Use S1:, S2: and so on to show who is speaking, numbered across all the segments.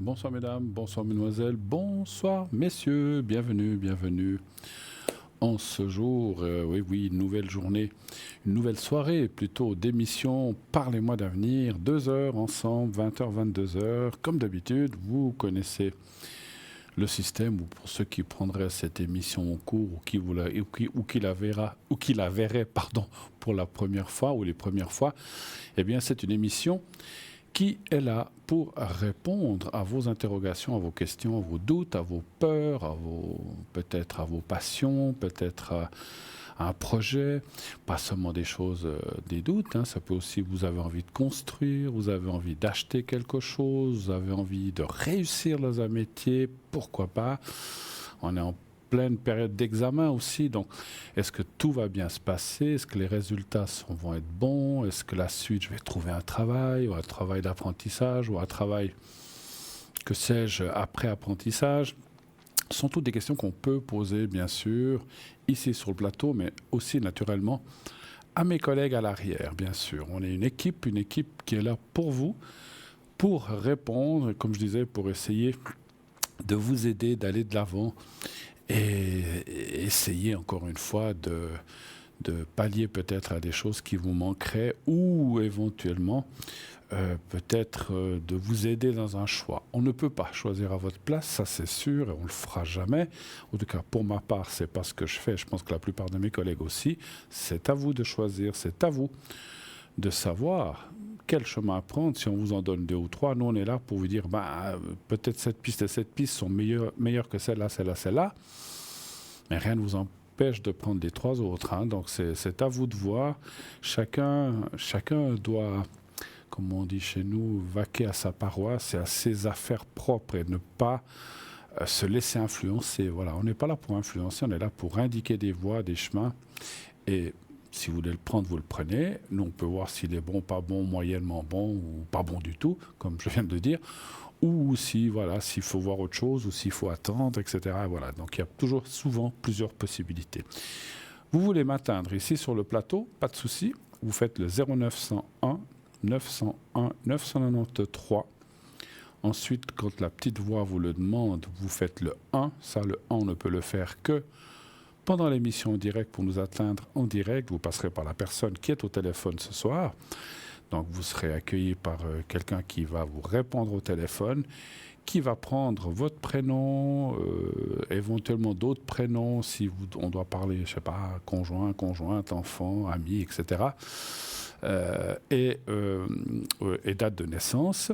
S1: Bonsoir mesdames, bonsoir mesdemoiselles, bonsoir messieurs, bienvenue en ce jour, oui, une nouvelle journée, une nouvelle soirée plutôt d'émission Parlez-moi d'avenir, 2 heures ensemble, 20h, 22h, comme d'habitude, vous connaissez le système, ou pour ceux qui prendraient cette émission en cours ou qui la verraient pardon, pour la première fois ou les premières fois, eh bien c'est une émission qui est là pour répondre à vos interrogations, à vos questions, à vos doutes, à vos peurs, peut-être à vos passions, peut-être à un projet, pas seulement des choses, des doutes, hein, ça peut aussi, vous avez envie de construire, vous avez envie d'acheter quelque chose, vous avez envie de réussir dans un métier, pourquoi pas. On est en pleine période d'examen aussi, donc est-ce que tout va bien se passer? Est-ce que les résultats vont être bons? Est-ce que la suite, je vais trouver un travail, ou un travail d'apprentissage, ou un travail, que sais-je, après apprentissage? Ce sont toutes des questions qu'on peut poser, bien sûr, ici sur le plateau, mais aussi naturellement à mes collègues à l'arrière, bien sûr. On est une équipe qui est là pour vous, pour répondre, comme je disais, pour essayer de vous aider, d'aller de l'avant et essayer encore une fois de pallier peut-être à des choses qui vous manqueraient ou éventuellement peut-être de vous aider dans un choix. On ne peut pas choisir à votre place, ça c'est sûr, et on ne le fera jamais. En tout cas, pour ma part, c'est pas ce que je fais. Je pense que la plupart de mes collègues aussi. C'est à vous de choisir, c'est à vous de savoir quel chemin prendre. Si on vous en donne deux ou trois, nous on est là pour vous dire, peut-être cette piste et cette piste sont meilleures que celle-là, celle-là, celle-là. Mais rien ne vous empêche de prendre les trois autres, hein. Donc c'est à vous de voir. Chacun doit, comme on dit chez nous, vaquer à sa paroisse et à ses affaires propres et ne pas se laisser influencer. Voilà, on n'est pas là pour influencer, on est là pour indiquer des voies, des chemins. Et si vous voulez le prendre, vous le prenez. Nous, on peut voir s'il est bon, pas bon, moyennement bon ou pas bon du tout, comme je viens de le dire. Ou si, voilà, s'il faut voir autre chose ou s'il faut attendre, etc. Voilà, donc il y a toujours, souvent, plusieurs possibilités. Vous voulez m'atteindre ici sur le plateau, pas de souci. Vous faites le 0901 901 993. Ensuite, quand la petite voix vous le demande, vous faites le 1. Ça, le 1, on ne peut le faire que pendant l'émission en direct. Pour nous atteindre en direct, vous passerez par la personne qui est au téléphone ce soir. Donc, vous serez accueilli par quelqu'un qui va vous répondre au téléphone, qui va prendre votre prénom, éventuellement d'autres prénoms, si on doit parler, je ne sais pas, conjoint, conjointe, enfant, ami, etc. Et date de naissance.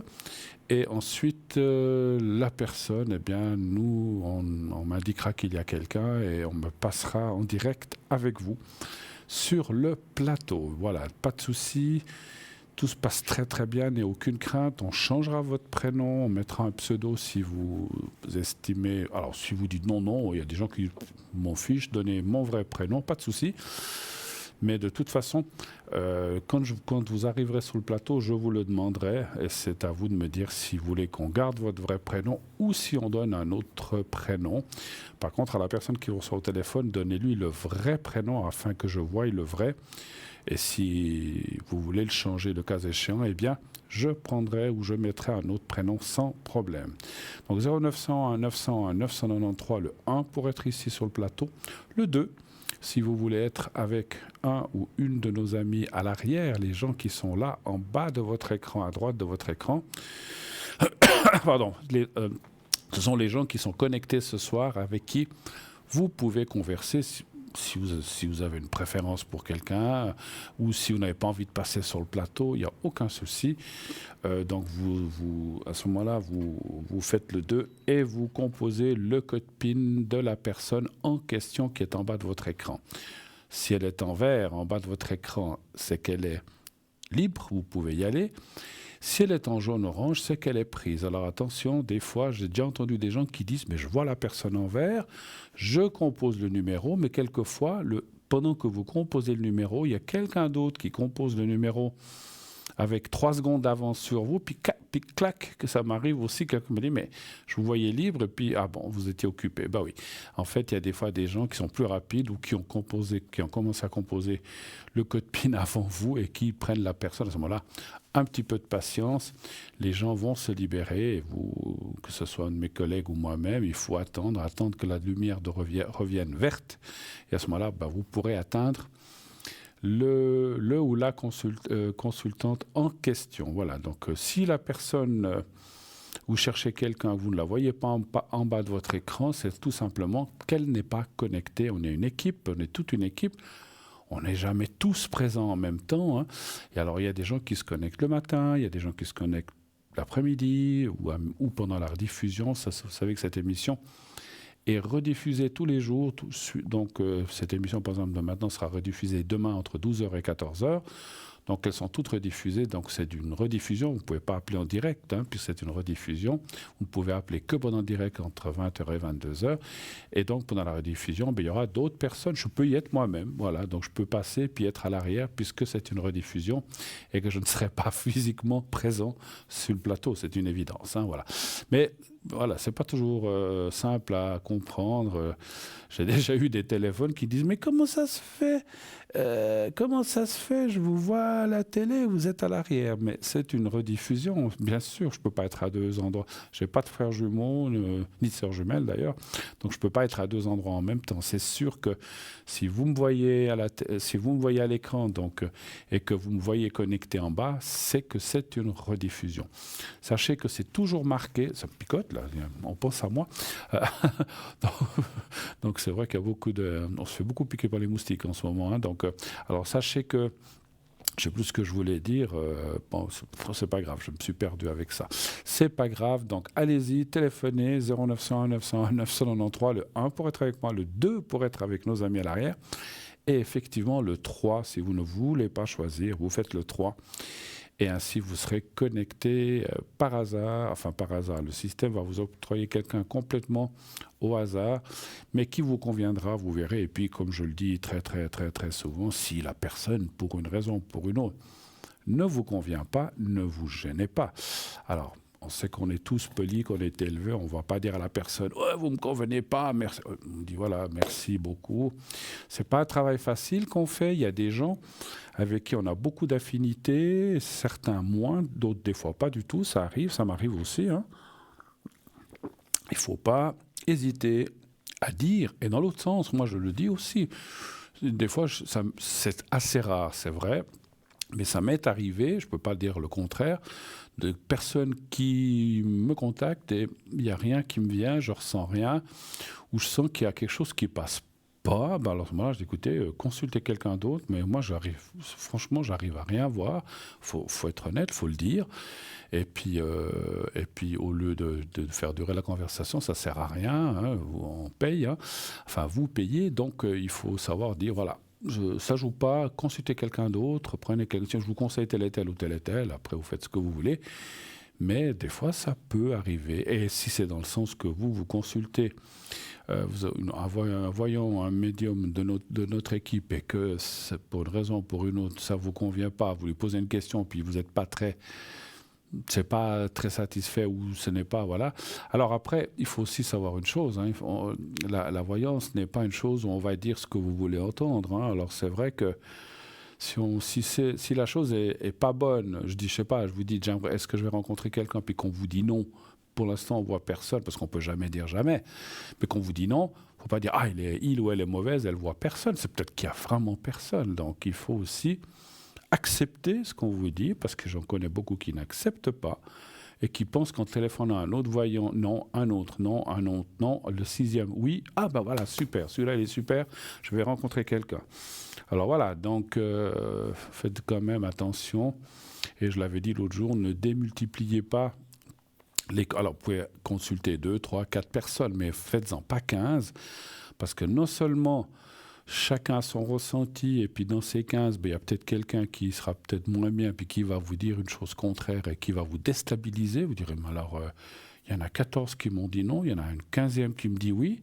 S1: Et ensuite, la personne, eh bien, nous, on m'indiquera qu'il y a quelqu'un et on me passera en direct avec vous sur le plateau. Voilà, pas de souci. Tout se passe très très bien, n'ayez aucune crainte. On changera votre prénom, on mettra un pseudo si vous estimez. Alors, si vous dites non, il y a des gens qui m'en fichent, donnez mon vrai prénom, pas de souci. Mais de toute façon, quand vous arriverez sur le plateau, je vous le demanderai et c'est à vous de me dire si vous voulez qu'on garde votre vrai prénom ou si on donne un autre prénom. Par contre, à la personne qui vous reçoit au téléphone, donnez-lui le vrai prénom afin que je voie le vrai. Et si vous voulez le changer le cas échéant, eh bien, je prendrai ou je mettrai un autre prénom sans problème. Donc 0901 901 993, le 1 pour être ici sur le plateau, le 2 si vous voulez être avec un ou une de nos amis à l'arrière, les gens qui sont là en bas de votre écran, à droite de votre écran, pardon, ce sont les gens qui sont connectés ce soir avec qui vous pouvez converser si vous avez une préférence pour quelqu'un ou si vous n'avez pas envie de passer sur le plateau, il n'y a aucun souci. Donc à ce moment-là, vous faites le 2 et vous composez le code PIN de la personne en question qui est en bas de votre écran. Si elle est en vert, en bas de votre écran, c'est qu'elle est libre, vous pouvez y aller. Si elle est en jaune-orange, c'est qu'elle est prise. Alors attention, des fois, j'ai déjà entendu des gens qui disent « mais je vois la personne en vert, je compose le numéro », mais quelquefois, pendant que vous composez le numéro, il y a quelqu'un d'autre qui compose le numéro avec 3 secondes d'avance sur vous, puis clac, que ça m'arrive aussi, quelqu'un me dit, mais je vous voyais libre, et puis, ah bon, vous étiez occupé. Ben oui, en fait, il y a des fois des gens qui sont plus rapides ou qui ont commencé à composer le code PIN avant vous et qui prennent la personne à ce moment-là. Un petit peu de patience, les gens vont se libérer, et vous, que ce soit un de mes collègues ou moi-même, il faut attendre que la lumière revienne verte, et à ce moment-là, ben, vous pourrez atteindre le ou la consultante en question. Voilà, donc si la personne, vous cherchez quelqu'un, vous ne la voyez pas en bas de votre écran, c'est tout simplement qu'elle n'est pas connectée. On est une équipe, on est toute une équipe. On n'est jamais tous présents en même temps. Hein. Et alors, il y a des gens qui se connectent le matin, il y a des gens qui se connectent l'après-midi ou pendant la rediffusion. Ça, vous savez que cette émission est rediffusée tous les jours. Donc, cette émission, par exemple, de maintenant sera rediffusée demain entre 12h et 14h. Donc, elles sont toutes rediffusées. Donc, c'est une rediffusion. Vous ne pouvez pas appeler en direct, hein, puisque c'est une rediffusion. Vous ne pouvez appeler que pendant le direct entre 20h et 22h. Et donc, pendant la rediffusion, ben, il y aura d'autres personnes. Je peux y être moi-même. Voilà. Donc, je peux passer puis être à l'arrière, puisque c'est une rediffusion et que je ne serai pas physiquement présent sur le plateau. C'est une évidence. Hein, voilà. Mais voilà, c'est pas toujours simple à comprendre. J'ai déjà eu des téléphones qui disent « Mais comment ça se fait comment ça se fait? Je vous vois à la télé, vous êtes à l'arrière. » Mais c'est une rediffusion. Bien sûr, je ne peux pas être à 2 endroits. Je n'ai pas de frères jumeaux, ni de sœurs jumelles d'ailleurs. Donc, je ne peux pas être à 2 endroits en même temps. C'est sûr que si vous me voyez à l'écran et que vous me voyez connecté en bas, c'est que c'est une rediffusion. Sachez que c'est toujours marqué, ça me picote là, on pense à moi. Donc c'est vrai qu'il y a on se fait beaucoup piquer par les moustiques en ce moment. Hein. Donc, alors sachez que je sais plus ce que je voulais dire. Bon, c'est pas grave, je me suis perdu avec ça. C'est pas grave. Donc, allez-y, téléphonez 0901 901 993, le 1 pour être avec moi, le 2 pour être avec nos amis à l'arrière. Et effectivement, le 3, si vous ne voulez pas choisir, vous faites le 3. Et ainsi, vous serez connecté par hasard. Enfin, par hasard, le système va vous octroyer quelqu'un complètement au hasard, mais qui vous conviendra, vous verrez. Et puis, comme je le dis très, très, très, très souvent, si la personne, pour une raison ou pour une autre, ne vous convient pas, ne vous gênez pas. Alors, on sait qu'on est tous polis, qu'on est élevés. On ne va pas dire à la personne « vous ne me convenez pas, merci ». On dit « voilà, merci beaucoup ». Ce n'est pas un travail facile qu'on fait. Il y a des gens avec qui on a beaucoup d'affinités, certains moins, d'autres des fois pas du tout. Ça arrive, ça m'arrive aussi. Hein. Il ne faut pas hésiter à dire. Et dans l'autre sens, moi je le dis aussi. Des fois, c'est assez rare, c'est vrai. Mais ça m'est arrivé, je ne peux pas dire le contraire, de personnes qui me contactent et il n'y a rien qui me vient, je ne ressens rien, ou je sens qu'il y a quelque chose qui ne passe pas. Ben alors moi, je dis écoutez, consultez quelqu'un d'autre, mais moi, franchement, j'arrive à rien voir. Faut être honnête, faut le dire. Et puis au lieu de faire durer la conversation, ça ne sert à rien. Hein, on paye. Hein. Enfin, vous payez, donc il faut savoir dire voilà. Ça ne joue pas, consultez quelqu'un d'autre, prenez quelqu'un, je vous conseille tel et tel ou tel et tel, après vous faites ce que vous voulez, mais des fois ça peut arriver, et si c'est dans le sens que vous consultez un voyant, un médium de notre équipe, et que pour une raison ou pour une autre, ça ne vous convient pas, vous lui posez une question, puis vous n'êtes pas c'est pas très satisfait ou ce n'est pas, voilà. Alors après, il faut aussi savoir une chose, hein, la voyance n'est pas une chose où on va dire ce que vous voulez entendre. Hein. Alors c'est vrai que si la chose est pas bonne, je sais pas, je vous dis, est-ce que je vais rencontrer quelqu'un, puis qu'on vous dit non, pour l'instant on voit personne, parce qu'on peut jamais dire jamais, mais qu'on vous dit non, faut pas dire, il ou elle est mauvaise, elle voit personne, c'est peut-être qu'il y a vraiment personne, donc il faut aussi accepter ce qu'on vous dit, parce que j'en connais beaucoup qui n'acceptent pas et qui pensent qu'en téléphonant à un autre voyant, non, un autre, non, un autre, non, le 6e, oui, voilà, super, celui-là il est super, je vais rencontrer quelqu'un. Alors voilà, donc faites quand même attention, et je l'avais dit l'autre jour, ne démultipliez pas alors vous pouvez consulter 2, 3, 4 personnes, mais faites-en pas 15, parce que non seulement chacun a son ressenti, et puis dans ces 15, il y a peut-être quelqu'un qui sera peut-être moins bien, puis qui va vous dire une chose contraire et qui va vous déstabiliser. Vous direz, mais alors, il y en a 14 qui m'ont dit non, il y en a une 15e qui me dit oui.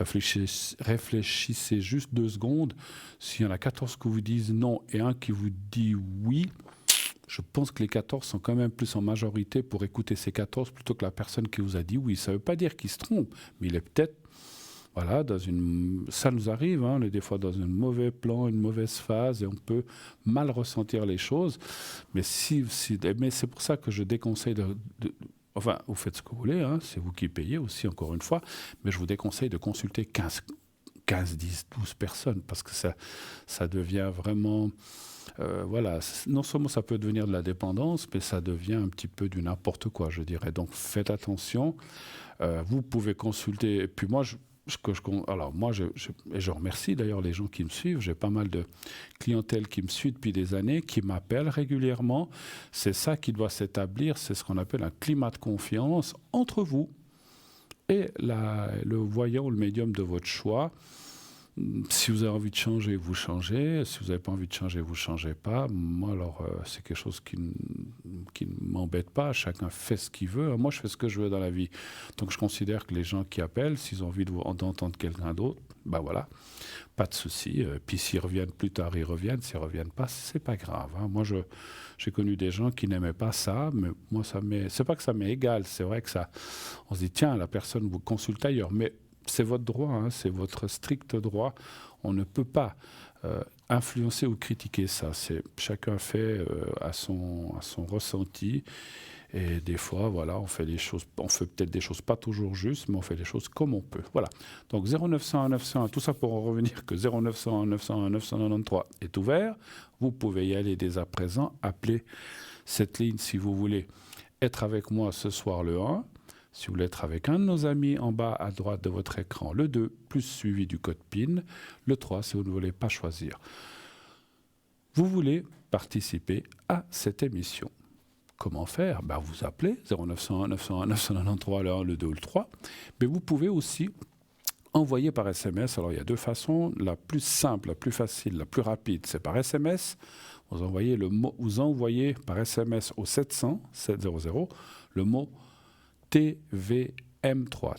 S1: Réfléchissez juste 2 secondes. S'il y en a 14 qui vous disent non et un qui vous dit oui, je pense que les 14 sont quand même plus en majorité pour écouter ces 14 plutôt que la personne qui vous a dit oui. Ça ne veut pas dire qu'il se trompe, mais il est peut-être, voilà, ça nous arrive, hein, on est des fois dans un mauvais plan, une mauvaise phase, et on peut mal ressentir les choses. Mais, mais c'est pour ça que je déconseille enfin, vous faites ce que vous voulez, hein, c'est vous qui payez aussi, encore une fois, mais je vous déconseille de consulter 15, 10, 12 personnes, parce que ça devient vraiment... voilà, non seulement ça peut devenir de la dépendance, mais ça devient un petit peu du n'importe quoi, je dirais. Donc faites attention. Vous pouvez consulter. Et puis moi, alors moi, et je remercie d'ailleurs les gens qui me suivent. J'ai pas mal de clientèle qui me suit depuis des années, qui m'appellent régulièrement. C'est ça qui doit s'établir. C'est ce qu'on appelle un climat de confiance entre vous et le voyant ou le médium de votre choix. Si vous avez envie de changer, vous changez. Si vous n'avez pas envie de changer, vous ne changez pas. Moi, alors, c'est quelque chose qui ne m'embête pas. Chacun fait ce qu'il veut. Moi, je fais ce que je veux dans la vie. Donc, je considère que les gens qui appellent, s'ils ont envie d'entendre quelqu'un d'autre, ben voilà, pas de souci. Puis, s'ils reviennent plus tard, ils reviennent. S'ils ne reviennent pas, c'est pas grave. Hein. Moi, j'ai connu des gens qui n'aimaient pas ça, mais moi, c'est pas que ça m'est égal. C'est vrai que ça... On se dit, tiens, la personne vous consulte ailleurs. Mais c'est votre droit, hein, c'est votre strict droit. On ne peut pas influencer ou critiquer ça. Chacun fait à son ressenti. Et des fois, voilà, on fait peut-être des choses pas toujours justes, mais on fait des choses comme on peut. Voilà. Donc 0901 901, tout ça pour en revenir que 0901 901 993 est ouvert. Vous pouvez y aller dès à présent. Appelez cette ligne si vous voulez être avec moi ce soir le 1. Si vous voulez être avec un de nos amis, en bas à droite de votre écran, le 2, plus suivi du code PIN. Le 3, si vous ne voulez pas choisir. Vous voulez participer à cette émission. Comment faire? Vous appelez 0901 901 993, le 1, le 2 ou le 3. Mais vous pouvez aussi envoyer par SMS. Alors, il y a deux façons. La plus simple, la plus facile, la plus rapide, c'est par SMS. Vous envoyez par SMS au 700 700 le mot TVM3,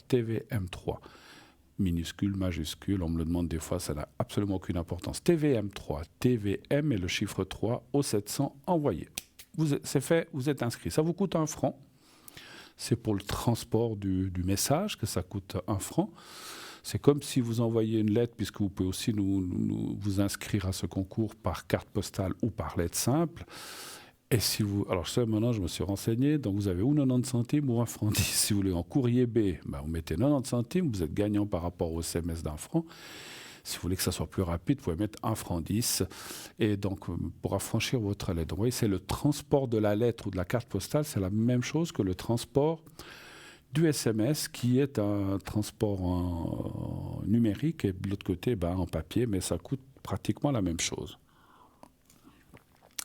S1: minuscule, majuscule, on me le demande des fois, ça n'a absolument aucune importance. TVM3, TVM et le chiffre 3 au 700, envoyé. C'est fait, vous êtes inscrit. Ça vous coûte 1 franc. C'est pour le transport du message que ça coûte 1 franc. C'est comme si vous envoyez une lettre, puisque vous pouvez aussi vous inscrire à ce concours par carte postale ou par lettre simple. Et si vous... Alors, maintenant, je me suis renseigné. Donc, vous avez ou 90 centimes ou 1 franc 10. Si vous voulez en courrier B, vous mettez 90 centimes. Vous êtes gagnant par rapport au SMS d'1 franc. Si vous voulez que ça soit plus rapide, vous pouvez mettre 1 franc 10. Et donc, pour affranchir votre lettre. Donc, vous voyez, c'est le transport de la lettre ou de la carte postale. C'est la même chose que le transport du SMS, qui est un transport en numérique. Et de l'autre côté, en papier. Mais ça coûte pratiquement la même chose.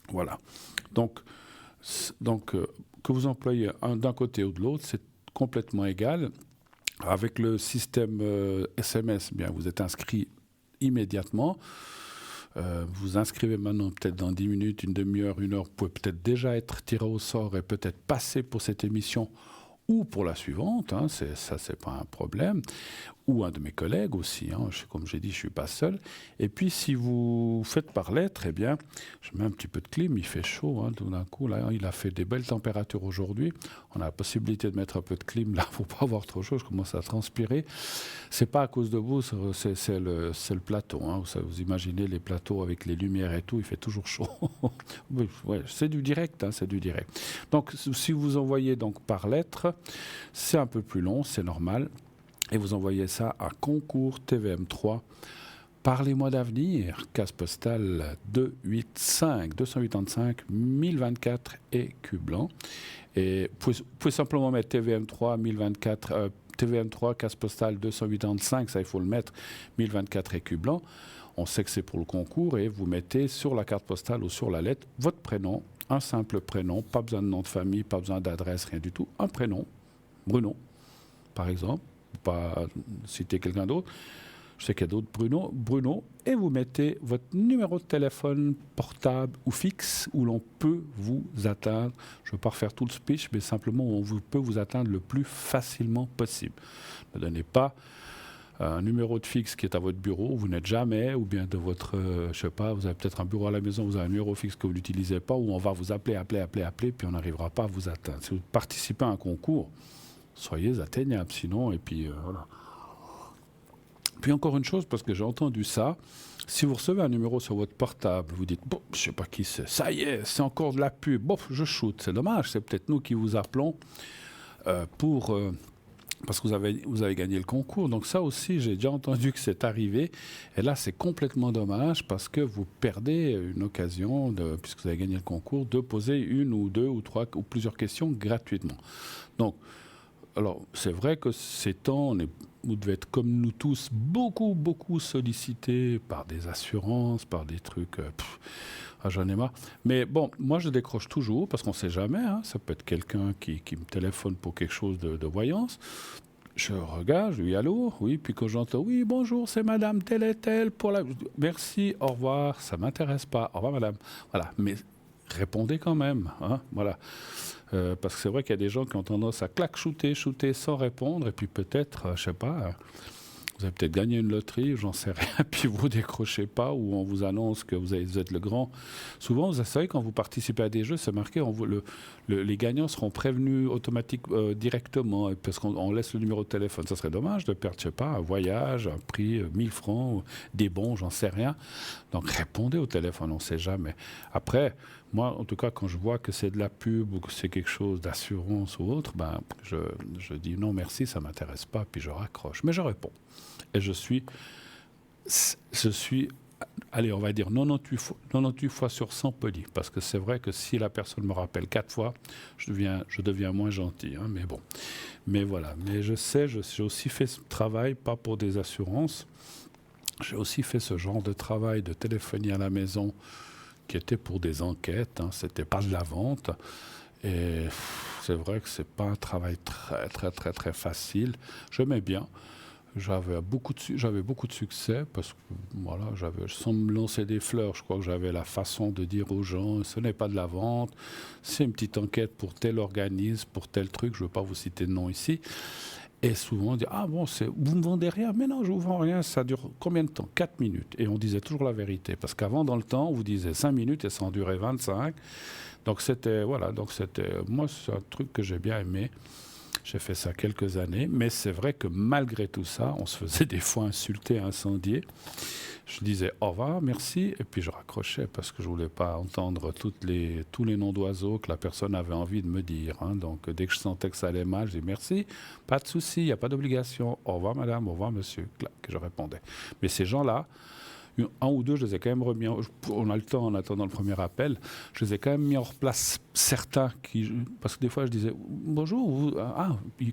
S1: Voilà. Donc que vous employez d'un côté ou de l'autre, c'est complètement égal. Avec le système SMS, vous êtes inscrit immédiatement. Vous inscrivez maintenant peut-être dans 10 minutes, une demi-heure, 1 heure. Vous pouvez peut-être déjà être tiré au sort et peut-être passer pour cette émission ou pour la suivante. Hein, ça, c'est pas un problème. Ou un de mes collègues aussi. Hein, comme j'ai dit, je ne suis pas seul. Et puis, si vous faites par lettre, je mets un petit peu de clim, il fait chaud. Hein, tout d'un coup, là, il a fait des belles températures aujourd'hui. On a la possibilité de mettre un peu de clim. Là, il ne faut pas avoir trop chaud. Je commence à transpirer. Ce n'est pas à cause de vous, c'est le plateau. Hein, vous imaginez les plateaux avec les lumières et tout, il fait toujours chaud. Ouais, c'est du direct. Hein, c'est du direct. Donc, si vous envoyez donc, par lettre, c'est un peu plus long, c'est normal. Et vous envoyez ça à concours TVM3. Parlez-moi d'avenir, case postale 285 1024 écus blancs. Et vous pouvez simplement mettre TVM3 1024, TVM3 case postale 285, ça il faut le mettre, 1024 écus blancs. On sait que c'est pour le concours et vous mettez sur la carte postale ou sur la lettre votre prénom, un simple prénom, pas besoin de nom de famille, pas besoin d'adresse, rien du tout. Un prénom, Bruno, par exemple. Pas citer quelqu'un d'autre. Je sais qu'il y a d'autres Bruno, et vous mettez votre numéro de téléphone portable ou fixe où l'on peut vous atteindre. Je ne veux pas refaire tout le speech, mais simplement où on peut vous atteindre le plus facilement possible. Ne donnez pas un numéro de fixe qui est à votre bureau, vous n'êtes jamais, ou bien de votre, je sais pas, vous avez peut-être un bureau à la maison, vous avez un numéro fixe que vous n'utilisez pas, où on va vous appeler, puis on n'arrivera pas à vous atteindre. Si vous participez à un concours, soyez atteignables, sinon, et puis voilà. Puis encore une chose, parce que j'ai entendu ça, si vous recevez un numéro sur votre portable, vous dites, bon, je ne sais pas qui c'est, ça y est, c'est encore de la pub, bon, je shoot, c'est dommage, c'est peut-être nous qui vous appelons parce que vous avez gagné le concours. Donc ça aussi, j'ai déjà entendu que c'est arrivé. Et là, c'est complètement dommage parce que vous perdez une occasion, puisque vous avez gagné le concours, de poser une ou deux ou trois ou plusieurs questions gratuitement. Donc, alors, c'est vrai que ces temps, vous devez être comme nous tous, beaucoup sollicités par des assurances, par des trucs... j'en ai marre. Mais bon, moi, je décroche toujours, parce qu'on ne sait jamais. Hein, ça peut être quelqu'un qui me téléphone pour quelque chose de voyance. Je regarde, je dis allô, oui, puis quand j'entends, oui, bonjour, c'est madame telle et telle pour la... Merci, au revoir, ça ne m'intéresse pas, au revoir madame. Voilà, mais répondez quand même, hein, voilà. Parce que c'est vrai qu'il y a des gens qui ont tendance à shooter sans répondre, et puis peut-être, je sais pas, vous avez peut-être gagné une loterie, j'en sais rien, puis vous décrochez pas, ou on vous annonce que vous êtes le grand. Souvent, vous savez, quand vous participez à des jeux, c'est marqué, les gagnants seront prévenus automatiquement, directement, parce qu'on laisse le numéro de téléphone. Ça serait dommage de perdre, je sais pas, un voyage, un prix, 1000 francs, des bons, j'en sais rien. Donc répondez au téléphone, on ne sait jamais. Après, moi, en tout cas, quand je vois que c'est de la pub ou que c'est quelque chose d'assurance ou autre, ben, je dis non, merci, ça ne m'intéresse pas, puis je raccroche. Mais je réponds. Et je suis, allez, on va dire 98 fois sur 100 poli. Parce que c'est vrai que si la personne me rappelle 4 fois, je deviens moins gentil. Hein, mais bon. Mais voilà. Mais je sais, j'ai aussi fait ce travail, pas pour des assurances. J'ai aussi fait ce genre de travail de téléphonie à la maison qui était pour des enquêtes. Hein, c'était pas de la vente. Et c'est vrai que c'est pas un travail très facile. J'aimais bien. J'avais beaucoup de succès parce que voilà, sans me lancer des fleurs, je crois que j'avais la façon de dire aux gens, ce n'est pas de la vente, c'est une petite enquête pour tel organisme, pour tel truc, je ne veux pas vous citer de nom ici. Et souvent on dit, ah bon, vous ne me vendez rien? Mais non, je ne vous vends rien, ça dure combien de temps? 4 minutes. Et on disait toujours la vérité, parce qu'avant, dans le temps, on vous disait 5 minutes et ça en durait 25. Donc moi, c'est un truc que j'ai bien aimé. J'ai fait ça quelques années, mais c'est vrai que malgré tout ça, on se faisait des fois insulter, incendier. Je disais au revoir, merci, et puis je raccrochais parce que je ne voulais pas entendre tous les noms d'oiseaux que la personne avait envie de me dire. Hein. Donc dès que je sentais que ça allait mal, je dis merci, pas de souci, il n'y a pas d'obligation. Au revoir madame, au revoir monsieur, que je répondais. Mais ces gens-là, un ou deux, je les ai quand même remis. On a le temps en attendant le premier appel. Je les ai quand même mis en place certains parce que des fois je disais bonjour,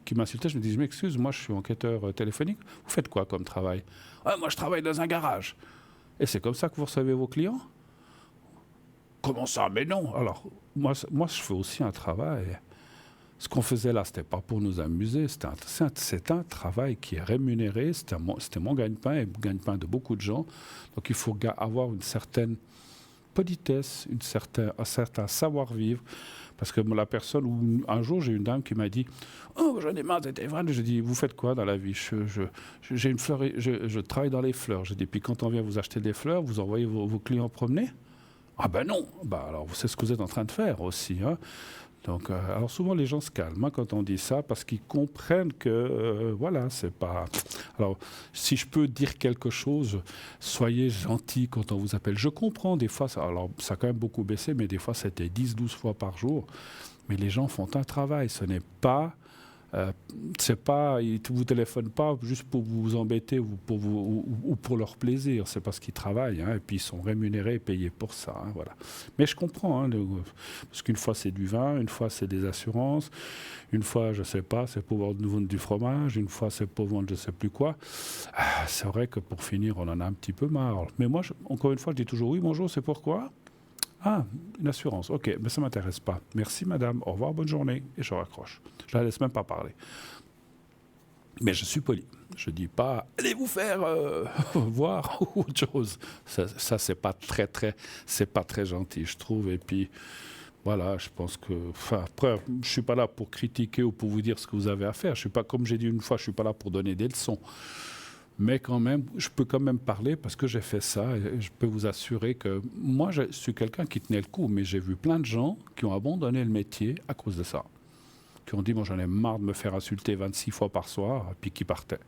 S1: qui m'insultaient. Je me disais je m'excuse, moi je suis enquêteur téléphonique. Vous faites quoi comme travail? Moi je travaille dans un garage. Et c'est comme ça que vous recevez vos clients? Comment ça? Mais non. Alors moi je fais aussi un travail. Ce qu'on faisait là, c'était pas pour nous amuser, c'est un travail qui est rémunéré, c'était mon gagne-pain et le gagne-pain de beaucoup de gens. Donc il faut avoir une certaine politesse, un certain savoir-vivre. Parce que la personne, un jour j'ai une dame qui m'a dit « Oh, j'en ai marre d'être ivrogne ». Je dis « Vous faites quoi dans la vie ? J'ai une fleur, je travaille dans les fleurs ». Je dis « Puis quand on vient vous acheter des fleurs, vous envoyez vos clients promener ?» Ah ben non. Alors c'est ce que vous êtes en train de faire aussi, hein. Donc, alors souvent les gens se calment hein, quand on dit ça parce qu'ils comprennent que voilà, c'est pas. Alors, si je peux dire quelque chose, soyez gentil quand on vous appelle. Je comprends des fois, ça a quand même beaucoup baissé, mais des fois c'était 10-12 fois par jour. Mais les gens font un travail, ce n'est pas. Ils ne vous téléphonent pas juste pour vous embêter ou pour leur plaisir. C'est parce qu'ils travaillent hein, et puis ils sont rémunérés et payés pour ça. Hein, voilà. Mais je comprends, hein, parce qu'une fois c'est du vin, une fois c'est des assurances, une fois je sais pas, c'est pour vendre du fromage, une fois c'est pour vendre je sais plus quoi. C'est vrai que pour finir, on en a un petit peu marre. Mais moi, encore une fois, je dis toujours oui, bonjour, c'est pourquoi? Ah, une assurance, ok, mais ça ne m'intéresse pas. Merci madame, au revoir, bonne journée. Et je raccroche. Je ne la laisse même pas parler. Mais je suis poli. Je ne dis pas, allez vous faire voir ou autre chose. Ça c'est pas très gentil, je trouve. Et puis, voilà, je pense que... après, je ne suis pas là pour critiquer ou pour vous dire ce que vous avez à faire. Je suis pas, comme j'ai dit une fois, je ne suis pas là pour donner des leçons. Mais quand même, je peux quand même parler parce que j'ai fait ça et je peux vous assurer que moi, je suis quelqu'un qui tenait le coup, mais j'ai vu plein de gens qui ont abandonné le métier à cause de ça. Qui ont dit, moi j'en ai marre de me faire insulter 26 fois par soir, et puis qui partaient.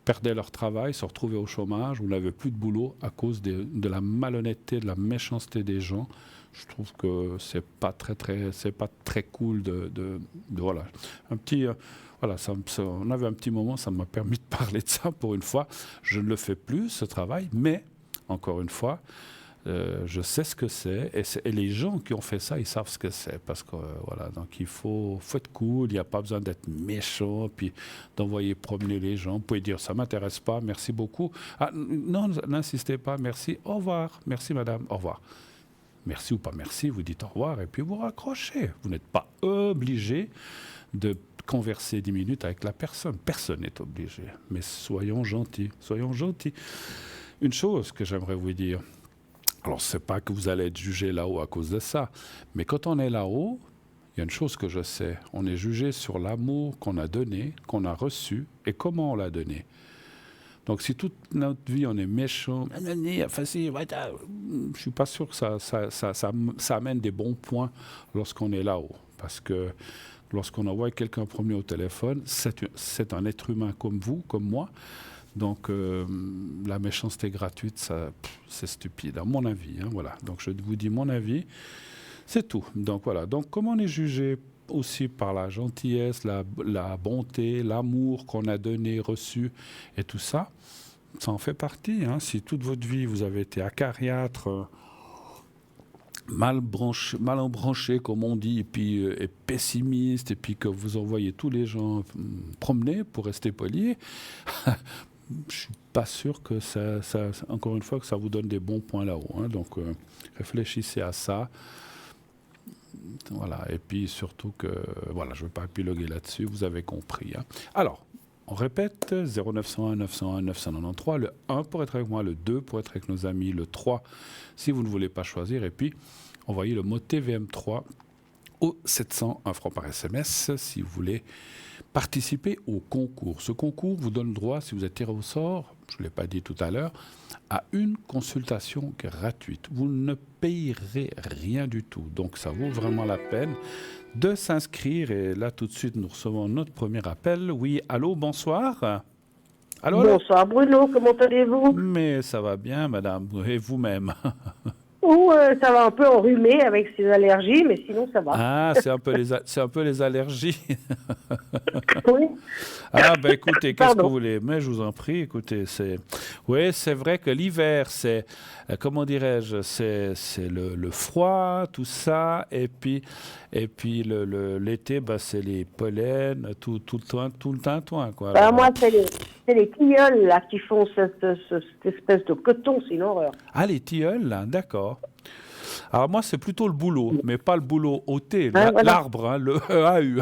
S1: Perdaient leur travail, se retrouvaient au chômage, ou n'avaient plus de boulot à cause de la malhonnêteté, de la méchanceté des gens. Je trouve que c'est pas très cool voilà. Un petit, voilà, on avait un petit moment, ça m'a permis de parler de ça pour une fois. Je ne le fais plus, ce travail, mais encore une fois, je sais ce que c'est et les gens qui ont fait ça, ils savent ce que c'est parce que voilà, donc il faut être cool, il n'y a pas besoin d'être méchant puis d'envoyer promener les gens. Vous pouvez dire ça m'intéresse pas, merci beaucoup. Ah, non, n'insistez pas, merci, au revoir, merci madame, au revoir. Merci ou pas merci, vous dites au revoir et puis vous raccrochez. Vous n'êtes pas obligé de converser 10 minutes avec la personne. Personne n'est obligé. Mais soyons gentils, soyons gentils. Une chose que j'aimerais vous dire, alors c'est pas que vous allez être jugé là-haut à cause de ça, mais quand on est là-haut, il y a une chose que je sais, on est jugé sur l'amour qu'on a donné, qu'on a reçu et comment on l'a donné. Donc si toute notre vie on est méchant, je suis pas sûr que ça amène des bons points lorsqu'on est là-haut. Parce que lorsqu'on envoie quelqu'un promener au téléphone, c'est un être humain comme vous, comme moi. Donc la méchanceté gratuite, c'est stupide, à mon avis. Hein, voilà. Donc je vous dis mon avis, c'est tout. Donc voilà. Donc comment on est jugé aussi par la gentillesse, la bonté, l'amour qu'on a donné, reçu et tout ça, ça en fait partie. Hein. Si toute votre vie vous avez été acariâtre, mal embranché comme on dit, et pessimiste, et puis que vous envoyez tous les gens promener pour rester poli, je suis pas sûr que encore une fois, que ça vous donne des bons points là-haut. Hein. Donc réfléchissez à ça. Voilà, et puis surtout que, voilà, je ne veux pas épiloguer là-dessus, vous avez compris. Hein. Alors, on répète, 0901 901 993, le 1 pour être avec moi, le 2 pour être avec nos amis, le 3 si vous ne voulez pas choisir, et puis envoyez le mot TVM3 au 701 francs par SMS si vous voulez participer au concours. Ce concours vous donne droit, si vous êtes tiré au sort, je ne l'ai pas dit tout à l'heure, à une consultation gratuite. Vous ne payerez rien du tout. Donc ça vaut vraiment la peine de s'inscrire. Et là, tout de suite, nous recevons notre premier appel. Oui, allô, bonsoir. Allô, allô.
S2: Bonsoir Bruno, comment allez-vous?
S1: Mais ça va bien, madame. Et vous-même?
S2: Oh, ça va un peu enrhumé avec ses allergies, mais sinon ça va.
S1: Ah, c'est un peu les allergies.
S2: Oui.
S1: Ah, ben écoutez, qu'est-ce que vous voulez? Mais je vous en prie, écoutez, oui, c'est vrai que l'hiver, c'est, comment dirais-je, c'est le froid, tout ça, et puis l'été, ben, c'est les pollens, tout le tintouin, quoi.
S2: Ben, moi, c'est les tilleuls là qui font cette espèce de coton, c'est une horreur.
S1: Ah, les tilleuls, là, d'accord. Alors moi, c'est plutôt le boulot, mais pas le boulot au thé,
S2: voilà.
S1: l'arbre, hein, le EAU.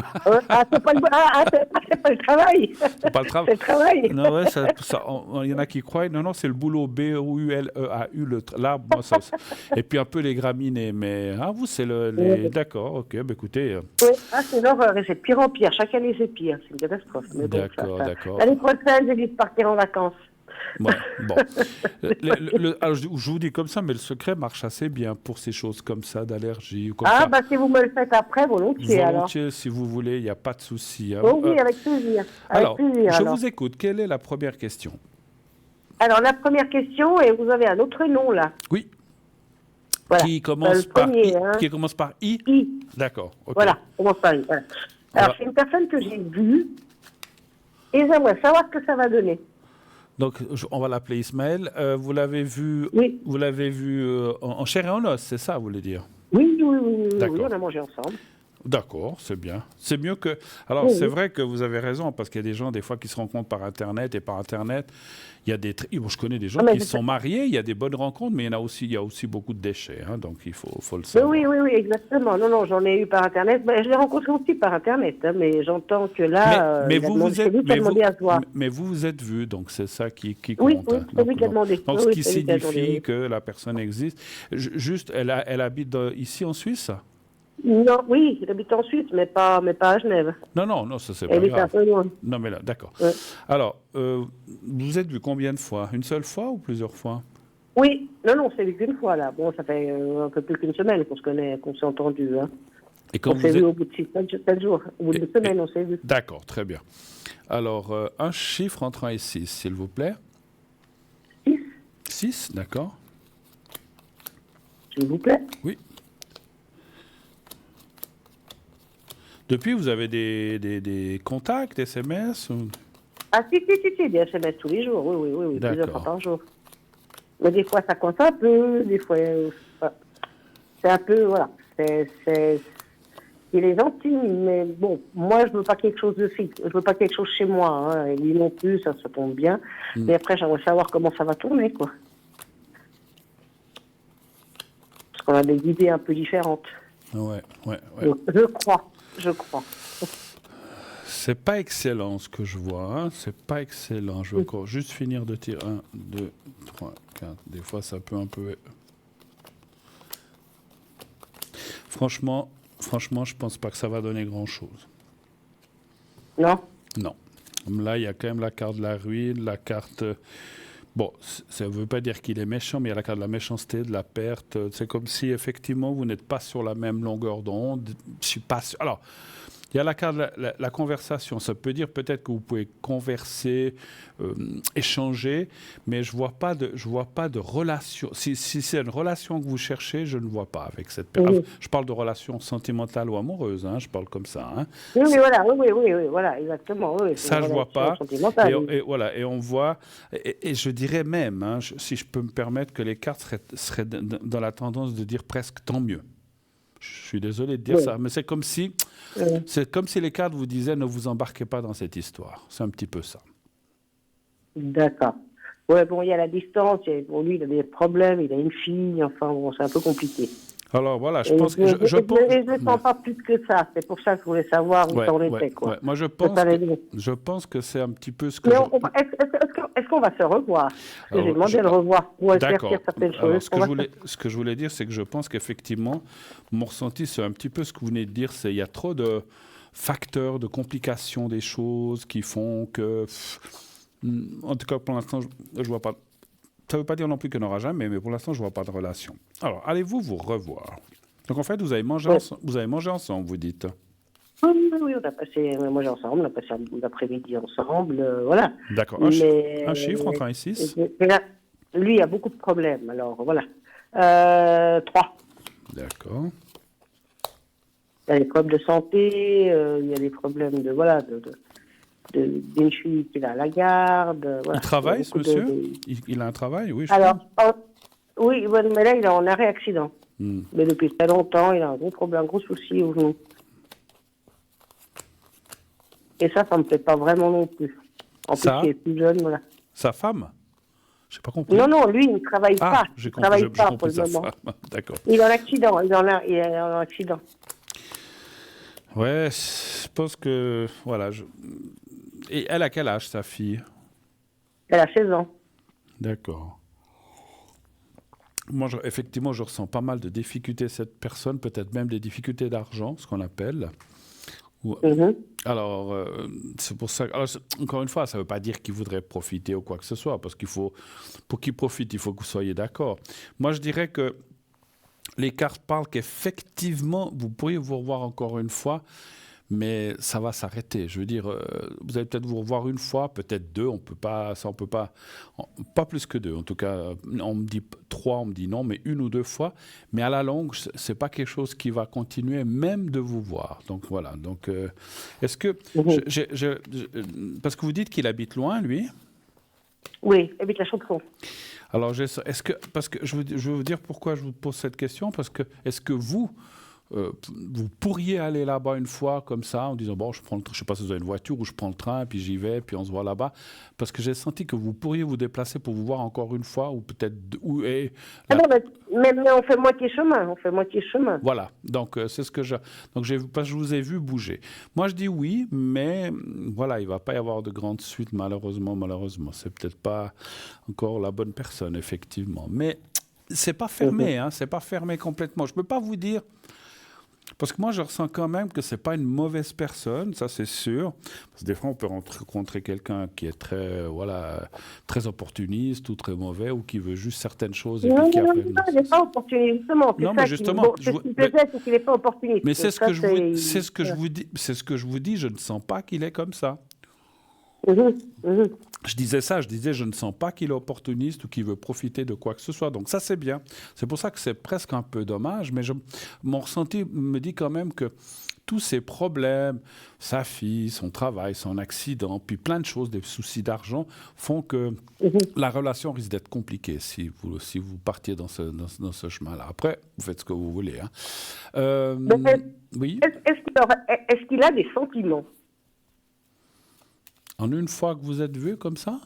S2: C'est pas le travail.
S1: C'est pas le travail.
S2: C'est le travail.
S1: Non, ouais, il y en a qui croient. Non, c'est le boulot BOULEAU, l'arbre. Moi, et puis un peu les graminées. Mais vous, c'est D'accord, ok. Bah, écoutez.
S2: Oui, c'est une horreur. Et c'est de pire en pire. Chaque année, c'est pire. C'est une catastrophe. Mais
S1: d'accord.
S2: L'année prochaine, j'ai dit de partir en vacances.
S1: Ouais, bon. Alors, je vous dis comme ça, mais le secret marche assez bien pour ces choses comme ça, d'allergie ou comme ça.
S2: Bah si vous me le faites après, volontiers alors.
S1: Volontiers, si vous voulez, il n'y a pas de souci. Hein.
S2: Oh oui, avec plaisir.
S1: Alors, je vous écoute. Quelle est la première question?
S2: Alors, la première question, et vous avez un autre nom là.
S1: Oui.
S2: Voilà.
S1: Qui commence par I. Hein. Qui commence par I.
S2: I.
S1: D'accord. Okay.
S2: Voilà, commence par I. Voilà. Alors, c'est une personne que j'ai vue et j'aimerais savoir ce que ça va donner.
S1: Donc, on va l'appeler Ismaël. Vous l'avez vu,
S2: oui.
S1: Vous l'avez vu en chair et en os, c'est ça, vous voulez dire?
S2: Oui, on a mangé ensemble.
S1: D'accord, c'est bien. C'est mieux que... Alors, c'est vrai que vous avez raison, parce qu'il y a des gens, des fois, qui se rencontrent par Internet, et par Internet, il y a des... Je connais des gens qui se sont mariés, il y a des bonnes rencontres, mais il y a aussi beaucoup de déchets, hein, donc il faut le savoir.
S2: Oui, exactement. Non, j'en ai eu par Internet. Je l'ai rencontré aussi par Internet, hein, mais j'entends que là...
S1: Mais vous vous êtes vu, donc c'est ça qui compte.
S2: Oui, c'est lui qui a demandé.
S1: Donc, ce qui signifie que la personne existe. Juste, elle habite ici en Suisse?
S2: Non, oui, il habite en Suisse, mais pas à Genève.
S1: Non, ça c'est
S2: Il
S1: pas
S2: habite un
S1: grave.
S2: peu loin.
S1: Non, mais là, d'accord.
S2: Ouais.
S1: Alors, vous êtes vu combien de fois? Une seule fois ou plusieurs fois?
S2: Oui, non, c'est vu qu'une fois, là. Bon, ça fait un peu plus qu'une semaine qu'on se connaît, qu'on s'est entendu. Hein.
S1: Et quand
S2: On s'est
S1: vous
S2: vu
S1: êtes...
S2: au bout de 7 jours. Au bout de 2 semaines, on s'est vu.
S1: D'accord, très bien. Alors, un chiffre entre 1 et 6, s'il vous plaît.
S2: 6,
S1: 6, d'accord.
S2: s'il vous plaît.
S1: Oui. Depuis, vous avez des contacts, des SMS
S2: Ah, si, des SMS tous les jours. Oui, plusieurs fois
S1: D'accord.
S2: par jour. Mais des fois, ça compte un peu, des fois, c'est un peu, voilà. Il est gentil, mais bon, moi, je veux pas quelque chose de fixe. Je veux pas quelque chose chez moi. Hein. Et lui non plus, ça se tombe bien. Mais après, j'aimerais savoir comment ça va tourner, quoi. Parce qu'on a des idées un peu différentes.
S1: Ouais.
S2: Donc, je crois.
S1: C'est pas excellent ce que je vois, hein. C'est pas excellent. Je vais encore juste finir de tirer. 1, 2, 3, 4. Des fois, ça peut un peu... Franchement, je pense pas que ça va donner grand-chose.
S2: Non?
S1: Non. Là, il y a quand même la carte de la ruine, la carte... Bon, ça ne veut pas dire qu'il est méchant, mais il y a la carte de la méchanceté, de la perte. C'est comme si, effectivement, vous n'êtes pas sur la même longueur d'onde. Je suis pas sûr. Alors, il y a la carte de la conversation. Ça peut dire peut-être que vous pouvez converser, échanger, mais je vois pas de relation. Si c'est une relation que vous cherchez, je ne vois pas avec cette personne. Je parle de relation sentimentale ou amoureuse, hein, je parle comme ça. Hein.
S2: Oui, voilà, exactement. Oui, c'est
S1: Ça,
S2: une
S1: je vois
S2: relation
S1: pas.
S2: sentimentale.
S1: Et voilà, et on voit, et je dirais même, hein, si je peux me permettre, que les cartes seraient dans la tendance de dire presque tant mieux. Je suis désolé de dire ça, mais c'est comme si les cartes vous disaient ne vous embarquez pas dans cette histoire. C'est un petit peu ça.
S2: D'accord. Ouais, bon, il y a la distance. Bon, lui, il a des problèmes. Il a une fille. Enfin, bon, c'est un peu compliqué.
S1: Alors voilà, je
S2: Et
S1: pense que je pense.
S2: je ne sens pas plus que ça. C'est pour ça que je voulais savoir où ça en était, quoi.
S1: Ouais. Moi, je pense que c'est un petit peu ce que
S2: mais est-ce qu'on va se revoir? Parce que j'ai demandé de le revoir pour éclaircir certaines
S1: Alors,
S2: choses.
S1: ce que je voulais dire, c'est que je pense qu'effectivement, mon ressenti, c'est un petit peu ce que vous venez de dire, c'est il y a trop de facteurs, de complications des choses qui font que... En tout cas, pour l'instant, je vois pas... Ça ne veut pas dire non plus qu'il n'y en aura jamais, mais pour l'instant, je ne vois pas de relation. Alors, allez-vous vous revoir? Donc, en fait, vous avez mangé ensemble, vous dites.
S2: Oui, on a passé, mangé ensemble, on a passé l'après-midi ensemble, voilà.
S1: D'accord. Un chiffre entre 1 et 6?
S2: Lui a beaucoup de problèmes, alors voilà. 3.
S1: D'accord.
S2: Il y a des problèmes de santé, il y a des problèmes d'une fille qui est à la garde. Voilà.
S1: Il travaille, ce monsieur? Il a un travail, oui.
S2: Alors, oui, mais là, il est en arrêt accident. Mais depuis très longtemps, il a un gros problème, un gros souci au genou. Et ça me plaît pas vraiment non plus. En plus, il est plus jeune, voilà.
S1: Sa femme? Je n'ai pas compris.
S2: Non, lui, il ne travaille pas.
S1: J'ai
S2: travaille pas
S1: compris
S2: pour le moment.
S1: D'accord.
S2: Il est en accident. Il est en accident.
S1: Ouais, je pense que... Voilà. Et elle a quel âge, sa fille?
S2: Elle a 16 ans.
S1: D'accord. Moi, effectivement, je ressens pas mal de difficultés cette personne, peut-être même des difficultés d'argent, ce qu'on appelle. Alors, c'est pour ça. Alors, encore une fois, ça ne veut pas dire qu'il voudrait profiter ou quoi que ce soit, parce pour qu'il profite, il faut que vous soyez d'accord. Moi, je dirais que les cartes parlent qu'effectivement, vous pourriez vous revoir encore une fois, mais ça va s'arrêter. Je veux dire, vous allez peut-être vous revoir une fois, peut-être 2, on peut pas, pas plus que 2. En tout cas, on me dit 3, on me dit non, mais 1 ou 2 fois. Mais à la longue, c'est pas quelque chose qui va continuer, même de vous voir. Donc voilà. Donc, est-ce que, parce que vous dites qu'il habite loin, lui?
S2: Oui, il habite la Chaux-de-Fonds.
S1: Alors, parce que je veux vous dire pourquoi je vous pose cette question, parce que est-ce que vous pourriez aller là-bas une fois comme ça en disant bon, je ne sais pas si vous avez une voiture ou je prends le train puis j'y vais puis on se voit là-bas, parce que j'ai senti que vous pourriez vous déplacer pour vous voir encore une fois ou peut-être mais
S2: on fait moitié chemin.
S1: Voilà, donc c'est ce que parce que je vous ai vu bouger. Moi je dis oui, mais voilà, il va pas y avoir de grandes suites malheureusement, c'est peut-être pas encore la bonne personne effectivement, mais c'est pas fermé, hein, c'est pas fermé complètement. Je peux pas vous dire. Parce que moi, je ressens quand même que c'est pas une mauvaise personne, ça c'est sûr. Parce que des fois, on peut rencontrer quelqu'un qui est très, voilà, très opportuniste ou très mauvais ou qui veut juste certaines choses et
S2: Non,
S1: puis
S2: non,
S1: qui
S2: non,
S1: après...
S2: non, il n'est pas opportuniste, justement. C'est
S1: Non, mais
S2: ça qui,
S1: justement,
S2: bon, c'est ce qui me plaisait, c'est qu'il n'est pas opportuniste.
S1: mais c'est ce
S2: Ça,
S1: que je vous, c'est ce que je vous dis, c'est ce que je vous dis. Je ne sens pas qu'il est comme ça.
S2: Mhm, mhm.
S1: Je disais ça, je disais, je ne sens pas qu'il est opportuniste ou qu'il veut profiter de quoi que ce soit. Donc ça, c'est bien. C'est pour ça que c'est presque un peu dommage, mais mon ressenti me dit quand même que tous ces problèmes, sa fille, son travail, son accident, puis plein de choses, des soucis d'argent, font que la relation risque d'être compliquée si vous partiez dans ce chemin-là. Après, vous faites ce que vous voulez. Hein.
S2: Mais
S1: Oui.
S2: est-ce qu'il a des sentiments?
S1: En une fois que vous êtes vu comme ça?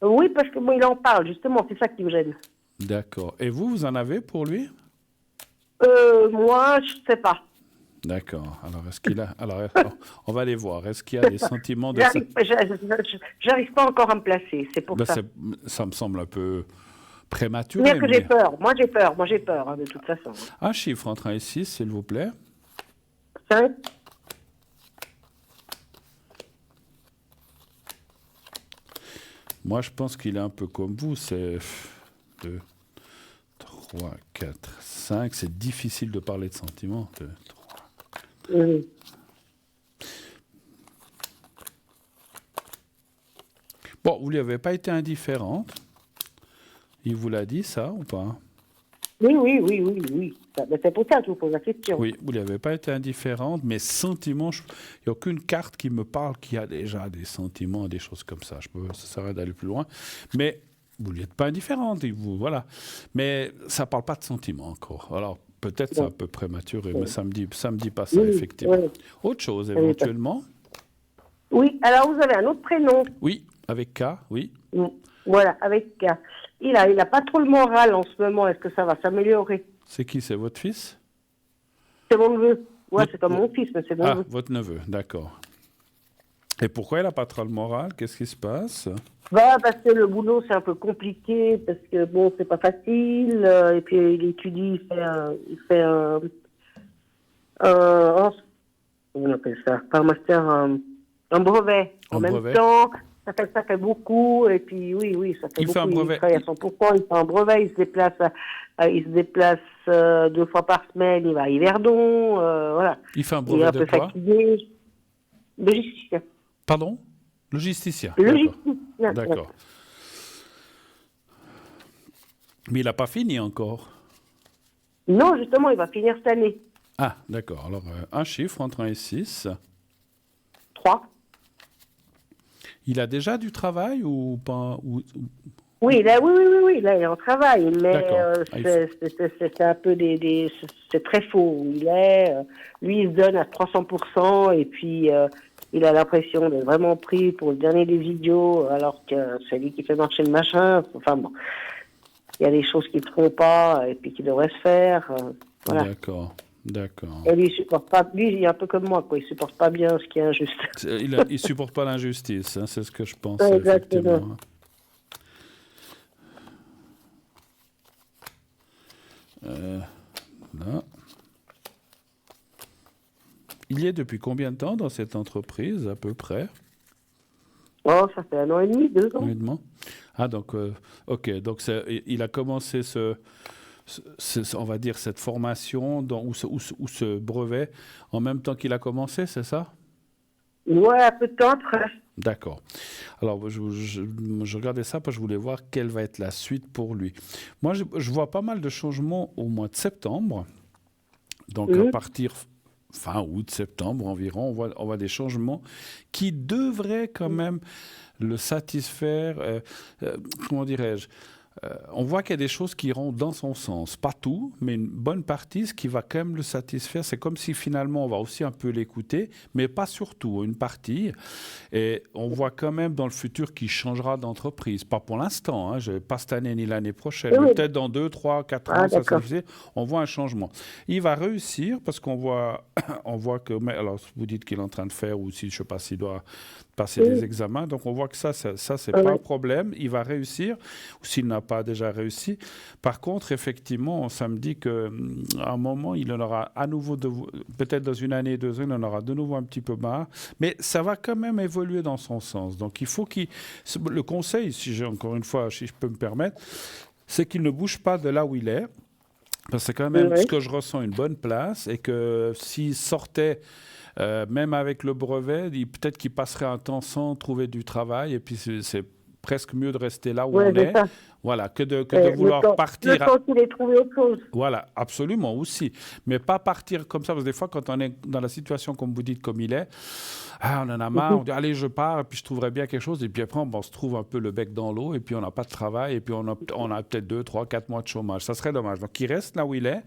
S2: Oui, parce que moi, il en parle, justement, c'est ça qui me gêne.
S1: D'accord. Et vous en avez pour lui?
S2: Moi, je sais pas.
S1: D'accord. Alors, est-ce qu'il a... Alors, on va aller voir. Est-ce qu'il y a des sentiments de...
S2: J'arrive pas encore à me placer, c'est pour
S1: Ben,
S2: ça.
S1: ça me semble un peu prématuré.
S2: C'est-à-dire que
S1: Mais...
S2: j'ai peur. Moi, j'ai peur, hein, de toute façon.
S1: Un chiffre entre 1 et 6, s'il vous plaît.
S2: 5.
S1: Moi, je pense qu'il est un peu comme vous. C'est 2, 3, 4, 5. C'est difficile de parler de sentiments. 2, 3. Bon, vous lui avez pas été indifférente. Il vous l'a dit, ça, ou pas?
S2: Oui. C'est pour ça que je vous pose la question.
S1: Oui, vous lui avez pas été indifférente, mais sentiments, il n'y a aucune carte qui me parle qui a déjà des sentiments, des choses comme ça. Ça sert à rien d'aller plus loin. Mais vous lui êtes pas indifférente, voilà. Mais ça parle pas de sentiments encore. Alors, peut-être c'est un peu prématuré, mais ça me dit pas ça, effectivement. Oui. Autre chose, éventuellement?
S2: Oui, alors vous avez un autre prénom.
S1: Oui, avec K, oui.
S2: Voilà, avec K. Il a pas trop le moral en ce moment. Est-ce que ça va s'améliorer?
S1: C'est qui? C'est votre fils?
S2: C'est mon neveu. Ouais, c'est comme mon fils, mais c'est mon neveu.
S1: Ah, votre neveu, d'accord. Et pourquoi il n'a pas trop le moral? Qu'est-ce qui se passe?
S2: Parce que le boulot, c'est un peu compliqué, parce que, bon, c'est pas facile. Et puis, il étudie, il fait comment on appelle ça? Pas un master, un brevet. En même temps, ça fait beaucoup. Et puis, oui, ça fait beaucoup.
S1: Fait un brevet.
S2: Il travaille à 100%, il fait un brevet, il se déplace 2 fois par semaine, il va à Yverdon, voilà.
S1: Il fait un brevet de quoi? Il est un peu
S2: fatigué. Logisticien.
S1: Pardon? Logisticien.
S2: Logisticien.
S1: D'accord. Mais il n'a pas fini encore.
S2: Non, justement, il va finir cette année.
S1: Ah, d'accord. Alors, un chiffre entre 1 et 6.
S2: 3.
S1: Il a déjà du travail ou pas?
S2: Oui, là, il est en travail, mais c'est un peu c'est très faux. Lui, il se donne à 300%, et puis il a l'impression d'être vraiment pris pour le dernier des idiots, alors que c'est lui qui fait marcher le machin. Enfin bon, il y a des choses qu'il ne feront pas et puis qui devraient se faire. Voilà.
S1: D'accord.
S2: Et lui, il supporte pas. Lui, il est un peu comme moi, quoi. Il supporte pas bien ce qui est injuste.
S1: Il supporte pas l'injustice, hein, c'est ce que je pense.
S2: Ouais, exactement.
S1: Là. Il y est depuis combien de temps dans cette entreprise, à peu près?
S2: Oh, ça fait 1 an et demi, 2 ans.
S1: 1 an et demi. Ah, donc, ok. Donc, il a commencé on va dire, cette formation ou ce brevet en même temps qu'il a commencé, c'est ça?
S2: Ouais, peut-être.
S1: D'accord. Alors, je regardais ça parce que je voulais voir quelle va être la suite pour lui. Moi, je vois pas mal de changements au mois de septembre. Donc, à partir fin août, septembre environ, on voit des changements qui devraient quand même le satisfaire. Comment dirais-je? On voit qu'il y a des choses qui iront dans son sens. Pas tout, mais une bonne partie, ce qui va quand même le satisfaire. C'est comme si finalement on va aussi un peu l'écouter, mais pas surtout, une partie. Et on voit quand même dans le futur qu'il changera d'entreprise. Pas pour l'instant, hein, pas cette année ni l'année prochaine, mais peut-être dans 2, 3, 4 ans, ça suffit. On voit un changement. Il va réussir parce qu'on voit, on voit que... Alors, vous dites qu'il est en train de faire, ou si je ne sais pas s'il doit passer des examens. Donc, on voit que ça c'est pas un problème. Il va réussir, ou s'il n'a pas déjà réussi. Par contre, effectivement, ça me dit qu'à un moment, il en aura à nouveau, peut-être dans une année, 2 ans, il en aura de nouveau un petit peu marre. Mais ça va quand même évoluer dans son sens. Donc, il faut le conseil, encore une fois, si je peux me permettre, c'est qu'il ne bouge pas de là où il est. Parce que c'est quand même ce que je ressens, une bonne place. Et que s'il sortait... même avec le brevet, peut-être qu'il passerait un temps sans trouver du travail. Et puis, c'est presque mieux de rester là où on est. Ça. Voilà, que de vouloir partir.
S2: Le temps qu'il ait trouvé autre chose.
S1: Voilà, absolument aussi. Mais pas partir comme ça. Parce que des fois, quand on est dans la situation, comme vous dites, comme il est, on en a marre. On dit, allez, je pars, et puis je trouverai bien quelque chose. Et puis après, on se trouve un peu le bec dans l'eau. Et puis, on n'a pas de travail. Et puis, on a peut-être 2, 3, 4 mois de chômage. Ça serait dommage. Donc, il reste là où il est.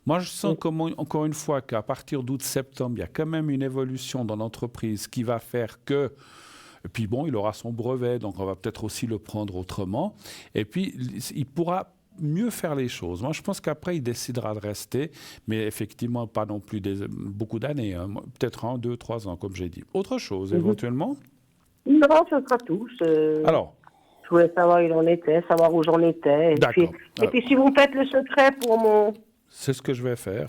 S1: Moi, je sens encore une fois qu'à partir d'août-septembre, il y a quand même une évolution dans l'entreprise qui va faire que... Et puis bon, il aura son brevet, donc on va peut-être aussi le prendre autrement. Et puis, il pourra mieux faire les choses. Moi, je pense qu'après, il décidera de rester, mais effectivement, pas non plus beaucoup d'années. Hein. Peut-être 1, 2, 3 ans, comme j'ai dit. Autre chose, éventuellement?
S2: Non, ce sera tout.
S1: Alors?
S2: Je voulais savoir où il en était, savoir où j'en étais. Et puis, si vous me faites le secret pour mon...
S1: C'est ce que je vais faire.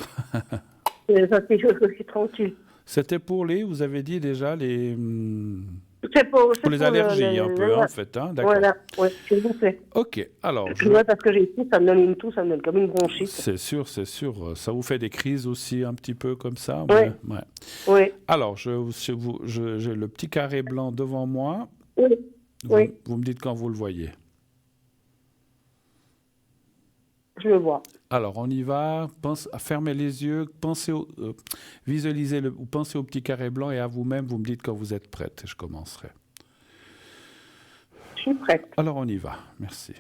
S2: C'est je suis tranquille.
S1: C'était pour vous avez dit déjà,
S2: C'est pour
S1: les allergies, un peu, en fait. Hein, d'accord.
S2: Voilà, oui, s'il vous plaît.
S1: OK, alors...
S2: parce que j'ai ici, ça me donne une toux, ça me donne comme une bronchite.
S1: C'est sûr. Ça vous fait des crises aussi, un petit peu comme ça?
S2: Oui.
S1: Ouais.
S2: Oui.
S1: Alors, j'ai le petit carré blanc devant moi.
S2: Oui.
S1: Vous me dites quand vous le voyez.
S2: Je le vois.
S1: Alors, on y va. Fermez les yeux, visualisez ou pensez au petit carré blanc et à vous-même, vous me dites quand vous êtes prête. Je commencerai.
S2: Je suis prête.
S1: Alors, on y va. Merci.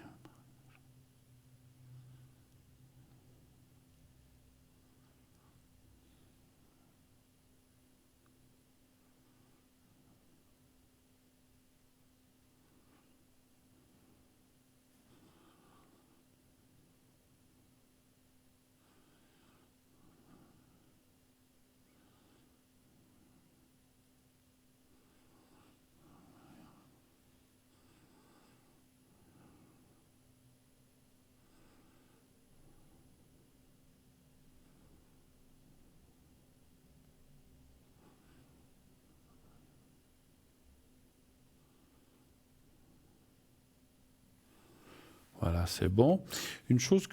S1: Voilà, c'est bon. Une chose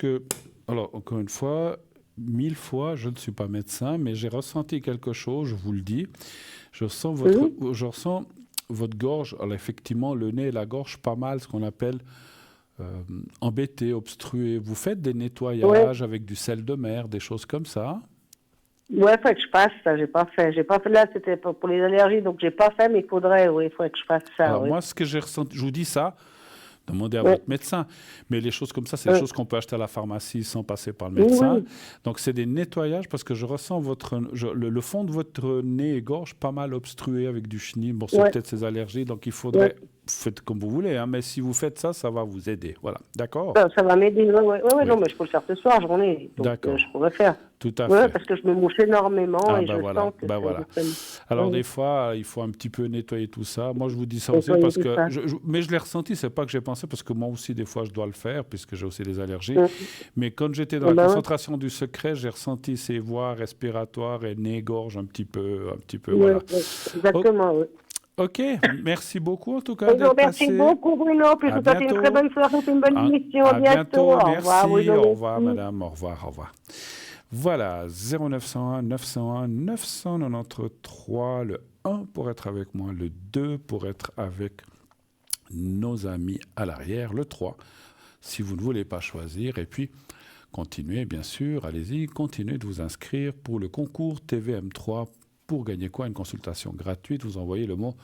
S1: alors encore une fois, 1000 fois, je ne suis pas médecin, mais j'ai ressenti quelque chose, je vous le dis. Je ressens votre gorge, alors effectivement, le nez et la gorge, pas mal, ce qu'on appelle embêté, obstrué. Vous faites des nettoyages avec du sel de mer, des choses comme ça?
S2: Ouais, il faut que je fasse ça, j'ai pas fait. Là, c'était pour les allergies, donc j'ai pas fait, mais il faudrait, il faudrait que je fasse ça.
S1: Alors moi, ce que j'ai ressenti, je vous dis ça, demandez à votre médecin. Mais les choses comme ça, c'est des choses qu'on peut acheter à la pharmacie sans passer par le médecin. Oui. Donc, c'est des nettoyages parce que je ressens le fond de votre nez et gorge pas mal obstrué avec du chenil. Bon, c'est peut-être ces allergies, donc il faudrait... Faites comme vous voulez, hein, mais si vous faites ça, ça va vous aider. Voilà, d'accord?
S2: Ça va m'aider. Oui. Non, mais je peux le faire ce soir, j'en ai. Donc, je pourrais faire.
S1: Tout à fait.
S2: Parce que je me mouche énormément et je sens que
S1: voilà. Alors, des fois, il faut un petit peu nettoyer tout ça. Moi, je vous dis ça aussi parce que... mais je l'ai ressenti, c'est pas que j'ai pensé, parce que moi aussi, des fois, je dois le faire, puisque j'ai aussi des allergies. Mais quand j'étais dans la concentration du secret, j'ai ressenti ces voies respiratoires et nez, gorge un petit peu voilà.
S2: Exactement, oui.
S1: OK, merci beaucoup en tout cas d'être passé.
S2: Merci beaucoup Bruno, puis je vous souhaite une très bonne soirée, une bonne émission.
S1: À bientôt, merci,
S2: au
S1: revoir madame, au revoir. Voilà, 0901 901 993, le 1 pour être avec moi, le 2 pour être avec nos amis à l'arrière, le 3 si vous ne voulez pas choisir, et puis continuez bien sûr, allez-y, continuez de vous inscrire pour le concours TVM3. Pour gagner quoi? Une consultation gratuite, vous envoyez le mot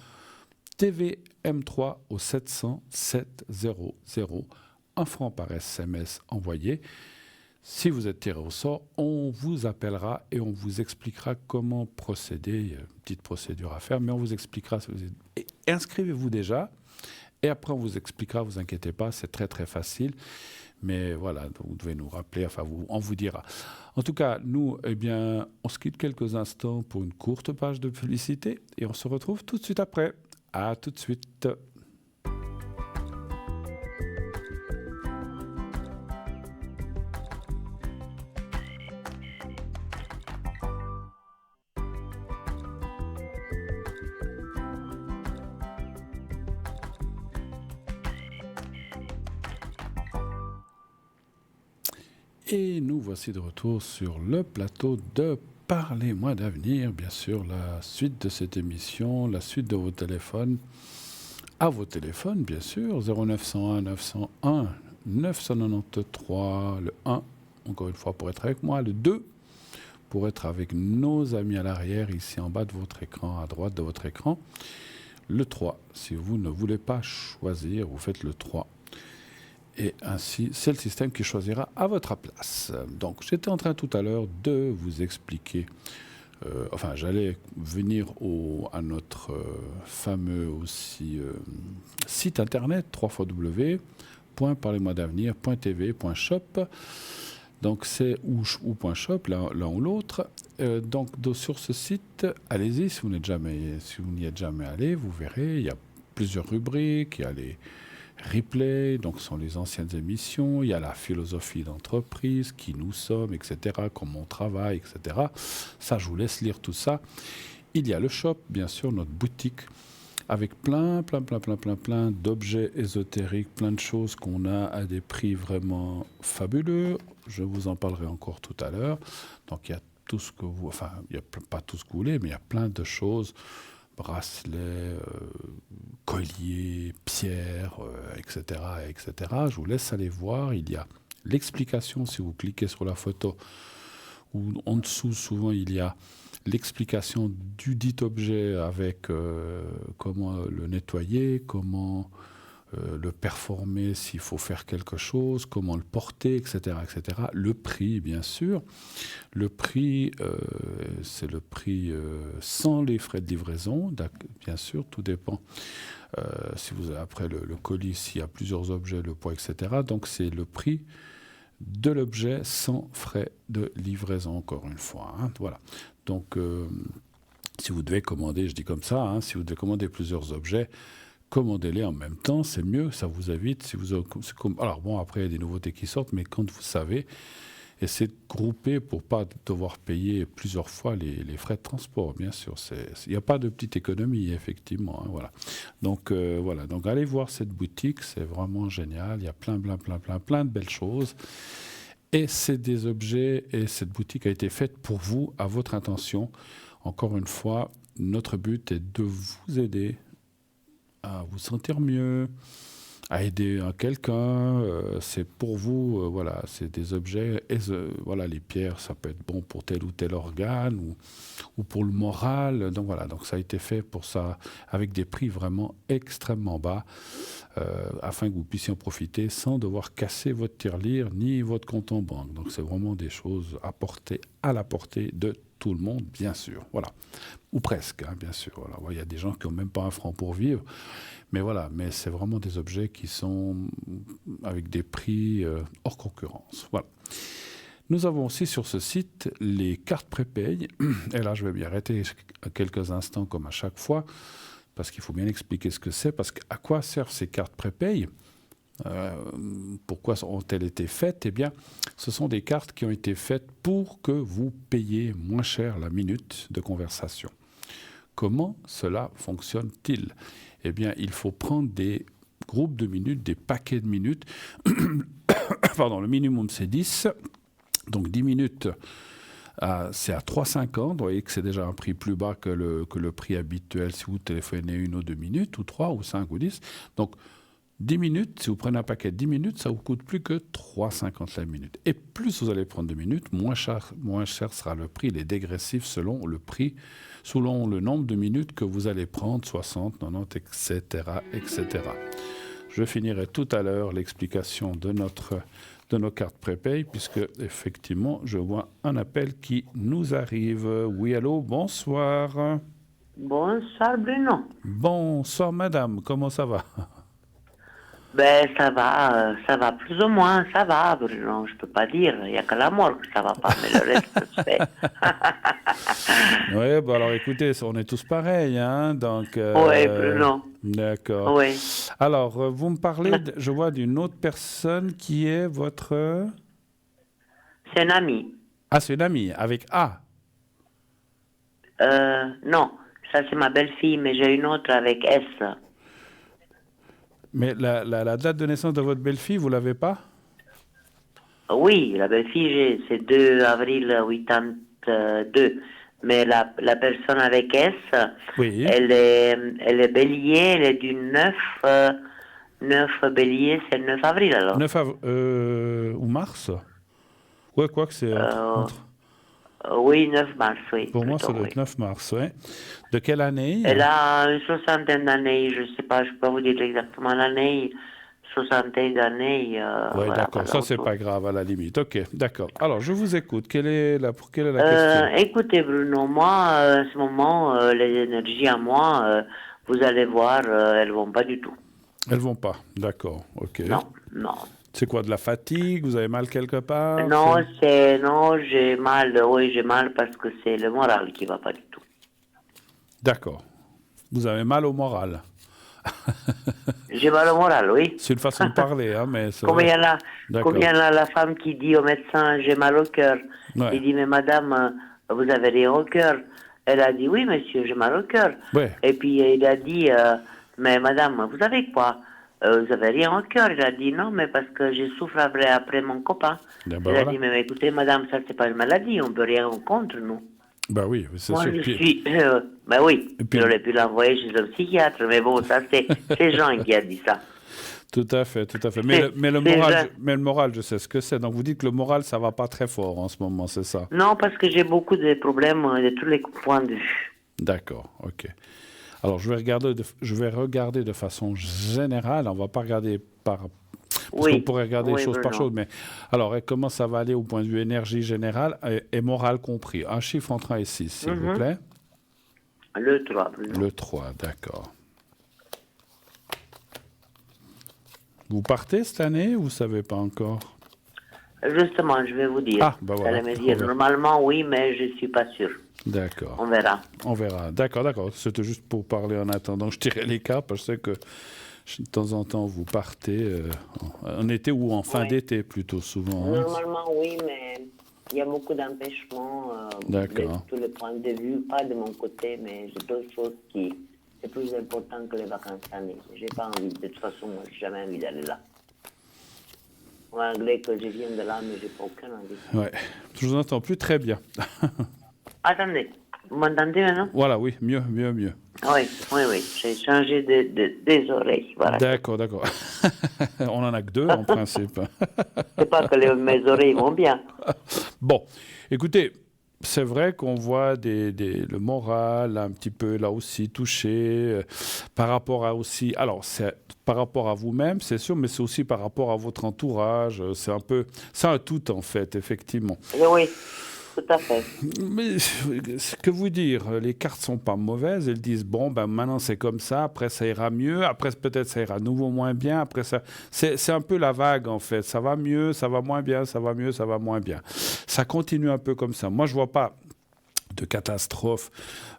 S1: TVM3 au 700 700, 1 franc par SMS envoyé. Si vous êtes tiré au sort, on vous appellera et on vous expliquera comment procéder. Il y a une petite procédure à faire, mais on vous expliquera. Et inscrivez-vous déjà et après on vous expliquera, vous inquiétez pas, c'est très très facile. Mais voilà, vous devez nous rappeler, on vous dira. En tout cas, nous, on se quitte quelques instants pour une courte page de publicité et on se retrouve tout de suite après. À tout de suite. Et nous voici de retour sur le plateau de Parlez-moi d'avenir, bien sûr, la suite de cette émission, la suite de vos téléphones, à vos téléphones, bien sûr, 0901 901 993, le 1, encore une fois, pour être avec moi, le 2, pour être avec nos amis à l'arrière, ici en bas de votre écran, à droite de votre écran, le 3, si vous ne voulez pas choisir, vous faites le 3. Et ainsi, c'est le système qui choisira à votre place. Donc, j'étais en train tout à l'heure de vous expliquer, j'allais venir à notre fameux aussi site internet, www.parlez-moi-d'avenir.tv.shop. Donc, c'est ou .shop, l'un ou l'autre. Donc, sur ce site, allez-y, si vous n'y êtes jamais allé, vous verrez, il y a plusieurs rubriques, il y a les replay, donc ce sont les anciennes émissions, il y a la philosophie d'entreprise, qui nous sommes, etc., comment on travaille, etc. Ça, je vous laisse lire tout ça. Il y a le shop, bien sûr, notre boutique, avec plein d'objets ésotériques, plein de choses qu'on a à des prix vraiment fabuleux. Je vous en parlerai encore tout à l'heure. Donc, il y a tout ce que vous... Enfin, il n'y a pas tout ce que vous voulez, mais il y a plein de choses, bracelets, colliers, pierres, etc., etc. Je vous laisse aller voir. Il y a l'explication, si vous cliquez sur la photo, ou en dessous, souvent, il y a l'explication du dit objet avec comment le nettoyer, comment le performer s'il faut faire quelque chose, comment le porter, etc., etc. Le prix, bien sûr. Le prix, c'est le prix sans les frais de livraison. Bien sûr, tout dépend. Si vous avez après le colis, s'il y a plusieurs objets, le poids, etc. Donc, c'est le prix de l'objet sans frais de livraison, encore une fois. Hein, voilà. Donc, si vous devez commander, je dis comme ça, hein, si vous devez commander plusieurs objets, commandez-les en même temps, c'est mieux, ça vous évite. Alors bon, après, il y a des nouveautés qui sortent, mais quand vous savez, essayez de grouper pour ne pas devoir payer plusieurs fois les frais de transport, bien sûr. Il n'y a pas de petite économie, effectivement. Hein, voilà. Donc, voilà. Donc, allez voir cette boutique, c'est vraiment génial. Il y a plein de belles choses. Et c'est des objets, et cette boutique a été faite pour vous, à votre intention. Encore une fois, notre but est de vous aider à vous sentir mieux, à aider quelqu'un. C'est pour vous, voilà, c'est des objets. Et, voilà, les pierres, ça peut être bon pour tel ou tel organe ou pour le moral. Donc voilà, donc ça a été fait pour ça, avec des prix vraiment extrêmement bas, afin que vous puissiez en profiter sans devoir casser votre tirelire ni votre compte en banque. Donc c'est vraiment des choses à la portée de tout le monde, bien sûr. Voilà. Ou presque, hein, bien sûr. Voilà. Il y a des gens qui n'ont même pas un franc pour vivre. Mais voilà, mais c'est vraiment des objets qui sont avec des prix hors concurrence. Voilà. Nous avons aussi sur ce site les cartes prépay. Et là, je vais m'y arrêter quelques instants comme à chaque fois, parce qu'il faut bien expliquer ce que c'est, parce qu'à quoi servent ces cartes prépay ? Pourquoi ont-elles été faites ? Eh bien, ce sont des cartes qui ont été faites pour que vous payiez moins cher la minute de conversation. Comment cela fonctionne-t-il ? Eh bien, il faut prendre des groupes de minutes, des paquets de minutes. Pardon, le minimum, c'est 10. Donc, 10 minutes, c'est à 3,50. Vous voyez que c'est déjà un prix plus bas que le prix habituel si vous téléphonez 1 ou 2 minutes, ou 3, ou 5, ou 10. Donc, 10 minutes, si vous prenez un paquet de 10 minutes, ça ne vous coûte plus que 3,50 la minute. Et plus vous allez prendre de minutes, moins cher sera le prix. Il est dégressif selon le prix, selon le nombre de minutes que vous allez prendre, 60, 90, etc., etc. Je finirai tout à l'heure l'explication de nos cartes prépay, puisque effectivement, je vois un appel qui nous arrive. Oui, allô, bonsoir.
S2: Bonsoir, Bruno.
S1: Bonsoir, madame, comment ça va ?
S3: Ben, ça va plus ou moins, ça va, Bruno, je peux pas dire, il n'y a que la mort que ça va pas, mais le reste, ça se fait.
S1: Oui, bah alors écoutez, on est tous pareils, hein, donc...
S3: Oui, Bruno.
S1: D'accord.
S3: Oui.
S1: Alors, vous me parlez, je vois, d'une autre personne qui est votre...
S3: C'est un ami.
S1: Ah, c'est une amie, avec A.
S3: Non, ça c'est ma belle-fille, mais j'ai une autre avec S.
S1: Mais la date de naissance de votre belle-fille, vous l'avez pas?
S3: Oui, la belle-fille, c'est 2 avril 82. Mais la personne avec S,
S1: Oui.
S3: elle est bélier, elle est du 9 bélier, c'est le 9 avril alors.
S1: 9 ou mars? Ouais, quoi que c'est entre...
S3: Oui, 9 mars, oui.
S1: Pour moi, ça doit être 9 mars, ouais. De quelle année?
S3: Elle a une soixantaine d'années, je ne sais pas, je peux pas vous dire exactement l'année, soixantaine d'années.
S1: Oui,
S3: voilà,
S1: d'accord, ça c'est pas grave à la limite. Ok, d'accord. Alors, je vous écoute. Quelle est la question?
S3: Écoutez, Bruno, moi, à ce moment, les énergies à moi, vous allez voir, elles vont pas du tout.
S1: Elles vont pas, d'accord, ok.
S3: Non, non.
S1: C'est quoi, de la fatigue? Vous avez mal quelque part?
S3: Non, non, j'ai mal, oui, j'ai mal parce que c'est le moral qui va pas du tout.
S1: D'accord. Vous avez mal au moral.
S3: J'ai mal au moral, oui.
S1: C'est une façon de parler, hein, mais c'est
S3: Combien
S1: vrai.
S3: il y en a la femme qui dit au médecin, j'ai mal au cœur.
S1: Ouais.
S3: Il dit, mais madame, vous avez rien au cœur. Elle a dit, oui, monsieur, j'ai mal au cœur.
S1: Ouais.
S3: Et puis il a dit, mais madame, vous avez quoi? Vous avez rien au cœur. Il a dit, non, mais parce que je souffre après mon copain.
S1: Ben,
S3: Il a dit, mais écoutez, madame, ça, c'est pas une maladie, on peut rien contre nous.
S1: Ben oui, c'est
S3: Moi,
S1: sûr.
S3: je suis... ben oui,
S1: puis-
S3: j'aurais pu l'envoyer chez un psychiatre, mais bon, ça, c'est Jean qui a dit ça.
S1: Tout à fait, tout à fait.
S3: C'est-
S1: Mais le
S3: c'est
S1: moral,
S3: vrai.
S1: mais le moral, je sais ce que c'est. Donc vous dites que le moral, ça va pas très fort en ce moment, c'est ça?
S3: Non, parce que j'ai beaucoup de problèmes de tous les points de vue.
S1: D'accord, ok. Alors je vais regarder de façon générale. On va pas regarder par... Parce qu'on pourrait regarder
S3: oui,
S1: chose par
S3: Bruno.
S1: chose, mais alors comment ça va aller au point de vue énergie générale et morale compris? Un chiffre entre 1 et 6, s'il vous plaît.
S3: Le 3, Bruno.
S1: Le 3, d'accord. Vous partez cette année ou vous ne savez pas encore?
S3: Justement, je vais vous dire.
S1: Ah, ben voilà.
S3: Vous allez me dire, normalement, oui, mais je ne suis pas sûr.
S1: D'accord.
S3: On verra.
S1: On verra. D'accord, d'accord. C'était juste pour parler en attendant. Je tirais les cartes parce que je sais que de temps en temps, vous partez en été ou en fin d'été plutôt souvent. Hein.
S3: Normalement, oui, mais il y a beaucoup d'empêchements
S1: D'accord.
S3: de tous les points de vue, pas de mon côté, mais j'ai d'autres choses qui c'est plus important que les vacances d'année. J'ai pas envie, de toute façon, moi, j'ai jamais envie d'aller là. En anglais, que je viens de là, mais j'ai pas aucune envie.
S1: Ouais. Je vous entends plus très bien.
S3: Attendez, vous m'entendez maintenant?
S1: Voilà, oui, mieux, mieux, mieux.
S3: Oui, oui, oui, j'ai changé des oreilles, voilà.
S1: D'accord, d'accord. On en a que deux en principe.
S3: C'est pas que mes oreilles vont bien.
S1: Bon, écoutez, c'est vrai qu'on voit le moral un petit peu là aussi touché par rapport à aussi. Alors, c'est par rapport à vous-même, c'est sûr, mais c'est aussi par rapport à votre entourage. C'est un tout en fait, effectivement.
S3: Oui, tout à fait.
S1: Mais que vous dire, les cartes sont pas mauvaises. Elles disent bon, ben maintenant c'est comme ça. Après ça ira mieux. Après peut-être ça ira à nouveau moins bien. Après ça, c'est un peu la vague en fait. Ça va mieux, ça va moins bien, ça va mieux, ça va moins bien. Ça continue un peu comme ça. Moi je vois pas de catastrophes,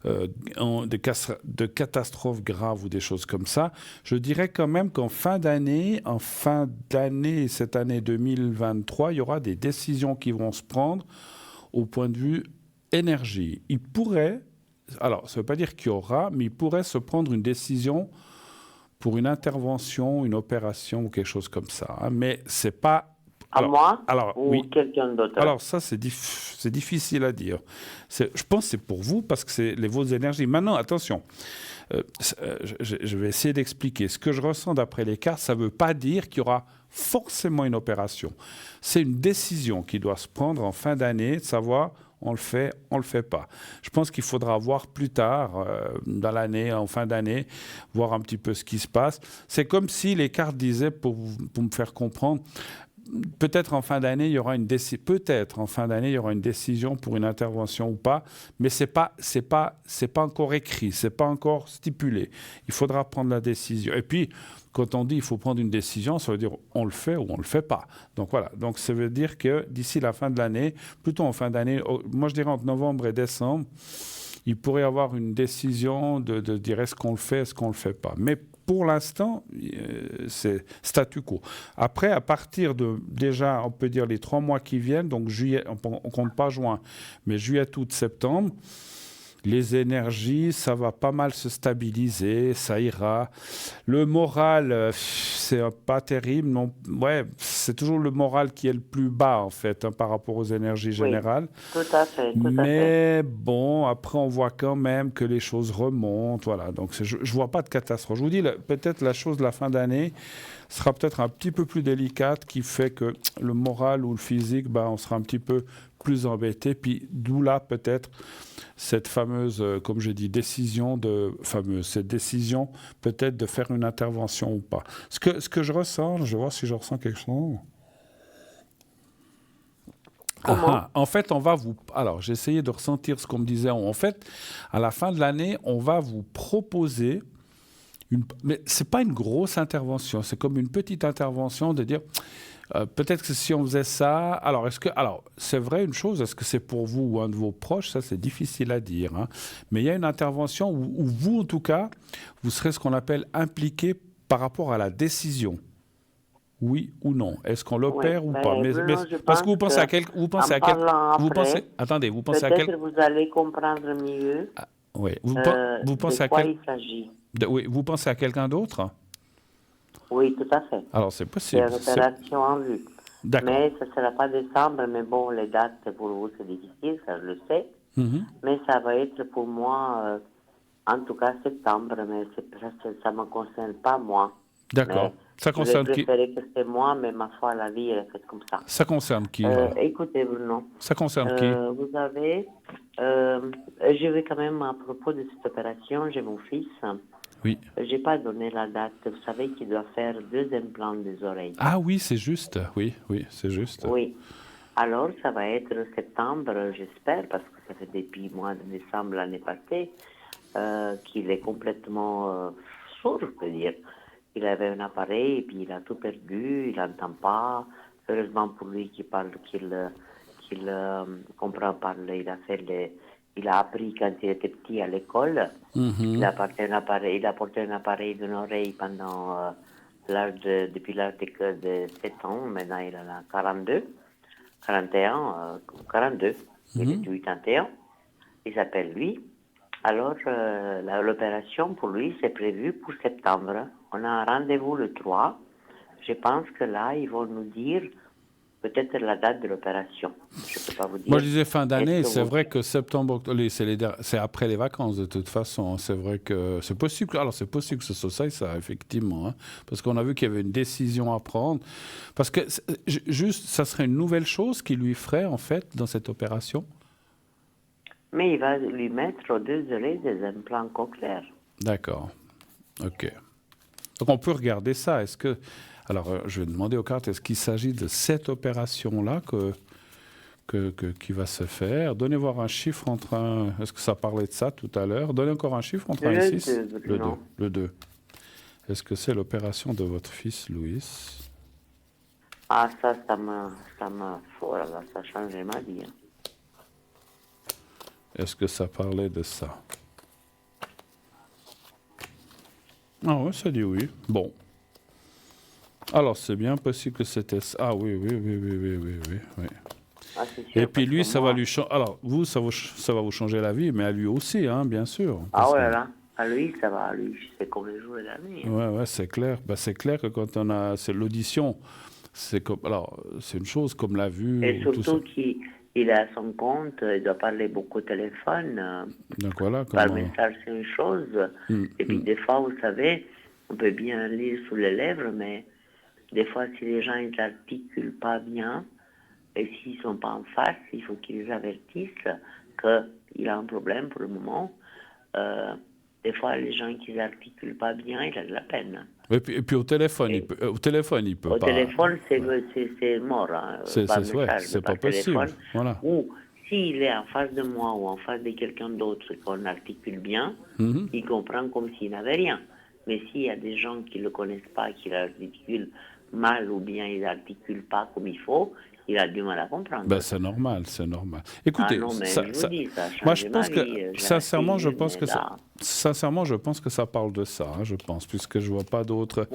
S1: de catastrophes graves ou des choses comme ça. Je dirais quand même qu'en fin d'année, cette année 2023, il y aura des décisions qui vont se prendre au point de vue énergie. Il pourrait, alors ça ne veut pas dire qu'il y aura, mais il pourrait se prendre une décision pour une intervention, une opération ou quelque chose comme ça. Hein. Mais c'est pas...
S3: Moi ou
S1: oui.
S3: quelqu'un d'autre?
S1: Alors ça, c'est difficile à dire. Je pense que c'est pour vous parce que c'est vos énergies. Maintenant, attention, je vais essayer d'expliquer. Ce que je ressens d'après les cartes, ça ne veut pas dire qu'il y aura forcément une opération. C'est une décision qui doit se prendre en fin d'année, de savoir on le fait, on le fait pas. Je pense qu'il faudra voir plus tard, dans l'année, en fin d'année, voir un petit peu ce qui se passe. C'est comme si les cartes disaient, pour me faire comprendre, peut-être en fin d'année, il y aura une décision pour une intervention ou pas, mais c'est pas encore écrit, c'est pas encore stipulé. Il faudra prendre la décision. Et puis, quand on dit il faut prendre une décision, ça veut dire on le fait ou on le fait pas. Donc voilà. Donc ça veut dire que d'ici la fin de l'année, plutôt en fin d'année, moi je dirais entre novembre et décembre, il pourrait y avoir une décision de dire est-ce qu'on le fait, est-ce qu'on le fait pas. Mais pour l'instant, c'est statu quo. Après, à partir de, déjà, on peut dire les 3 mois qui viennent, donc juillet, on ne compte pas juin, mais juillet, août, septembre, les énergies, ça va pas mal se stabiliser, ça ira. Le moral, c'est pas terrible. Non, ouais, c'est toujours le moral qui est le plus bas, en fait, hein, par rapport aux énergies générales.
S3: Oui, tout à fait, tout à fait.
S1: Mais bon, après, on voit quand même que les choses remontent. Voilà, donc je ne vois pas de catastrophe. Je vous dis, peut-être la chose de la fin d'année sera peut-être un petit peu plus délicate, qui fait que le moral ou le physique, ben, on sera un petit peu plus embêté. Puis d'où là, peut-être, cette fameuse, comme je dis, cette décision peut-être de faire une intervention ou pas. Ce que je ressens, je vais voir si je ressens quelque chose. En fait, alors, j'ai essayé de ressentir ce qu'on me disait. En fait, à la fin de l'année, on va vous proposer mais ce n'est pas une grosse intervention. C'est comme une petite intervention de dire... peut-être que si on faisait ça... Alors, c'est vrai une chose, est-ce que c'est pour vous ou un de vos proches? Ça, c'est difficile à dire. Hein. Mais il y a une intervention où vous, en tout cas, vous serez ce qu'on appelle impliqué par rapport à la décision. Oui ou non? Est-ce qu'on l'opère ou pas? Parce que vous pensez à quel... Attendez, vous pensez à quel...
S3: Peut-être vous allez comprendre mieux
S1: oui. Vous pensez
S3: de quoi il s'agit.
S1: Oui, vous pensez à quelqu'un d'autre?
S3: Oui, tout à fait.
S1: Alors, c'est possible.
S3: C'est une opération en vue.
S1: D'accord.
S3: Mais ça ne sera pas décembre, mais bon, les dates pour vous, c'est difficile, ça je le sais. Mais ça va être pour moi, en tout cas septembre, mais ça ne me concerne pas moi.
S1: D'accord. Ça concerne qui?
S3: Je préférais que c'est moi, mais ma foi, la vie, elle est faite comme ça.
S1: Ça concerne qui?
S3: Écoutez, Bruno.
S1: Ça concerne qui?
S3: Vous avez... je vais quand même, à propos de cette opération, j'ai mon fils.
S1: Oui.
S3: Je n'ai pas donné la date. Vous savez qu'il doit faire 2 implants des oreilles.
S1: Ah oui, c'est juste. Oui, c'est juste.
S3: Oui. Alors, ça va être septembre, j'espère, parce que ça fait depuis mois de décembre l'année passée qu'il est complètement sourd, je peux dire. Il avait un appareil et puis il a tout perdu, il n'entend pas. Heureusement pour lui qu'il comprend parler, il a appris quand il était petit à l'école. Il a porté un appareil d'une oreille pendant depuis l'âge de 7 ans. Maintenant, il en a 42. Il est 81. Il s'appelle lui. Alors, l'opération pour lui, c'est prévu pour septembre. On a un rendez-vous le 3. Je pense que là, ils vont nous dire peut-être la date de l'opération. Je ne peux pas vous dire.
S1: Moi, je disais fin d'année. C'est vrai que septembre, octobre, c'est après les vacances, de toute façon. C'est vrai que c'est possible. Alors, c'est possible que ce soit ça, effectivement. Hein, parce qu'on a vu qu'il y avait une décision à prendre. Parce que, juste, ça serait une nouvelle chose qu'il lui ferait, en fait, dans cette opération?
S3: Mais il va lui mettre aux 2 oreilles des implants cochléaires.
S1: D'accord. OK. Donc, on peut regarder ça. Est-ce que... Alors, je vais demander aux cartes, est-ce qu'il s'agit de cette opération-là qui va se faire? Donnez voir un chiffre entre un... Est-ce que ça parlait de ça tout à l'heure? Donnez encore un chiffre entre 1 et 6. Le 2. Est-ce que c'est l'opération de votre fils, Louis?
S3: Ah, ça me... Oh là là, ça a changé ma vie. Hein.
S1: Est-ce que ça parlait de ça? Ah oui, ça dit oui. Bon. Alors, c'est bien possible que c'était ça. Ah oui.
S3: Ah, sûr,
S1: et puis lui, ça va lui changer. Alors, vous, ça va vous changer la vie, mais à lui aussi, hein, bien sûr.
S3: Ah ouais, là. À lui, ça va. À lui, c'est comme les jours et la nuit.
S1: Ouais, c'est clair. Ben, c'est clair que quand on a... C'est l'audition. C'est une chose comme la vue.
S3: Et surtout qu'il a son compte, il doit parler beaucoup au téléphone.
S1: Donc voilà.
S3: Par message, c'est une chose. Et puis des fois, vous savez, on peut bien lire sous les lèvres, mais des fois, si les gens ils n'articulent pas bien, et s'ils ne sont pas en face, il faut qu'ils avertissent qu'il a un problème pour le moment. Des fois, les gens qui n'articulent pas bien, ils ont de la peine.
S1: Et puis au téléphone, il peut pas.
S3: Au téléphone, c'est mort. Hein,
S1: c'est pas possible. Voilà.
S3: Ou s'il est en face de moi ou en face de quelqu'un d'autre qu'on articule bien, il comprend comme s'il n'avait rien. Mais s'il y a des gens qui ne le connaissent pas, qui l'articulent mal ou bien ils n'articulent pas comme il faut, il a du mal à comprendre.
S1: Ben, c'est normal. Écoutez,
S3: moi
S1: je pense que sincèrement, je pense que ça parle de ça, hein, je pense, puisque je vois pas d'autres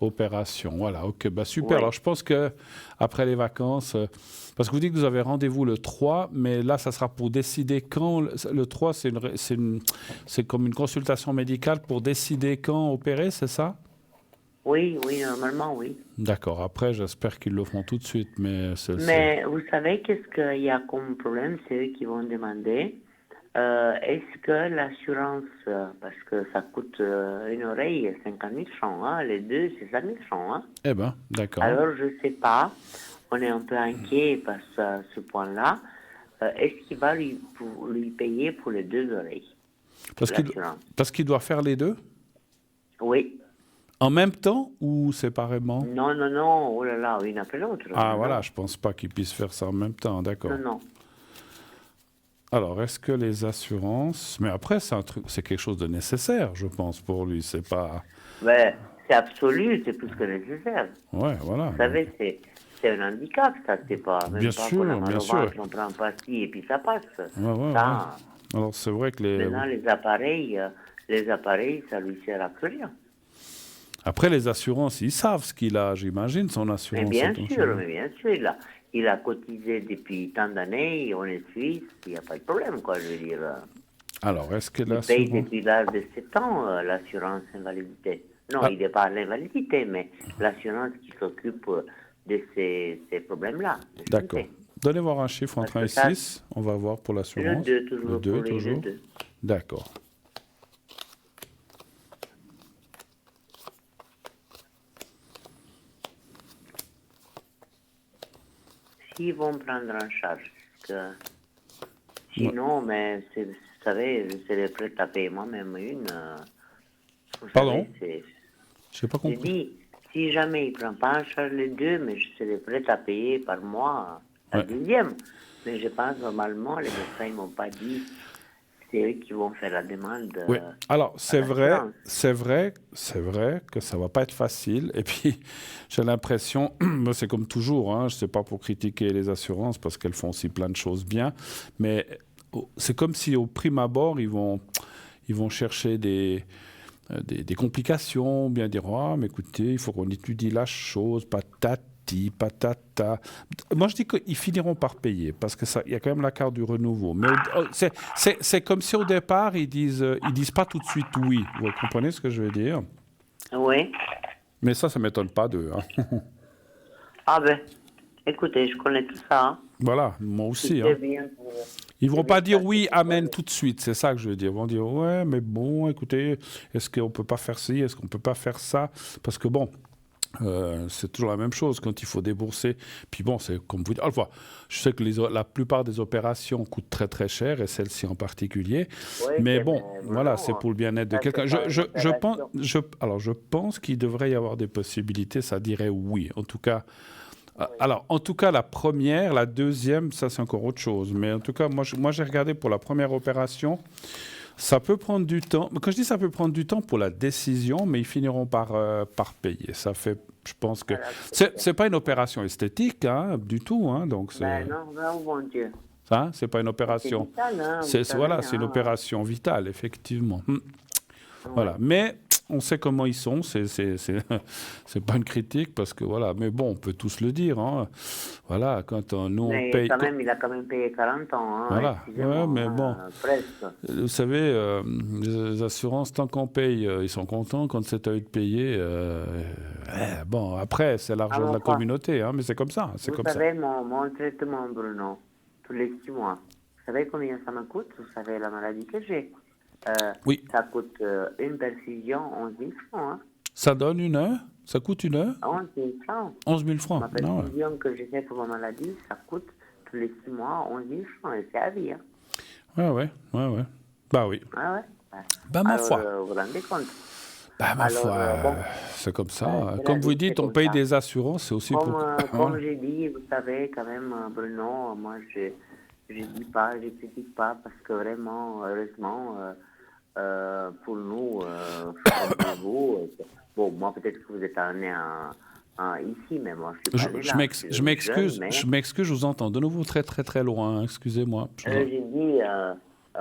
S1: opérations. Voilà, ok, bah super. Alors je pense que après les vacances, parce que vous dites que vous avez rendez-vous le 3, mais là, ça sera pour décider quand. Le 3, c'est comme une consultation médicale pour décider quand opérer, c'est ça?
S3: Oui, normalement, oui.
S1: D'accord. Après, j'espère qu'ils le feront tout de suite, mais...
S3: vous savez, qu'est-ce qu'il y a comme problème? C'est eux qui vont demander. Est-ce que l'assurance, parce que ça coûte une oreille 50 000 francs, hein, les deux, c'est 5 000 francs. Hein.
S1: Eh bien, d'accord.
S3: Alors, je ne sais pas. On est un peu inquiet par ce point-là. Est-ce qu'il va lui payer pour les deux oreilles?
S1: Parce qu'il doit faire les deux?
S3: Oui.
S1: En même temps ou séparément?
S3: Non, oh là là, une après l'autre.
S1: Ah voilà, je pense pas qu'ils puissent faire ça en même temps, d'accord.
S3: Non.
S1: Alors, est-ce que les assurances... Mais après, c'est quelque chose de nécessaire, je pense, pour lui, c'est pas...
S3: Ben, c'est absolu, c'est plus que nécessaire.
S1: Ouais, voilà.
S3: Vous savez, c'est un handicap, ça, c'est pas... Même
S1: bien
S3: pas
S1: sûr,
S3: bien sûr. On prend pas ci et puis ça passe.
S1: Ouais. Alors, c'est vrai que
S3: Maintenant, les appareils, ça lui sert à plus rien.
S1: Après, les assurances, ils savent ce qu'il a, j'imagine, son assurance.
S3: Mais bien sûr, il a cotisé depuis tant d'années, on est suisse, il n'y a pas de problème, quoi, je veux dire.
S1: Alors, est-ce que
S3: l'assurance... Il paye depuis l'âge de 7 ans l'assurance invalidité. Non, il n'est pas à l'invalidité, mais l'assurance qui s'occupe de ces problèmes-là.
S1: D'accord. Donnez voir un chiffre entre 1 et 6, on va voir pour l'assurance.
S3: Le 2, toujours.
S1: Le 2, toujours. D'accord.
S3: Ils vont prendre en charge. Sinon, mais vous savez, je serais prêt à payer moi-même une.
S1: Pardon? Je n'ai pas compris.
S3: Je dis, si jamais il ne prend pas en charge les deux, mais je serais prêt à payer par mois la deuxième. Mais je pense normalement, les médecins ne m'ont pas dit. C'est eux qui vont faire la demande.
S1: Oui. Alors, c'est vrai que ça ne va pas être facile. Et puis, j'ai l'impression, c'est comme toujours, hein, je ne sais pas pour critiquer les assurances parce qu'elles font aussi plein de choses bien, mais c'est comme si au prime abord, ils vont chercher des complications, bien dire, mais écoutez, il faut qu'on étudie la chose, patata. Moi, je dis qu'ils finiront par payer parce que il y a quand même la carte du renouveau. Mais c'est comme si au départ ils disent pas tout de suite oui. Vous comprenez ce que je veux dire?
S3: Oui.
S1: Mais ça m'étonne pas d'eux. Hein.
S3: Ah ben, écoutez, je connais tout ça. Hein.
S1: Voilà, moi aussi. Hein. Ils vont pas dire oui, amen tout de suite. C'est ça que je veux dire. Ils vont dire ouais, mais bon, écoutez, est-ce qu'on peut pas faire ci, est-ce qu'on peut pas faire ça? Parce que bon. C'est toujours la même chose quand il faut débourser. Puis bon, c'est comme vous dites. Enfin, je sais que la plupart des opérations coûtent très très cher, et celle-ci en particulier. Oui, mais bon, voilà, c'est pour le bien-être de quelqu'un. Je pense qu'il devrait y avoir des possibilités. Ça dirait oui. En tout cas, alors en tout cas la première, la deuxième, ça c'est encore autre chose. Mais en tout cas, moi j'ai regardé pour la première opération. Ça peut prendre du temps. Quand je dis ça peut prendre du temps pour la décision, mais ils finiront par payer. Ça fait, je pense que... C'est pas une opération esthétique, hein, du tout. Hein, donc
S3: non, mon Dieu.
S1: Ça, c'est pas une opération... C'est vital, hein, c'est une opération vitale, effectivement. Voilà. Mais on sait comment ils sont. C'est pas une critique parce que voilà. Mais bon, on peut tous le dire. Hein. Voilà, quand nous on paye.
S3: Il a quand même payé 40 ans. Hein,
S1: voilà. Ouais, mais bon.
S3: Presque.
S1: Vous savez, les assurances, tant qu'on paye, ils sont contents. Quand c'est à eux de payer, bon, après, c'est l'argent de la communauté. Hein, mais c'est comme ça.
S3: Vous savez, mon traitement, Bruno, tous les 6 mois. Vous savez combien ça me coûte? Vous savez la maladie que j'ai?
S1: Oui.
S3: Ça coûte une perfusion 11 000 francs. Hein.
S1: Ça donne une heure? Ça coûte une heure?
S3: 11 000 francs.
S1: 11 000 francs.
S3: Ma perfusion que j'ai fait pour ma maladie, ça coûte tous les 6 mois 11 000 francs. Et c'est à vie. Hein.
S1: Ouais. Bah oui.
S3: Ah ouais.
S1: Bah ma foi.
S3: Vous vous rendez compte?
S1: Bah, ma foi,
S3: Bon,
S1: c'est comme ça.
S3: c'est la
S1: Comme vous
S3: vie, c'est
S1: dites, on
S3: comme
S1: paye
S3: ça.
S1: des assurances, c'est aussi pour...
S3: Comme j'ai dit, vous savez, quand même, Bruno, moi, je dis pas, je critique pas, parce que vraiment, heureusement, pour nous, comme pour vous, bon, moi, peut-être que vous êtes né ici, mais moi, je suis pas né là, je suis jeune, mais
S1: Je m'excuse, je vous entends de nouveau très très très loin, hein, excusez-moi.
S3: j'ai dit,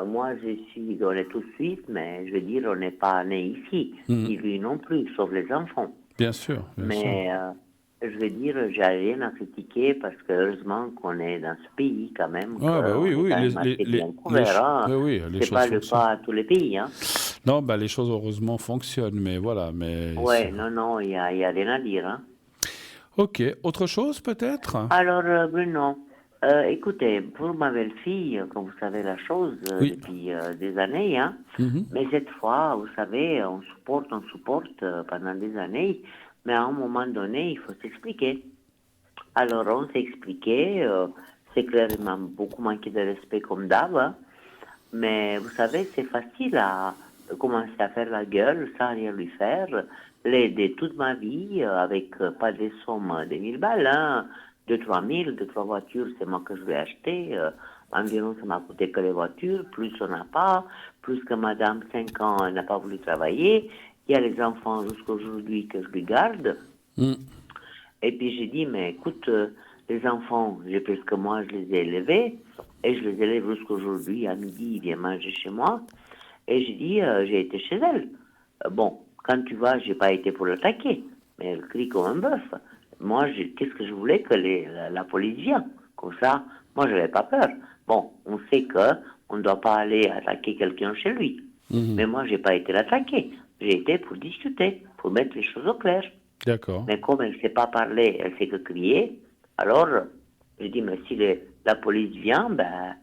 S3: moi, on est tous suisses, mais je veux dire, on n'est pas né ici, ni lui non plus, sauf les enfants.
S1: Bien sûr, bien sûr.
S3: Mais je veux dire, j'ai rien à critiquer parce que heureusement qu'on est dans ce pays quand même,
S1: Ah, bah
S3: qu'on
S1: oui,
S3: est
S1: oui,
S3: quand même assez bien couvert. Hein.
S1: oui, les
S3: C'est
S1: choses
S3: pas le
S1: fonctionnent.
S3: cas à tous les pays. Hein.
S1: Non, bah, les choses heureusement fonctionnent, mais voilà.
S3: Ouais, non, il y a rien à dire. Hein.
S1: Ok, autre chose peut-être?
S3: Alors, Bruno, écoutez, pour ma belle-fille, comme vous savez la chose,
S1: Oui.
S3: depuis des années, hein, mais cette fois, vous savez, on supporte pendant des années, mais à un moment donné, il faut s'expliquer. Alors, on s'est expliqué, c'est clairement beaucoup manqué de respect comme d'hab, hein, mais vous savez, c'est facile à commencer à faire la gueule sans rien lui faire, l'aider toute ma vie avec pas des sommes de 1000 balles, hein, 2-3 000, 2-3 voitures, c'est moi que je vais acheter, environ ça m'a coûté que les voitures, plus on n'a pas, plus que madame, 5 ans, elle n'a pas voulu travailler, il y a les enfants jusqu'à aujourd'hui que je lui garde. Et puis j'ai dit, mais écoute, les enfants, j'ai presque moi, je les ai élevés, et je les élève jusqu'à aujourd'hui, à midi, ils viennent manger chez moi. Et j'ai dit, j'ai été chez elle. Bon, quand tu vas, j'ai pas été pour l'attaquer, mais elle crie comme un bœuf. Moi, qu'est-ce que je voulais que la police vienne. Comme ça, moi, je n'avais pas peur. Bon, on sait que on ne doit pas aller attaquer quelqu'un chez lui. Mais moi, j'ai pas été l'attaquer. J'ai été pour discuter, pour mettre les choses au clair.
S1: D'accord.
S3: Mais comme elle ne sait pas parler, elle sait que crier, alors je dis, mais si la police vient, ben,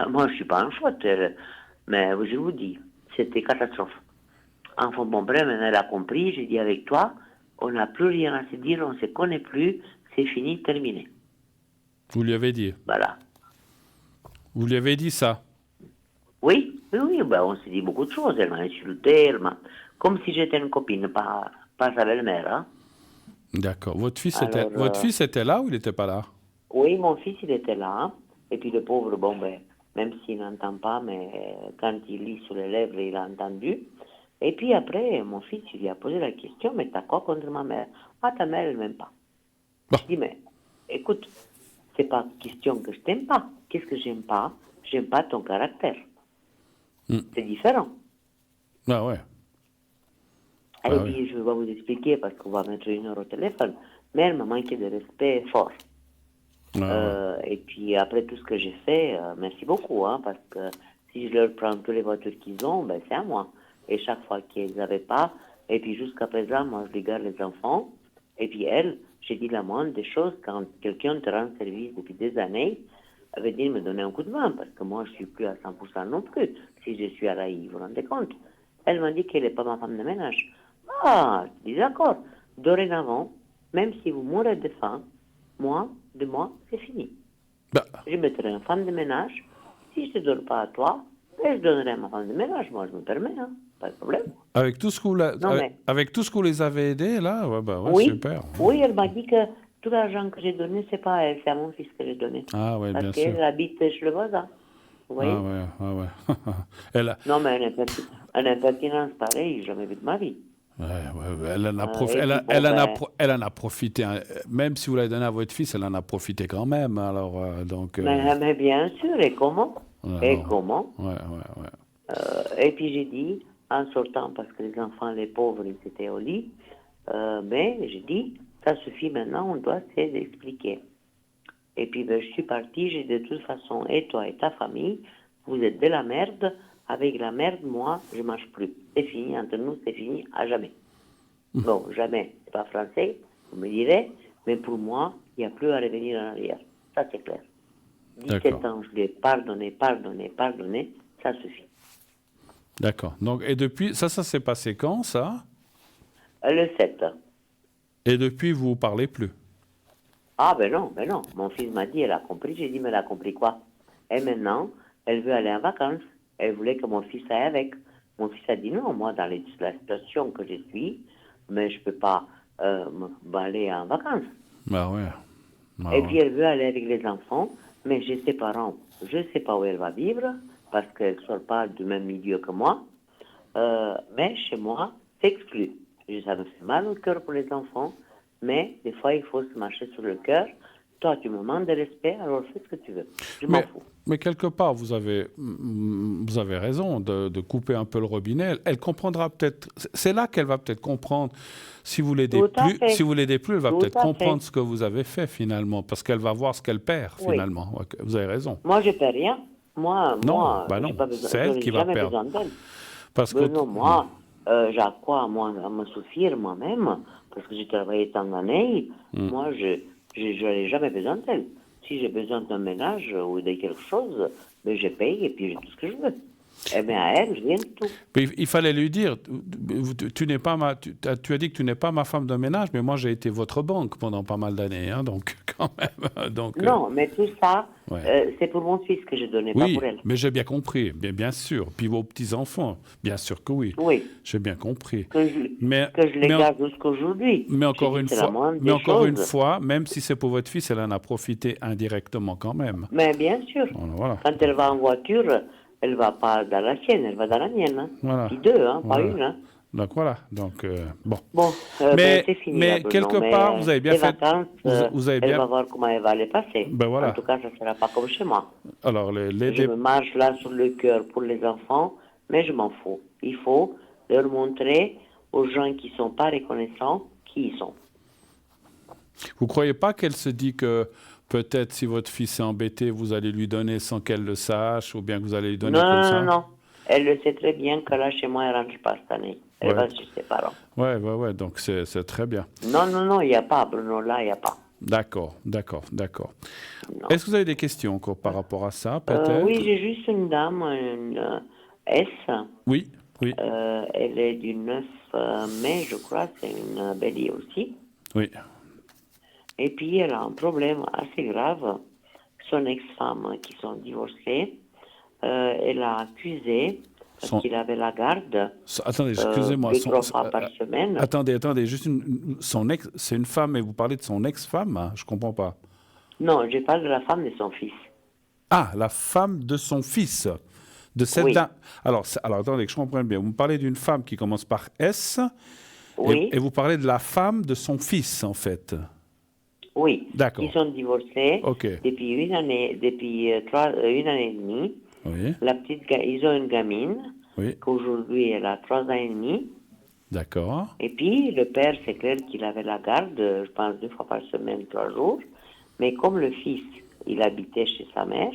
S3: moi je ne suis pas en faute. Mais je vous dis, c'était catastrophe. Enfin bon, bref, maintenant elle a compris, j'ai dit avec toi, on n'a plus rien à se dire, on ne se connaît plus, c'est fini, terminé.
S1: Vous lui avez dit?
S3: Voilà.
S1: Vous lui avez dit ça?
S3: Oui, ben, on s'est dit beaucoup de choses. Elle m'a insulté, comme si j'étais une copine, pas sa belle-mère. Hein.
S1: D'accord. Votre fils
S3: Alors,
S1: était là ou il n'était pas là?
S3: Oui, mon fils, il était là. Hein. Et puis le pauvre, bon, ben, même s'il n'entend pas, mais quand il lit sur les lèvres, il a entendu. Et puis après, mon fils, il lui a posé la question, mais t'as quoi contre ma mère? Ah, ta mère, elle m'aime pas.
S1: Bon.
S3: Je dis, mais écoute, c'est pas question que je t'aime pas. Qu'est-ce que j'aime pas? J'aime pas ton caractère. C'est différent.
S1: Ah ouais.
S3: Et
S1: Ah
S3: puis,
S1: oui.
S3: je vais vous expliquer parce qu'on va mettre une heure au téléphone. Mais elle m'a manqué de respect fort. Et puis après tout ce que j'ai fait, merci beaucoup, hein, parce que si je leur prends toutes les voitures qu'ils ont, ben c'est à moi. Et chaque fois qu'ils n'avaient pas, et puis jusqu'à présent, moi je les garde les enfants. Et puis elle, j'ai dit la moindre des choses, quand quelqu'un te rend service depuis des années, elle veut dire me donner un coup de main, parce que moi je suis plus à 100% non plus, si je suis à l'AI, vous vous rendez compte. Elle m'a dit qu'elle n'est pas ma femme de ménage. Ah, je dis d'accord. Dorénavant, même si vous mourrez de faim, de moi, c'est fini.
S1: Bah,
S3: Je mettrai une femme de ménage. Si je ne te donne pas à toi, je donnerai à ma femme de ménage. Moi, je me permets, hein. Pas de problème.
S1: avec tout ce avec tout ce qu'on les avait aidés, là, ouais, bah ouais,
S3: Oui,
S1: super.
S3: oui, elle m'a dit que tout l'argent que j'ai donné, c'est pas à elle, c'est à mon fils que j'ai donné.
S1: Ah ouais,
S3: Parce
S1: bien sûr.
S3: qu'elle habite chez le voisin. Vous voyez?
S1: Ah ouais.
S3: Non, mais une impertinence pareille, jamais vu de ma vie.
S1: Elle en a, elle en a profité, hein. Même si vous l'avez donné à votre fils, elle en a profité quand même. Alors, donc,
S3: mais bien sûr, et comment? Et comment?
S1: Ouais.
S3: Et puis j'ai dit, en sortant, parce que les enfants, les pauvres, ils étaient au lit, mais j'ai dit, ça suffit maintenant, on doit s'expliquer. Et puis ben, je suis partie, j'ai dit, de toute façon, et toi et ta famille, vous êtes de la merde, avec la merde, moi, je ne marche plus. C'est fini, entre nous, c'est fini, à jamais. Bon, jamais, c'est pas français, vous me direz, mais pour moi, il n'y a plus à revenir en arrière. Ça, c'est clair. 17 ans, je l'ai pardonné, ça suffit.
S1: D'accord. Donc, et depuis, ça s'est passé quand, ça?
S3: Le 7.
S1: Et depuis, vous ne parlez plus?
S3: Ah, ben non. Mon fils m'a dit, elle a compris. J'ai dit, mais elle a compris quoi? Et maintenant, elle veut aller en vacances. Elle voulait que mon fils aille avec. Mon fils a dit non, moi, dans la situation que je suis, mais je ne peux pas aller en vacances.
S1: Bah ouais.
S3: Et puis elle veut aller avec les enfants, mais j'ai ses parents. Je ne sais pas où elle va vivre, parce qu'elle ne sort pas du même milieu que moi. Mais chez moi, c'est exclu. Ça me fait mal au cœur pour les enfants, mais des fois, il faut se marcher sur le cœur. Toi, tu me demandes de respect, alors fais ce que tu veux. Je m'en fous.
S1: Mais quelque part, vous avez raison de couper un peu le robinet. Elle comprendra peut-être. C'est là qu'elle va peut-être comprendre. Si vous l'aidez plus, elle va peut-être comprendre ce que vous avez fait finalement, parce qu'elle va voir ce qu'elle perd finalement. Vous avez raison.
S3: Moi, je ne perds rien. Moi,
S1: c'est elle qui va perdre.
S3: Parce que non, moi, j'ai à quoi à me suffire moi-même, parce que j'ai travaillé tant d'années. Moi, je n'ai jamais besoin d'elle. Si j'ai besoin d'un ménage ou de quelque chose, ben je paye et puis j'ai tout ce que je veux. Eh bien, à elle, je viens de tout.
S1: Mais il fallait lui dire, tu as dit que tu n'es pas ma femme de ménage, mais moi j'ai été votre banque pendant pas mal d'années, hein, donc quand même. Donc,
S3: non, mais tout ça, c'est pour mon fils que je donnais, pas pour elle.
S1: Oui, mais j'ai bien compris, bien sûr. Puis vos petits-enfants, bien sûr que oui.
S3: Oui.
S1: J'ai bien compris.
S3: Que je les garde jusqu'aujourd'hui.
S1: Mais encore une fois, même si c'est pour votre fils, elle en a profité indirectement quand même.
S3: Mais bien sûr.
S1: Voilà.
S3: Quand elle va en voiture, elle ne va pas dans la sienne, elle va dans la mienne. Hein.
S1: Voilà.
S3: Puis deux, hein, pas une. Hein.
S1: Donc voilà. Donc, bon.
S3: Mais c'est fini.
S1: Mais quelque part, vous avez bien fait.
S3: Vacances, elle va voir comment elle va les passer.
S1: Ben voilà.
S3: En tout cas, ça ne sera pas comme chez moi.
S1: Alors,
S3: je me marche là sur le cœur pour les enfants, mais je m'en fous. Il faut leur montrer aux gens qui ne sont pas reconnaissants qui ils sont.
S1: Vous ne croyez pas qu'elle se dit que peut-être si votre fils est embêté, vous allez lui donner sans qu'elle le sache, ou bien que vous allez lui donner comme ça?
S3: Non. Elle le sait très bien que là, chez moi, elle ne rentre pas cette année. Elle va chez ses parents.
S1: Ouais. Donc, c'est très bien.
S3: Non, il n'y a pas. Bruno, là, il n'y a pas.
S1: D'accord. Est-ce que vous avez des questions encore par rapport à ça, peut-être?
S3: Oui, j'ai juste une dame, une S.
S1: Oui.
S3: Elle est du 9 mai, je crois. C'est une bélier aussi.
S1: Oui.
S3: Et puis, elle a un problème assez grave. Son ex-femme, qui sont divorcées, elle a accusé, parce qu'il avait la garde.
S1: Attendez, excusez-moi.
S3: 2-3 fois par semaine.
S1: Attendez, juste c'est une femme, et vous parlez de son ex-femme, hein? Je ne comprends pas.
S3: Non, je parle de la femme de son fils.
S1: Ah, la femme de son fils. De cette dame. Alors, attendez, que je comprenne bien. Vous me parlez d'une femme qui commence par S, et vous parlez de la femme de son fils, en fait.
S3: Oui.
S1: D'accord.
S3: Ils sont divorcés depuis une année et demie.
S1: Oui.
S3: Ils ont une gamine, qu'aujourd'hui elle a 3 ans et demi.
S1: D'accord.
S3: Et puis le père, c'est clair qu'il avait la garde, je pense 2 fois par semaine, 3 jours. Mais comme le fils, il habitait chez sa mère,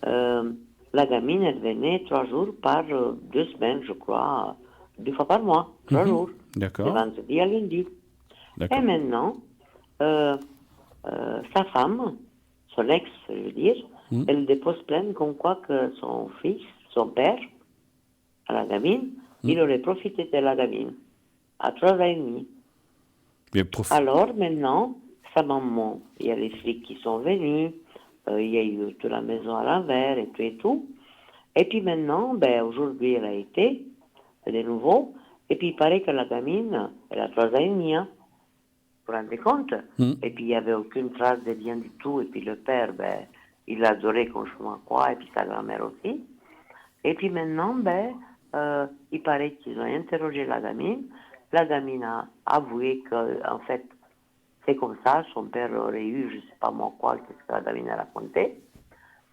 S3: la gamine, elle venait 3 jours par 2 semaines, je crois, 2 fois par mois, 3 jours.
S1: D'accord.
S3: De vendredi à lundi. Et maintenant, sa femme, son ex, je veux dire, elle dépose plainte comme quoi que son fils, son père, à la gamine, il aurait profité de la gamine à 3 ans et demi. Alors maintenant, sa maman, il y a les flics qui sont venus, il y a eu toute la maison à l'envers et tout. Et puis maintenant, aujourd'hui, elle a été de nouveau. Et puis il paraît que la gamine, elle a 3 ans et demi. Hein. Vous vous rendez compte? Et puis il n'y avait aucune trace de rien du tout. Et puis le père, il l'adorait comme je ne sais quoi. Et puis sa grand-mère aussi. Et puis maintenant, il paraît qu'ils ont interrogé la gamine. La gamine a avoué qu'en fait, c'est comme ça. Son père aurait eu, je ne sais pas moi quoi, qu'est-ce que la gamine a raconté.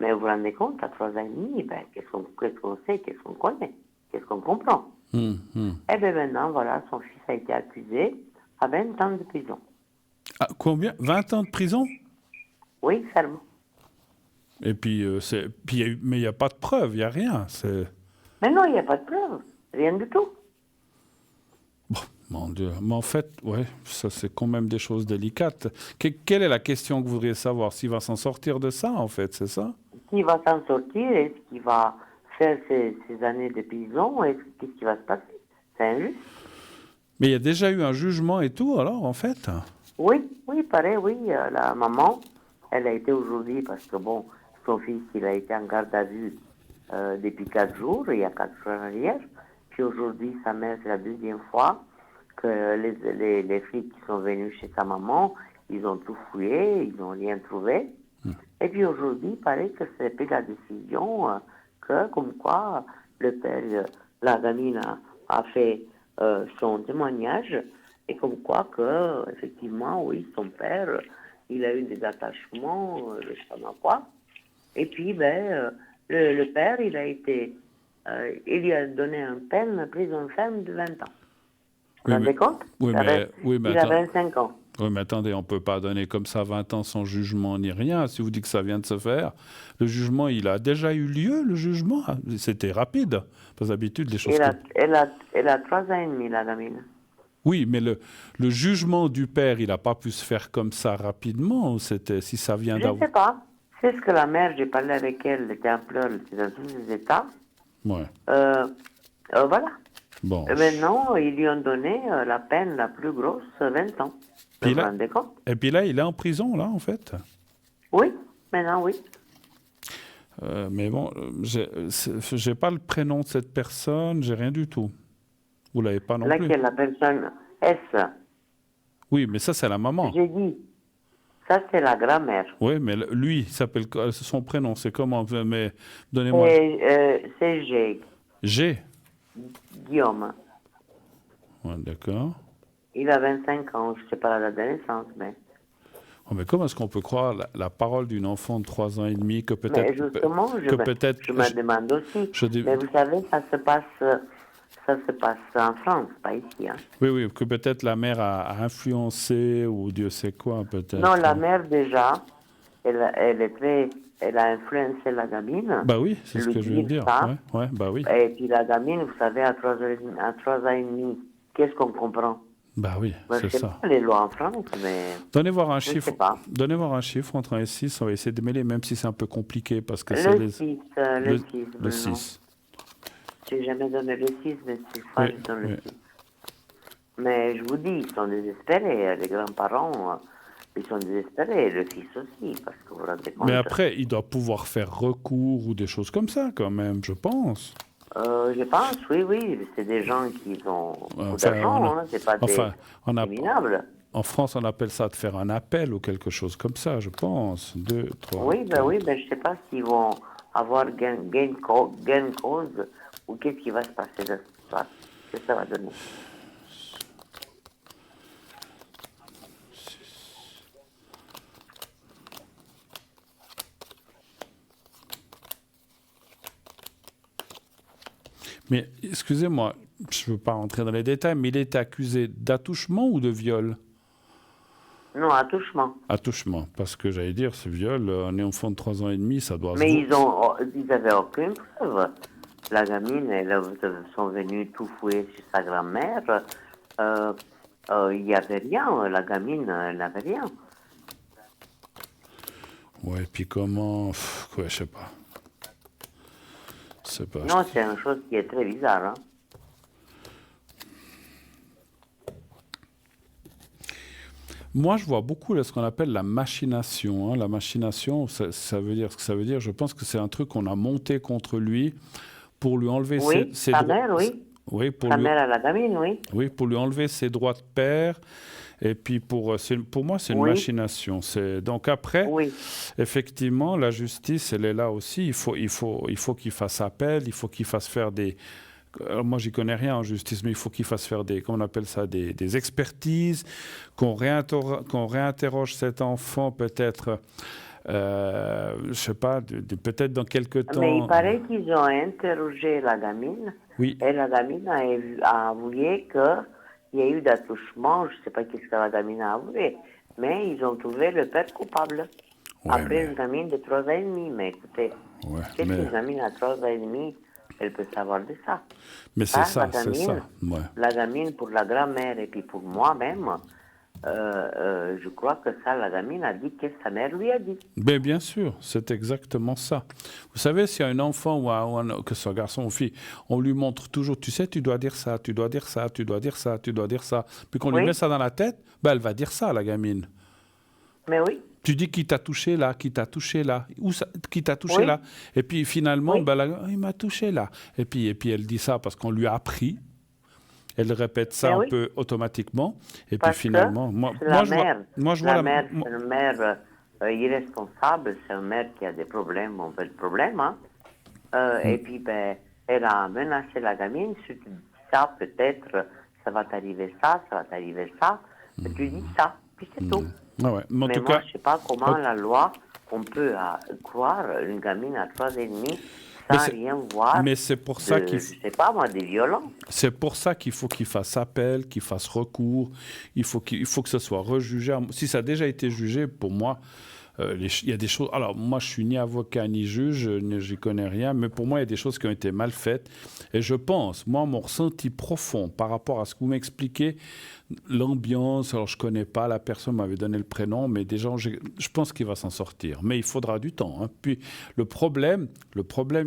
S3: Mais vous vous rendez compte, à 3 ans et demi, qu'est-ce qu'on sait, qu'est-ce qu'on connaît, qu'est-ce qu'on comprend. Et bien maintenant, voilà, son fils a été accusé à 20 ans de prison.
S1: Ah, combien? 20 ans de prison?
S3: Oui, ferme.
S1: Et puis, mais il n'y a pas de preuve, il n'y a rien.
S3: Mais non, il n'y a pas de preuve, rien du tout.
S1: Bon, mon Dieu. Mais en fait, ça c'est quand même des choses délicates. Quelle est la question que vous voudriez savoir? S'il va s'en sortir de ça, en fait, c'est ça?
S3: S'il va s'en sortir, est-ce qu'il va faire ses années de prison, qu'est-ce qui va se passer? C'est injuste.
S1: Mais il y a déjà eu un jugement et tout, alors, en fait?
S3: Oui, pareil, oui. La maman, elle a été aujourd'hui, parce que bon, son fils, il a été en garde à vue depuis 4 jours, il y a 4 jours en arrière. Puis aujourd'hui, sa mère, c'est la deuxième fois que les flics qui sont venus chez sa maman, ils ont tout fouillé, ils n'ont rien trouvé. Et puis aujourd'hui, il paraît que c'est pris la décision que, comme quoi, le père, la gamine a fait son témoignage, et comme quoi que, effectivement, oui, son père, il a eu des attachements, je ne sais pas quoi. Et puis, le père, il il lui a donné une prison ferme de 20 ans. Vous vous rendez compte?
S1: Oui, mais
S3: il a 25 ans.
S1: Oui, mais attendez, on ne peut pas donner comme ça 20 ans sans jugement ni rien. Si vous dites que ça vient de se faire, le jugement, il a déjà eu lieu, le jugement. C'était rapide. Parce d'habitude, les choses...
S3: Elle a 3 ans et demi, la gamine.
S1: Oui, mais le jugement du père, il n'a pas pu se faire comme ça rapidement. C'était, si ça vient
S3: Je ne sais pas. C'est ce que la mère, j'ai parlé avec elle, elle était en pleurs, elle était dans tous les états.
S1: Ouais.
S3: Voilà.
S1: Bon.
S3: Maintenant, ils lui ont donné la peine la plus grosse, 20 ans. Vous vous rendez compte?
S1: Et puis là, il est en prison, là, en fait.
S3: Oui, maintenant, oui.
S1: Mais bon, j'ai pas le prénom de cette personne, j'ai rien du tout. Vous l'avez pas non plus.
S3: Laquelle, la personne S?
S1: Oui, mais ça, c'est la maman.
S3: J'ai dit. Ça, c'est la grand-mère.
S1: Oui, mais lui, il s'appelle son prénom, c'est comment? Mais donnez-moi.
S3: C'est G.
S1: G.
S3: Guillaume.
S1: Ouais, d'accord.
S3: Il a 25 ans, je ne sais pas la date de naissance, mais...
S1: Oh, mais comment est-ce qu'on peut croire la parole d'une enfant de 3 ans et demi que peut-être...
S3: Mais justement, je me demande aussi. Mais vous savez, ça se passe en France, pas ici. Hein.
S1: Oui, que peut-être la mère a influencé ou Dieu sait quoi, peut-être.
S3: Non, la mère, déjà, elle a influencé la gamine.
S1: Bah oui, c'est ce que je veux dire. Ouais, bah oui.
S3: Et puis la gamine, vous savez, à 3 ans et demi, qu'est-ce qu'on comprend?
S1: Bah oui, c'est ça.
S3: Pas les lois en France, mais...
S1: Donnez voir un chiffre. Donnez voir un chiffre entre 1 et 6, on va essayer de mêler, même si c'est un peu compliqué, parce que c'est
S3: le 6.
S1: Le 6.
S3: J'ai jamais donné le 6, mais c'est fois, je donne le 6. Mais je vous dis, ils sont désespérés, les grands-parents, ils sont désespérés, le fils aussi, parce que vous vous rendez compte.
S1: Mais après, il doit pouvoir faire recours ou des choses comme ça, quand même, je pense.
S3: Je pense, oui, c'est des gens qui ont beaucoup d'argent, c'est pas des criminables.
S1: En France, on appelle ça de faire un appel ou quelque chose comme ça, je pense. 2, 3.
S3: Oui, je ne sais pas s'ils vont avoir gain de cause ou qu'est-ce qui va se passer dans cette histoire. Qu'est-ce que ça va donner?
S1: Mais excusez-moi, je ne veux pas rentrer dans les détails, mais il était accusé d'attouchement ou de viol?
S3: Non, attouchement.
S1: Attouchement, parce que j'allais dire, ce viol, un enfant de 3 ans et demi, ça doit...
S3: Mais ils n'avaient aucune preuve. La gamine, elles sont venues tout fouiller sur sa grand-mère. Il n'y avait rien. La gamine, elle n'avait rien.
S1: Ouais, et puis comment... je sais pas.
S3: Non, c'est une chose qui est très bizarre. Hein?
S1: Moi, je vois beaucoup ce qu'on appelle la machination. Hein. La machination, ça veut dire ce que ça veut dire. Je pense que c'est un truc qu'on a monté contre lui pour lui enlever ses
S3: droits. Mère, oui.
S1: Oui,
S3: sa mère à la gamine, oui.
S1: Oui, pour lui enlever ses droits de père. Et puis, pour moi, c'est une machination. Donc après, effectivement, la justice, elle est là aussi. Il faut qu'il fasse appel, il faut qu'il fasse faire des... moi, j'y connais rien en justice, mais il faut qu'il fasse faire comment on appelle ça, des expertises, qu'on réinterroge cet enfant peut-être, je sais pas, peut-être dans quelques temps.
S3: Mais il paraît qu'ils ont interrogé la gamine.
S1: Oui.
S3: Et la gamine a avoué qu'il y a eu d'attouchement, je ne sais pas qu'est-ce que la gamine a avoué, mais ils ont trouvé le père coupable. Après une gamine de 3 ans et demi, mais écoutez, qu'est-ce qu'une gamine à 3 ans et demi, elle peut savoir de ça?
S1: Mais c'est ça, c'est ça. Ouais.
S3: La gamine, pour la grand-mère et puis pour moi-même, je crois que ça, la gamine a dit que sa mère lui a dit.
S1: Mais bien sûr, c'est exactement ça. Vous savez, s'il y a un enfant que ce soit garçon ou fille, on lui montre toujours, tu sais, tu dois dire ça, tu dois dire ça, tu dois dire ça, tu dois dire ça. Puis qu'on lui met ça dans la tête, elle va dire ça, la gamine.
S3: Mais oui.
S1: Tu dis qui t'a touché là, qui t'a touché là, où ça, qui t'a touché là. Et puis finalement, il m'a touché là. Et puis elle dit ça parce qu'on lui a appris. Elle répète ça un peu automatiquement. Et
S3: parce
S1: puis finalement,
S3: je vois la mère, c'est une mère irresponsable, c'est une mère qui a des problèmes, on veut le problème. Hein. Et puis, elle a menacé la gamine, si tu dis ça, peut-être, ça va t'arriver ça, ça va t'arriver ça. Et tu dis ça, puis c'est tout.
S1: Ah ouais. Mais
S3: moi, je ne sais pas comment la loi, on peut croire une gamine à 3 ans et demi sans rien voir.
S1: Mais c'est pour ça
S3: je sais pas moi, des violences.
S1: C'est pour ça qu'il faut qu'il fasse appel, qu'il fasse recours. Il faut que ce soit rejugé. Si ça a déjà été jugé, pour moi, il y a des choses. Alors, moi, je suis ni avocat ni juge, j'y connais rien, mais pour moi, il y a des choses qui ont été mal faites. Et je pense, moi, mon ressenti profond par rapport à ce que vous m'expliquez, l'ambiance, alors je ne connais pas, la personne m'avait donné le prénom, mais déjà, je pense qu'il va s'en sortir. Mais il faudra du temps. Hein. Puis, le problème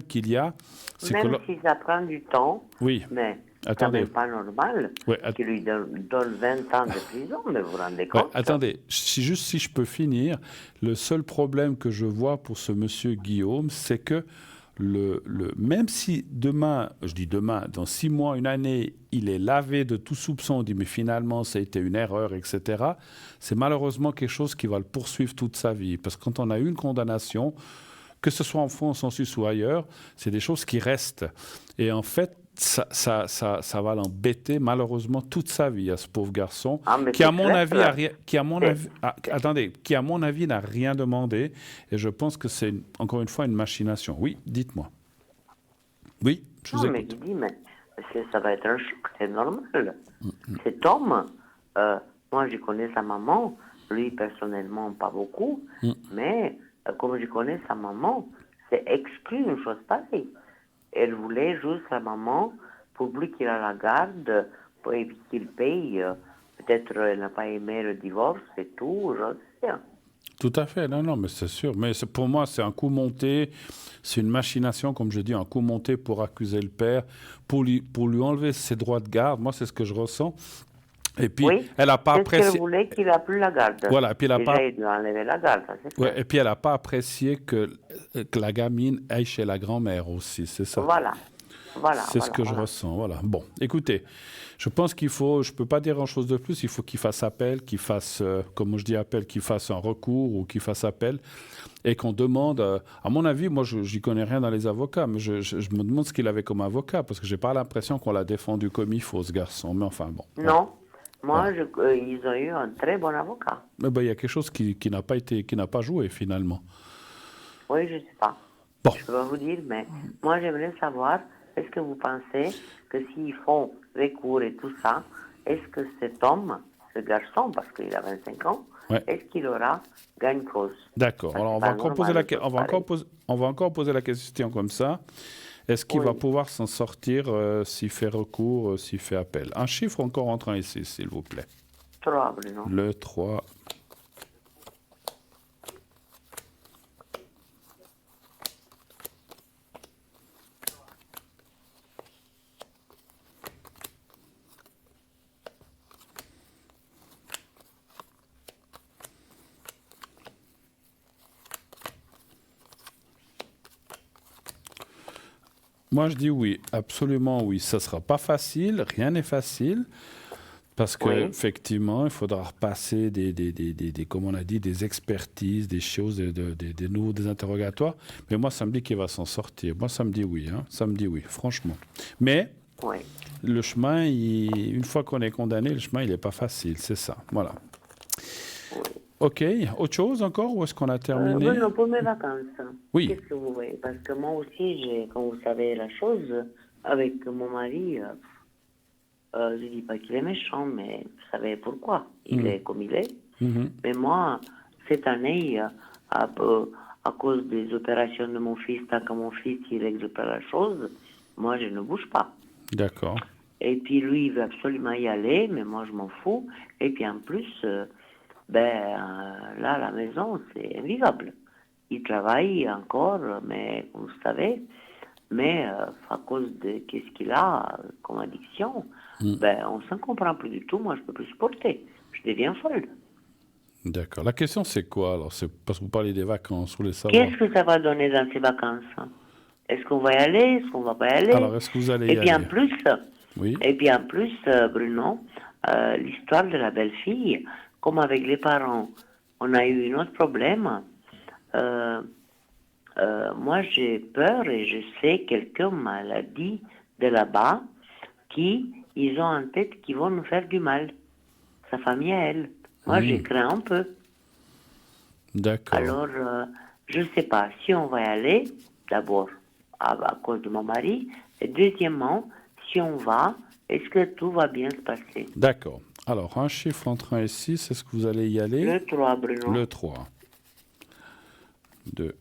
S1: qu'il y a, c'est que...
S3: Même si ça prend du temps,
S1: oui.
S3: Mais
S1: attendez.
S3: C'est quand même pas normal qu'il lui donne 20 ans de prison, mais vous vous rendez compte
S1: attendez, si je peux finir, le seul problème que je vois pour ce monsieur Guillaume, c'est que même si demain, je dis demain, dans 6 mois, une année, il est lavé de tout soupçon, on dit mais finalement ça a été une erreur, etc., c'est malheureusement quelque chose qui va le poursuivre toute sa vie. Parce que quand on a eu une condamnation, que ce soit en France, en Suisse ou ailleurs, c'est des choses qui restent. Et en fait, ça va l'embêter malheureusement toute sa vie à ce pauvre garçon qui à mon avis n'a rien demandé, et je pense que c'est encore une fois une machination. Oui, dites-moi. Oui, je vous écoute.
S3: Mais ça va être un choc, c'est normal. Cet homme, moi je connais sa maman, lui personnellement pas beaucoup, mais comme je connais sa maman, c'est exclu une chose pareille. Elle voulait juste la maman pour lui qu'il a la garde, pour éviter qu'il paye. Peut-être elle n'a pas aimé le divorce et tout, je sais rien.
S1: Tout à fait, non, mais c'est sûr. Mais pour moi, c'est un coup monté, c'est une machination, comme je dis, un coup monté pour accuser le père, pour lui enlever ses droits de garde. Moi, c'est ce que je ressens. Et puis, elle n'a pas apprécié.
S3: Elle voulait qu'il n'a plus la garde.
S1: Voilà, et puis
S3: il doit enlever la garde.
S1: Et puis, elle n'a pas apprécié que la gamine aille chez la grand-mère aussi, c'est ça.
S3: Voilà.
S1: C'est ce que je ressens. Voilà. Bon, écoutez, je pense qu'il faut, je ne peux pas dire grand-chose de plus, il faut qu'il fasse appel, qu'il fasse, comme je dis appel, qu'il fasse un recours ou qu'il fasse appel, et qu'on demande, à mon avis, moi, je n'y connais rien dans les avocats, mais je me demande ce qu'il avait comme avocat, parce que je n'ai pas l'impression qu'on l'a défendu comme il faut, ce garçon. Mais enfin, bon.
S3: Non. Moi, ils ont eu un très bon avocat.
S1: Mais il y a quelque chose qui n'a pas joué, finalement.
S3: Oui, je ne sais pas. Bon. Je ne peux pas vous dire, mais moi, j'aimerais savoir, est-ce que vous pensez que s'ils font recours et tout ça, est-ce que cet homme, ce garçon, parce qu'il a 25 ans, est-ce qu'il aura gain de cause?
S1: D'accord. Alors, on va encore poser la question comme ça. Est-ce qu'il va pouvoir s'en sortir s'il fait recours, s'il fait appel? Un chiffre encore entrant ici, s'il vous plaît.
S3: 3, Bruno.
S1: Le 3. Moi, je dis oui, absolument oui. Ça ne sera pas facile, rien n'est facile, parce qu'effectivement, il faudra repasser comme on a dit, des expertises, des choses, des interrogatoires. Mais moi, ça me dit qu'il va s'en sortir. Moi, ça me dit oui, hein. Ça me dit oui, franchement. Mais le chemin, une fois qu'on est condamné, le chemin, il n'est pas facile, c'est ça. Voilà. Ok, autre chose encore ou est-ce qu'on a terminé?
S3: Non, pour mes vacances.
S1: Oui.
S3: Qu'est-ce que vous voyez? Parce que moi aussi, comme vous savez la chose, avec mon mari, je ne dis pas qu'il est méchant, mais vous savez pourquoi. Il est comme il est. Mais moi, cette année, à cause des opérations de mon fils, tant que mon fils il règle pas la chose, moi je ne bouge pas.
S1: D'accord.
S3: Et puis lui, il veut absolument y aller, mais moi je m'en fous. Et puis en plus... là, la maison, c'est invivable. Il travaille encore, mais vous savez, mais à cause de qu'est-ce qu'il a comme addiction, on ne s'en comprend plus du tout. Moi, je ne peux plus supporter. Je deviens folle.
S1: D'accord. La question, c'est quoi alors? C'est parce que vous parlez des vacances, vous voulez savoir.
S3: Qu'est-ce que ça va donner dans ces vacances? Est-ce qu'on va y aller? Est-ce qu'on va pas y aller?
S1: Alors, est-ce que vous allez y
S3: Et puis en
S1: aller?
S3: plus,
S1: Oui.
S3: Bruno, l'histoire de la belle-fille, comme avec les parents, on a eu un autre problème. Moi, j'ai peur et je sais, quelqu'un m'a dit de là-bas qu'ils ont en tête qu'ils vont nous faire du mal. Sa famille à elle. Moi, j'ai craint un peu.
S1: D'accord.
S3: Alors, je ne sais pas si on va y aller, d'abord à cause de mon mari, et deuxièmement, si on va, est-ce que tout va bien se passer?
S1: D'accord. Alors, un chiffre entre 1 et 6, est-ce que vous allez y aller?
S3: Le 3, Bruno.
S1: Le 3. 2.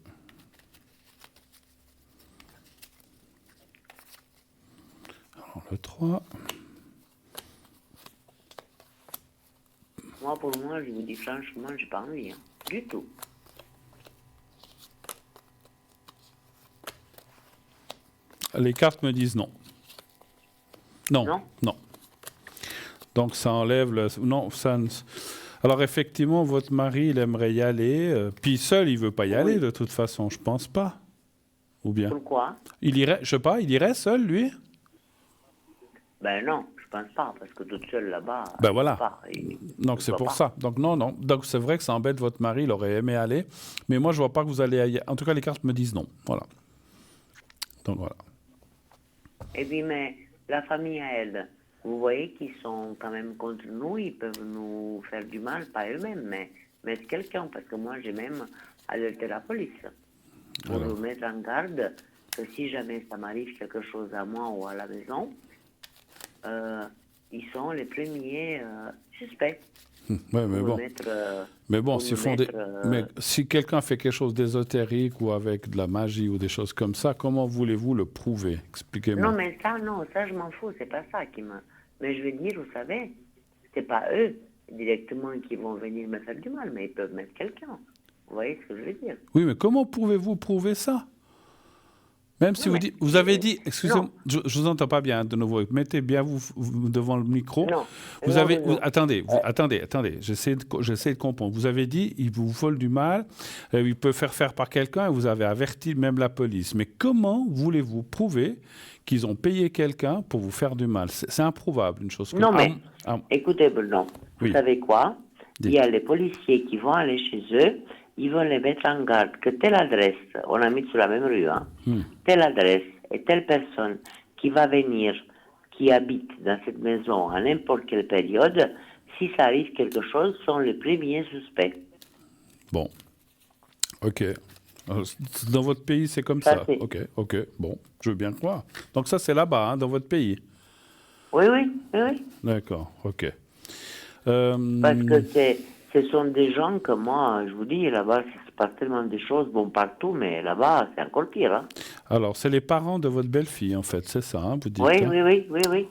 S1: Alors, le 3.
S3: Moi, pour moi, je vous dis franchement, j'ai pas envie, hein, du tout.
S1: Les cartes me disent non. Non.
S3: Non?
S1: Non. Donc, ça enlève le... Non, ça... Alors, effectivement, votre mari, il aimerait y aller. Puis seul, il veut pas y aller, de toute façon. Je pense pas. Ou bien?
S3: Pourquoi?
S1: Il irait, je sais pas, il irait seul, lui?
S3: Ben non, je pense pas, parce que toute seule là-bas...
S1: Ben voilà.
S3: Pas,
S1: Donc c'est pour ça. Donc non, non. Donc c'est vrai que ça embête votre mari, il aurait aimé aller. Mais moi, je vois pas que vous allez aller. En tout cas, les cartes me disent non. Voilà. Donc voilà.
S3: Et puis, mais la famille à elle, vous voyez qu'ils sont quand même contre nous, ils peuvent nous faire du mal, pas eux-mêmes, mais mettre quelqu'un, parce que moi, j'ai même alerté la police pour nous mettre en garde que si jamais ça m'arrive quelque chose à moi ou à la maison, ils sont les premiers suspects.
S1: Ouais, mais bon. Mais bon, mais si quelqu'un fait quelque chose d'ésotérique ou avec de la magie ou des choses comme ça, comment voulez-vous le prouver? Expliquez-moi.
S3: Non, mais ça, je m'en fous, c'est pas ça qui me... Mais je veux dire, vous savez, c'est pas eux directement qui vont venir me faire du mal, mais ils peuvent mettre quelqu'un. Vous voyez ce que je veux dire?
S1: Oui, mais comment pouvez-vous prouver ça? Même si vous avez dit, excusez-moi, je vous entends pas bien de nouveau. Mettez bien vous devant le micro.
S3: Non.
S1: Attendez, j'essaie de comprendre. Vous avez dit, il vous vole du mal, il peut faire par quelqu'un, et vous avez averti même la police. Mais comment voulez-vous prouver qu'ils ont payé quelqu'un pour vous faire du mal? C'est improuvable, une chose comme ça.
S3: Non, mais écoutez, Bruno, vous savez quoi? Il y a les policiers qui vont aller chez eux. Ils vont les mettre en garde que telle adresse, on a mis sur la même rue, hein, telle adresse et telle personne qui va venir, qui habite dans cette maison à n'importe quelle période, si ça arrive quelque chose, sont les premiers suspects.
S1: Bon. OK. Dans votre pays, c'est comme ça. OK. Bon, je veux bien croire. Donc ça, c'est là-bas, hein, dans votre pays.
S3: Oui.
S1: D'accord, OK.
S3: Parce que ce sont des gens que moi, je vous dis, là-bas, il se passe tellement de choses, bon, partout, mais là-bas, c'est encore pire. Hein.
S1: Alors, c'est les parents de votre belle-fille, en fait, c'est ça, hein, vous dites?
S3: Oui.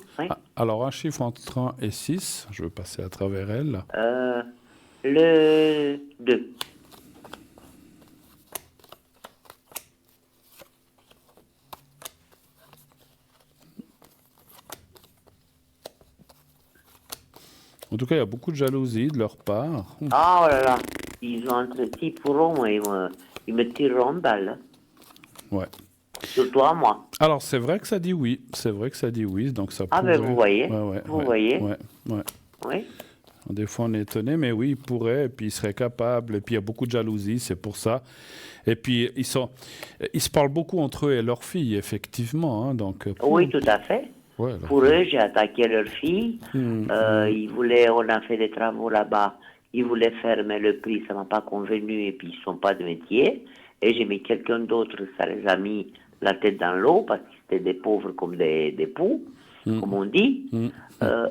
S1: Alors, un chiffre entre 1 et 6, je vais passer à travers elle.
S3: Le 2.
S1: En tout cas, il y a beaucoup de jalousie de leur part.
S3: Oh là là, ils ont entretien pour moi, ils me tireront une balle.
S1: Ouais.
S3: Surtout à moi.
S1: Alors, c'est vrai que ça dit oui. Donc ça pourrait...
S3: ben vous voyez.
S1: Vous voyez.
S3: Oui.
S1: Des fois, on est étonné, mais oui, ils pourraient, et puis ils seraient capables, et puis il y a beaucoup de jalousie, c'est pour ça. Et puis, ils se parlent beaucoup entre eux et leur fille, effectivement. Hein, donc,
S3: oui, tout à fait.
S1: Ouais,
S3: pour eux, j'ai attaqué leur fille. On a fait des travaux là-bas. Ils voulaient faire, mais le prix, ça ne m'a pas convenu, et puis ils ne sont pas de métier. Et j'ai mis quelqu'un d'autre, ça les a mis la tête dans l'eau, parce que c'était des pauvres comme des poux, comme on dit.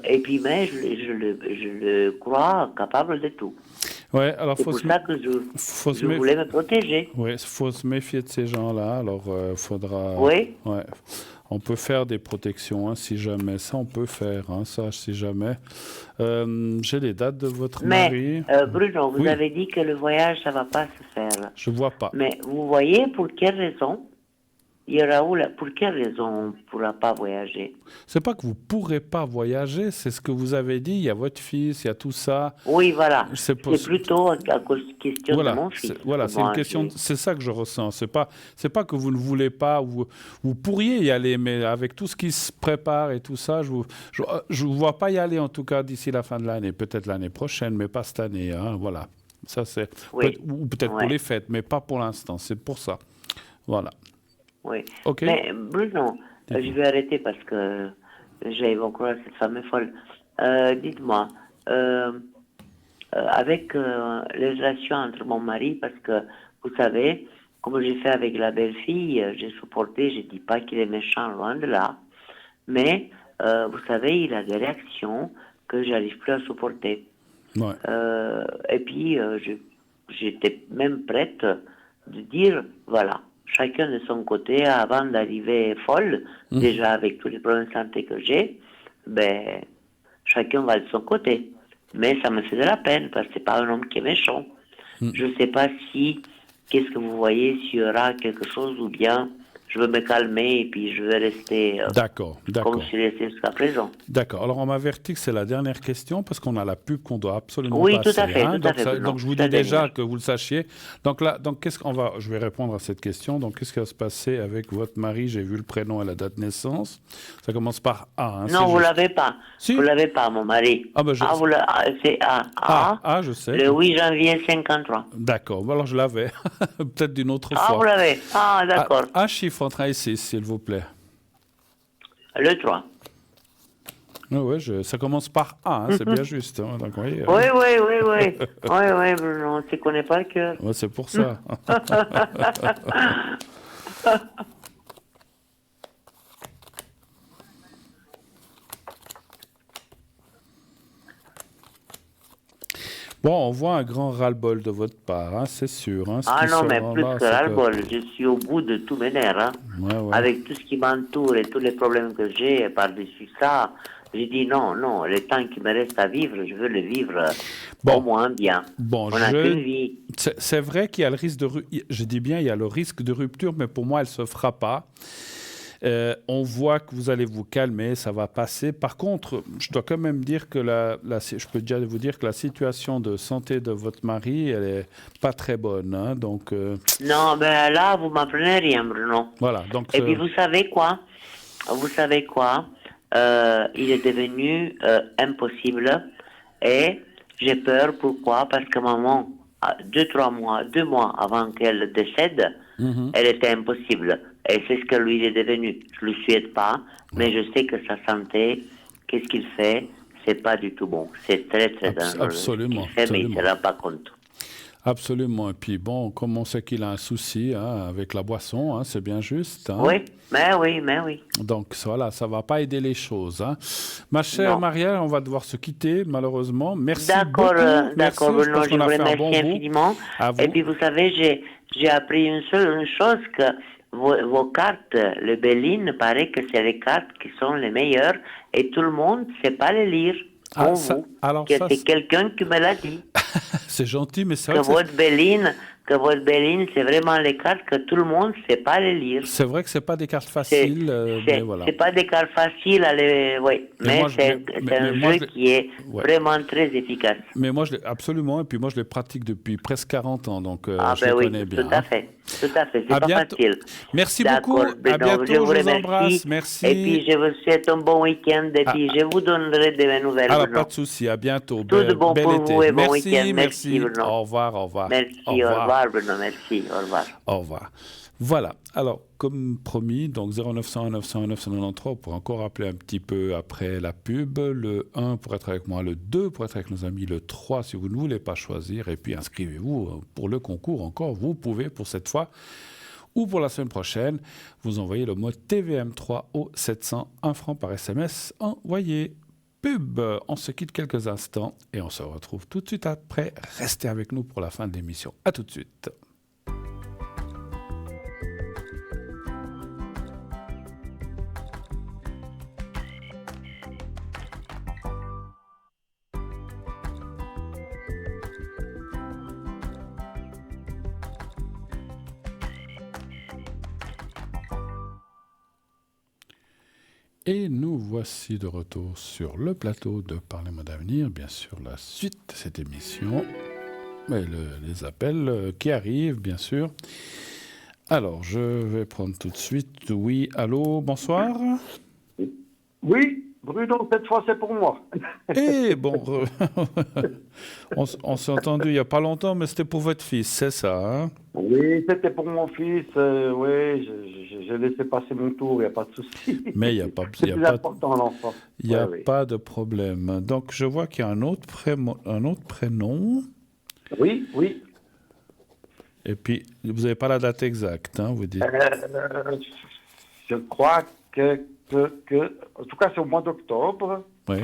S3: Et puis, mais je le crois capable de tout.
S1: Ouais, alors
S3: c'est pour ça que je voulais me protéger.
S1: Oui, il faut se méfier de ces gens-là. Alors, il faudra...
S3: Oui.
S1: Ouais. On peut faire des protections, hein, si jamais. Ça, on peut faire, hein, ça, si jamais. J'ai les dates de votre mari.
S3: Mais, Bruno, vous avez dit que le voyage, ça ne va pas se faire.
S1: Je ne vois pas.
S3: Mais vous voyez pour quelle raison? Et Raoul, pour quelle raison on ne pourra pas voyager?
S1: C'est pas que vous pourrez pas voyager, c'est ce que vous avez dit. Il y a votre fils, il y a tout ça.
S3: Oui, voilà.
S1: C'est
S3: plutôt à cause question
S1: voilà,
S3: de mon fils.
S1: Voilà, c'est une question. C'est ça que je ressens. C'est pas que vous ne voulez pas. Vous pourriez y aller, mais avec tout ce qui se prépare et tout ça, je vous vois pas y aller en tout cas d'ici la fin de l'année. Peut-être l'année prochaine, mais pas cette année. Hein, voilà. Ça c'est ou peut-être pour les fêtes, mais pas pour l'instant. C'est pour ça. Voilà.
S3: Oui.
S1: Ok.
S3: Mais Bruno, je vais arrêter parce que j'ai encore cette femme folle. Dites-moi, avec les relations entre mon mari, parce que vous savez, comme j'ai fait avec la belle-fille, j'ai supporté, je ne dis pas qu'il est méchant, loin de là, mais vous savez, il a des réactions que j'arrive plus à supporter.
S1: Ouais.
S3: Et puis, j'étais même prête de dire, voilà, chacun de son côté, avant d'arriver folle, déjà avec tous les problèmes de santé que j'ai, ben, chacun va de son côté. Mais ça me fait de la peine, parce que c'est pas un homme qui est méchant. Je ne sais pas si, qu'est-ce que vous voyez, s'il y aura quelque chose, ou bien je veux me calmer et puis je vais rester comme je suis resté jusqu'à présent.
S1: D'accord. Alors, on m'avertit que c'est la dernière question parce qu'on a la pub qu'on doit absolument
S3: passer.
S1: Oui,
S3: tout à fait.
S1: Donc, je vous dis déjà que vous le sachiez. Donc là, je vais répondre à cette question. Donc, qu'est-ce qui va se passer avec votre mari? J'ai vu le prénom et la date de naissance. Ça commence par A. Hein,
S3: non, vous ne l'avez pas. Si? Vous ne l'avez pas, mon mari. C'est A.
S1: A, je sais.
S3: Le 8 janvier 53.
S1: D'accord. Bon, alors, je l'avais. Peut-être d'une autre fois.
S3: Ah, vous l'avez. Ah, d'accord.
S1: Un chiffre entre 1 et 6, s'il vous plaît.
S3: Le 3.
S1: Oui, ça commence par A, hein, c'est bien juste. Hein, donc,
S3: oui. Oui, on ne se connaît pas le cœur.
S1: Ouais, c'est pour ça. Bon, on voit un grand ras-le-bol de votre part, hein, c'est sûr. Hein,
S3: non, mais plus que ras-le-bol, je suis au bout de tous mes nerfs. Hein.
S1: Ouais.
S3: Avec tout ce qui m'entoure et tous les problèmes que j'ai par-dessus ça, j'ai dit non, le temps qui me reste à vivre, je veux le vivre au moins bien.
S1: Bon,
S3: on n'a qu'une vie.
S1: C'est vrai qu'il y a le risque de je dis bien, il y a le risque de rupture, mais pour moi, elle ne se fera pas. On voit que vous allez vous calmer, ça va passer. Par contre, je dois quand même dire que je peux déjà vous dire que la situation de santé de votre mari, elle est pas très bonne. Hein, donc,
S3: non, ben là, vous m'apprenez rien, Bruno.
S1: Voilà. Donc,
S3: et puis, vous savez quoi? Il est devenu impossible et j'ai peur. Pourquoi? Parce que maman, 2 mois avant qu'elle décède, elle était impossible. Et c'est ce que lui est devenu. Je ne le souhaite pas, mais je sais que sa santé, qu'est-ce qu'il fait, c'est pas du tout bon. C'est très, très dangereux.
S1: Absolument.
S3: Mais il ne se rend pas compte.
S1: Absolument. Et puis bon, comme on sait qu'il a un souci avec la boisson, hein, c'est bien juste. Hein.
S3: Oui, mais oui.
S1: Donc voilà, ça ne va pas aider les choses. Hein. Ma chère Marielle, on va devoir se quitter, malheureusement. Merci beaucoup.
S3: D'accord, Bruno, je vous remercie infiniment. Et puis vous savez, j'ai appris une chose, que vos cartes, le Béline, paraît que c'est les cartes qui sont les meilleures et tout le monde ne sait pas les lire. C'est quelqu'un qui me l'a dit.
S1: C'est gentil, mais c'est
S3: vrai que votre Béline, c'est vraiment les cartes que tout le monde ne sait pas les lire.
S1: C'est vrai que ce n'est pas des cartes faciles.
S3: C'est pas des cartes faciles, mais c'est un jeu qui est vraiment très efficace.
S1: Mais moi, absolument, et puis moi, je les pratique depuis presque 40 ans, donc je les connais bien.
S3: Tout à fait, c'est pas facile.
S1: Merci beaucoup, à bientôt, je vous embrasse, merci.
S3: Et puis je vous souhaite un bon week-end, et puis je vous donnerai des nouvelles.
S1: Alors, pas de souci, à bientôt.
S3: Tout de bon pour vous et bon week-end.
S1: Merci, au revoir.
S3: Merci, au revoir, Bruno, merci, au revoir.
S1: Au revoir. Voilà, alors comme promis, donc 0901 901 993, on pourra encore appeler un petit peu après la pub, le 1 pour être avec moi, le 2 pour être avec nos amis, le 3 si vous ne voulez pas choisir, et puis inscrivez-vous pour le concours encore, vous pouvez pour cette fois, ou pour la semaine prochaine, vous envoyez le mot TVM3 au 700, 1 franc par SMS envoyé. Pub, on se quitte quelques instants et on se retrouve tout de suite après. Restez avec nous pour la fin de l'émission. À tout de suite. Et nous voici de retour sur le plateau de Parlez-moi d'avenir, bien sûr la suite de cette émission, mais les appels qui arrivent, bien sûr. Alors, je vais prendre tout de suite. Oui, allô, bonsoir.
S4: Oui, Bruno, cette fois c'est pour moi.
S1: Eh bon, on s'est entendu il n'y a pas longtemps, mais c'était pour votre fils, c'est ça, hein?
S4: Oui, c'était pour mon fils. Oui, j'ai laissé passer mon tour, il n'y a pas de souci.
S1: Mais il n'y a pas,
S4: c'est plus important, l'enfant.
S1: Il n'y a pas de problème. Donc, je vois qu'il y a un autre prénom.
S4: Oui, oui.
S1: Et puis, vous n'avez pas la date exacte, hein, vous dites.
S4: Je crois que, en tout cas, c'est au mois d'octobre.
S1: Oui.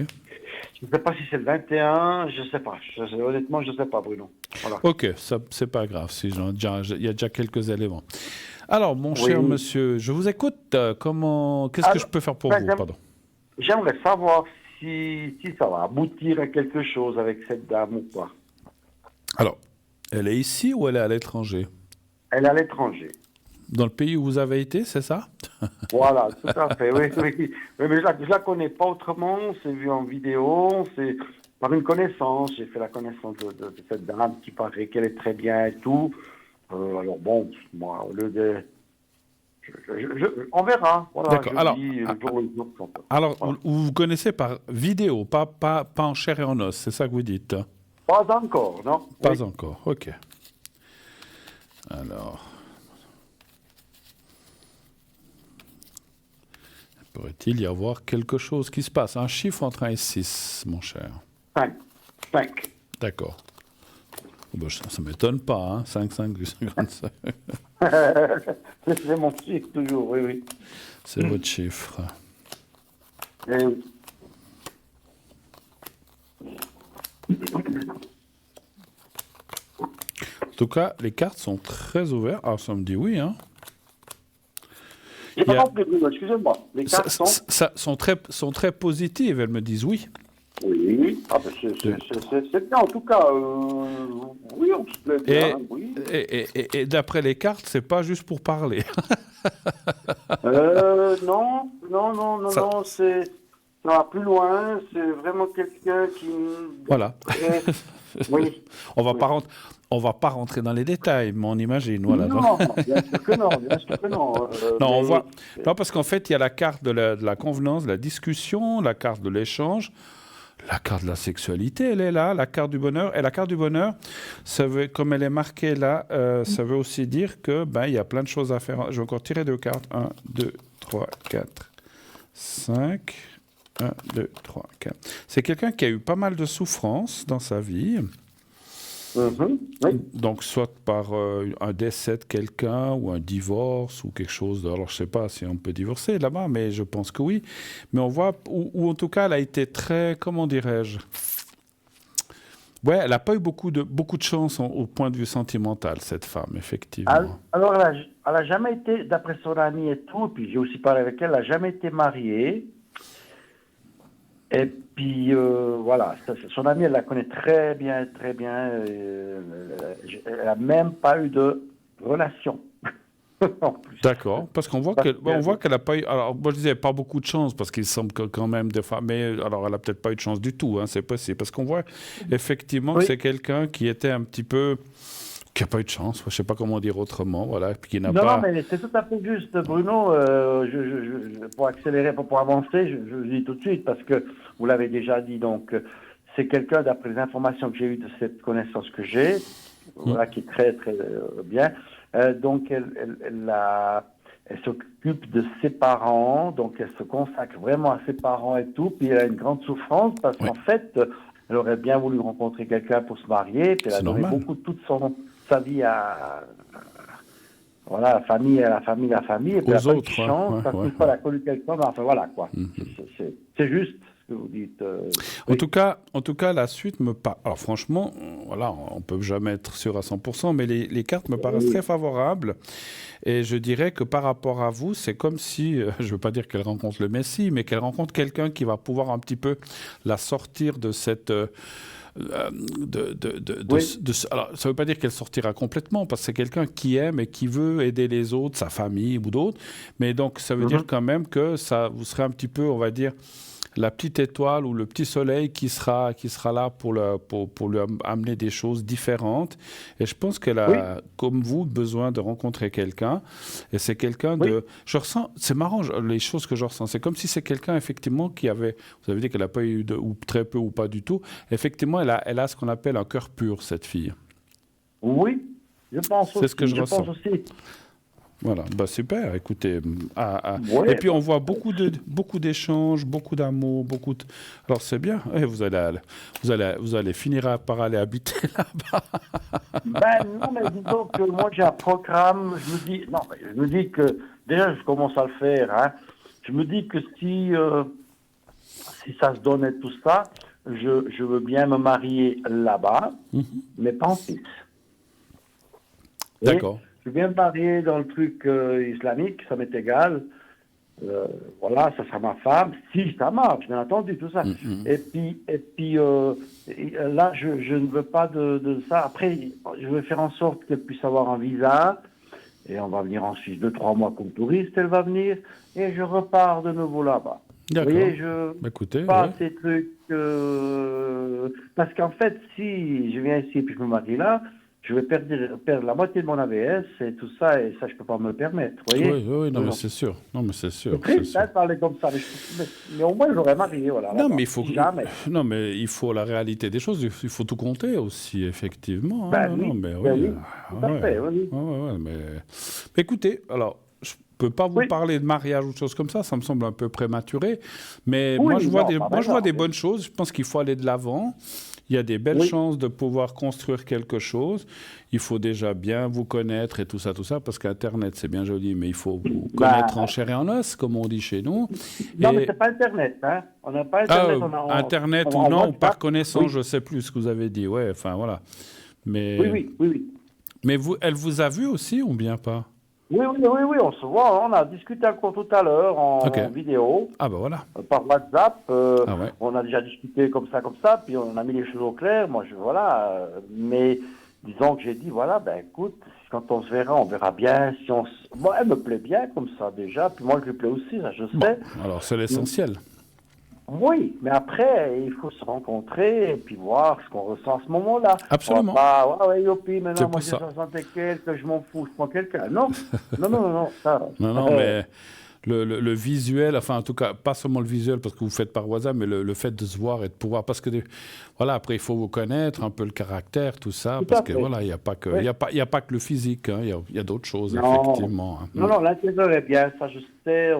S4: Je ne sais pas si c'est le 21, je ne sais pas. Honnêtement, je ne sais pas, Bruno. Voilà.
S1: Ok, ça, c'est pas grave, il y a déjà quelques éléments. Alors, mon cher monsieur, je vous écoute. Qu'est-ce que je peux faire pour vous? Pardon.
S4: J'aimerais savoir si ça va aboutir à quelque chose avec cette dame ou pas.
S1: Alors, elle est ici ou elle est à l'étranger?
S4: Elle est à l'étranger.
S1: Dans le pays où vous avez été, c'est ça?
S4: Voilà, tout à fait, oui. Mais je la connais pas autrement, c'est vu en vidéo, c'est par une connaissance. J'ai fait la connaissance de cette dame qui paraît qu'elle est très bien et tout. Alors bon, moi, au lieu de... on verra. Voilà,
S1: d'accord, alors voilà. Vous connaissez par vidéo, pas en chair et en os, c'est ça que vous dites?
S4: Pas encore, non.
S1: Pas encore, ok. Alors... pourrait-il y avoir quelque chose qui se passe? Un chiffre entre 1 et 6, mon cher.
S4: 5.
S1: D'accord. Bon, ça ne m'étonne pas, hein? 5, 5, 55.
S4: C'est mon chiffre, toujours, oui.
S1: C'est votre chiffre.
S4: Oui.
S1: En tout cas, les cartes sont très ouvertes. Ah, ça me dit oui, hein?
S4: J'ai pas compris, excusez-moi. Les cartes
S1: sont très positives, elles me disent oui.
S4: Oui, c'est bien, en tout cas. Oui, on se plaît bien. Oui.
S1: Et d'après les cartes, c'est pas juste pour parler.
S4: Non, ça va plus loin. C'est vraiment quelqu'un qui...
S1: Voilà.
S4: Oui.
S1: On va pas rentrer dans les détails, mais on imagine. Voilà.
S4: Non, bien sûr que non.
S1: Non, on voit. Non, parce qu'en fait, il y a la carte de la convenance, de la discussion, la carte de l'échange, la carte de la sexualité, elle est là, la carte du bonheur. Et la carte du bonheur, ça veut, comme elle est marquée là, ça veut aussi dire que il y a plein de choses à faire. Je vais encore tirer 2 cartes. 1, 2, 3, 4, 5. 1, 2, 3, 4. C'est quelqu'un qui a eu pas mal de souffrances dans sa vie.
S4: Oui.
S1: Donc, soit par un décès de quelqu'un ou un divorce ou quelque chose. Alors, je ne sais pas si on peut divorcer là-bas, mais je pense que oui. Mais on voit, ou en tout cas, elle a été très, comment dirais-je? Ouais, elle n'a pas eu beaucoup de chance au point de vue sentimental, cette femme, effectivement.
S4: Alors, elle n'a jamais été, d'après son ami et tout, puis j'ai aussi parlé avec elle, elle n'a jamais été mariée. Et puis, voilà, son amie, elle la connaît très bien. Elle n'a même pas eu de relation.
S1: D'accord, parce qu'on voit qu'elle n'a pas eu... Alors, moi, je disais pas beaucoup de chance, parce qu'il semble que quand même des fois... Mais alors, elle n'a peut-être pas eu de chance du tout, hein, c'est possible. Parce qu'on voit effectivement que c'est quelqu'un qui était un petit peu... qui n'a pas eu de chance, je ne sais pas comment dire autrement, voilà. Qui n'a
S4: non, mais c'est tout à fait juste, Bruno. Pour accélérer, pour avancer, je le dis tout de suite, parce que vous l'avez déjà dit, donc c'est quelqu'un, d'après les informations que j'ai eues de cette connaissance que j'ai, voilà, qui est très, très bien. Donc, elle s'occupe de ses parents, donc elle se consacre vraiment à ses parents et tout, puis elle a une grande souffrance, parce qu'en fait, elle aurait bien voulu rencontrer quelqu'un pour se marier, puis elle a donné beaucoup toute sa vie à voilà, la famille, et puis elle n'a pas eu de chance, parce qu'une fois elle a connu quelqu'un, mais enfin voilà, quoi. C'est juste ce que vous dites.
S1: En tout cas, la suite me parle. Alors franchement, voilà, on ne peut jamais être sûr à 100%, mais les cartes me paraissent très favorables. Et je dirais que par rapport à vous, c'est comme si, je ne veux pas dire qu'elle rencontre le Messie, mais qu'elle rencontre quelqu'un qui va pouvoir un petit peu la sortir de cette... alors, ça ne veut pas dire qu'elle sortira complètement, parce que c'est quelqu'un qui aime et qui veut aider les autres, sa famille ou d'autres. Mais donc, ça veut dire quand même que vous serez un petit peu, on va dire, la petite étoile ou le petit soleil qui sera là pour lui amener des choses différentes. Et je pense qu'elle a, comme vous, besoin de rencontrer quelqu'un. Et c'est quelqu'un de... Je ressens... C'est marrant, les choses que je ressens. C'est comme si c'est quelqu'un, effectivement, qui avait... Vous avez dit qu'elle n'a pas eu ou très peu ou pas du tout. Effectivement, elle a ce qu'on appelle un cœur pur, cette fille.
S4: Oui, je pense aussi.
S1: C'est ce que je ressens.
S4: Pense aussi.
S1: Voilà, bah super, écoutez. Et puis on voit beaucoup d'échanges, beaucoup d'amour, Alors c'est bien, vous allez finir par aller habiter là-bas.
S4: Non, mais disons que moi j'ai un programme, je me dis que, déjà je commence à le faire, hein. Je me dis que si ça se donnait tout ça, je veux bien me marier là-bas, mais pas en Suisse.
S1: D'accord.
S4: Je veux bien me marier dans le truc islamique, ça m'est égal. Voilà, ça sera ma femme, si ça marche, bien entendu, tout ça. Et puis là, je ne veux pas de ça. Après, je vais faire en sorte qu'elle puisse avoir un visa. Et on va venir en Suisse 2-3 mois comme touriste, elle va venir. Et je repars de nouveau là-bas.
S1: D'accord.
S4: Vous voyez,
S1: écoutez,
S4: pas ces trucs... parce qu'en fait, si je viens ici et puis je me marie là, je vais perdre la moitié de mon AVS et tout ça, et ça, je ne peux pas me le permettre, vous voyez.
S1: Oui, non, mais c'est sûr.
S4: C'est triste de parler comme ça, mais au moins, j'aurais marié, voilà.
S1: Non, mais il faut...
S4: Jamais.
S1: Non, mais il faut la réalité des choses, il faut tout compter aussi, effectivement.
S4: Oui, tout à fait, oui.
S1: Mais écoutez, alors... Je ne peux pas vous parler de mariage ou de choses comme ça me semble un peu prématuré. Mais moi, je vois des bonnes choses. Je pense qu'il faut aller de l'avant. Il y a des belles chances de pouvoir construire quelque chose. Il faut déjà bien vous connaître et tout ça, parce qu'Internet, c'est bien joli, mais il faut vous connaître en chair et en os, comme on dit chez nous.
S4: Non, mais ce n'est pas Internet. Hein. On n'a pas Internet.
S1: Internet ou non, ou par connaissance, je ne sais plus ce que vous avez dit. Ouais, enfin, voilà. Mais,
S4: oui.
S1: Mais elle vous a vu aussi ou bien pas?
S4: Oui, on se voit. On a discuté encore tout à l'heure en vidéo.
S1: Ah ben voilà.
S4: Par WhatsApp. On a déjà discuté comme ça, puis on a mis les choses au clair. Moi, voilà. Mais disons que j'ai dit, voilà, écoute, quand on se verra, on verra bien si on... Bon, elle me plaît bien comme ça déjà, puis moi, je lui plais aussi, ça je sais.
S1: Alors, c'est l'essentiel.
S4: Oui, mais après, il faut se rencontrer et puis voir ce qu'on ressent à ce moment-là.
S1: Absolument.
S4: Maintenant, moi j'ai 60 et quelques, je m'en fous, je prends quelqu'un. Non, ça.
S1: Non, mais le visuel, enfin en tout cas, pas seulement le visuel parce que vous faites par WhatsApp, mais le fait de se voir et de pouvoir, parce que voilà, après il faut vous connaître un peu le caractère, tout ça, parce que voilà, il n'y a pas que il y a pas que le physique, hein, il y a d'autres choses effectivement.
S4: Non, l'intérieur est bien, ça je sais,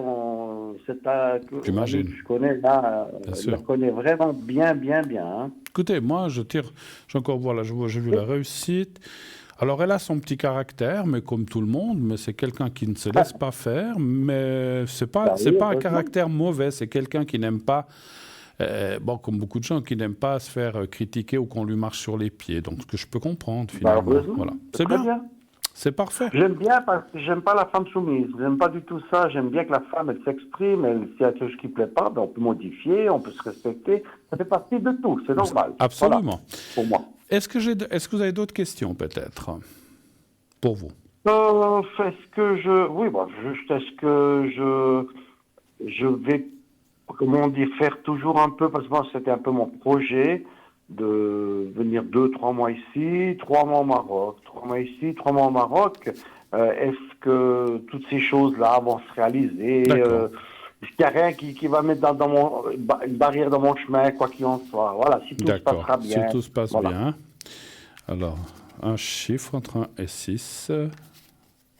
S1: j'imagine.
S4: Je connais là, je le connais vraiment bien. Hein.
S1: Écoutez, moi j'ai encore voilà, j'ai vu la réussite. Alors, elle a son petit caractère, mais comme tout le monde, mais c'est quelqu'un qui ne se laisse pas faire, mais c'est pas un caractère mauvais, c'est quelqu'un qui n'aime pas, comme beaucoup de gens, qui n'aiment pas se faire critiquer ou qu'on lui marche sur les pieds. Donc, ce que je peux comprendre, finalement. Voilà. C'est bien. C'est parfait.
S4: J'aime bien parce que j'aime pas la femme soumise. J'aime pas du tout ça. J'aime bien que la femme, elle s'exprime. S'il y a quelque chose qui ne plaît pas, on peut modifier, on peut se respecter. Ça fait partie de tout. C'est normal.
S1: Absolument.
S4: Voilà, pour moi.
S1: Est-ce que vous avez d'autres questions, peut-être, pour vous?
S4: Est-ce que je vais, comment dire, faire toujours un peu, parce que moi, c'était un peu mon projet, de venir 2-3 mois ici, 3 mois au Maroc, 3 mois ici, 3 mois au Maroc. Est-ce que toutes ces choses-là vont se réaliser? Est-ce qu'il n'y a rien qui va mettre une barrière dans mon chemin, quoi qu'il en soit? Voilà, si tout se passera bien.
S1: Si tout se passe bien. Alors, un chiffre entre 1 et 6.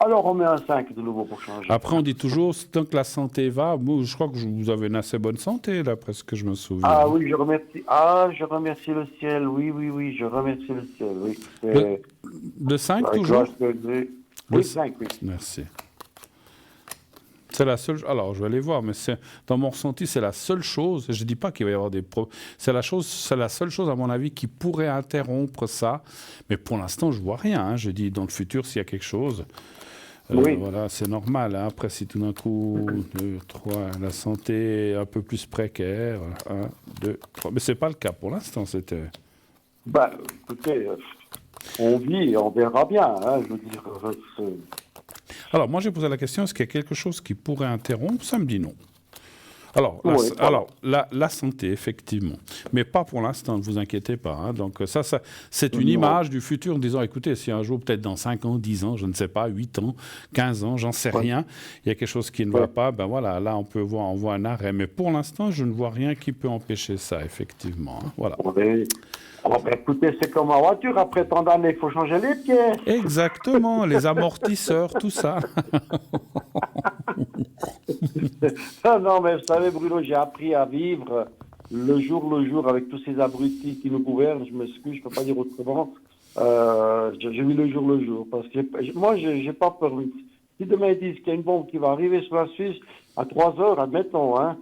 S4: Alors, on met un 5 de nouveau pour changer.
S1: Après, on dit toujours, tant que la santé va, moi, je crois que vous avez une assez bonne santé, d'après ce que je me souviens.
S4: Ah oui, je remercie le ciel. Oui, je remercie le ciel. Oui.
S1: Le 5 toujours?
S4: Oui, 5, oui.
S1: Merci. C'est la seule. Alors, je vais aller voir, mais dans mon ressenti, c'est la seule chose. Je ne dis pas qu'il va y avoir des problèmes. C'est la seule chose, à mon avis, qui pourrait interrompre ça. Mais pour l'instant, je ne vois rien. Hein. Je dis dans le futur, s'il y a quelque chose. Voilà, c'est normal. Hein. Après, si tout d'un coup, 2, 3, la santé est un peu plus précaire. 1, 2, 3. Mais ce n'est pas le cas pour l'instant.
S4: Écoutez, on vit et on verra bien. Hein, je veux dire.
S1: Alors, moi, j'ai posé la question, est-ce qu'il y a quelque chose qui pourrait interrompre? Ça me dit non. Alors, la santé, effectivement. Mais pas pour l'instant, ne vous inquiétez pas. Hein. Donc, ça c'est une image du futur en disant, écoutez, si un jour, peut-être dans 5 ans, 10 ans, je ne sais pas, 8 ans, 15 ans, j'en sais rien, il y a quelque chose qui ne va pas, ben voilà, là, on voit un arrêt. Mais pour l'instant, je ne vois rien qui peut empêcher ça, effectivement. Hein. Voilà.
S4: Écoutez, c'est comme en voiture, après tant d'années, il faut changer les pièces.
S1: Exactement, les amortisseurs, tout ça.
S4: Non, mais vous savez, Bruno, j'ai appris à vivre le jour avec tous ces abrutis qui nous gouvernent. Je m'excuse, je ne peux pas dire autrement. Je vis le jour. Parce que moi, je n'ai pas peur. Si demain ils disent qu'il y a une bombe qui va arriver sur la Suisse à 3 heures, admettons, hein,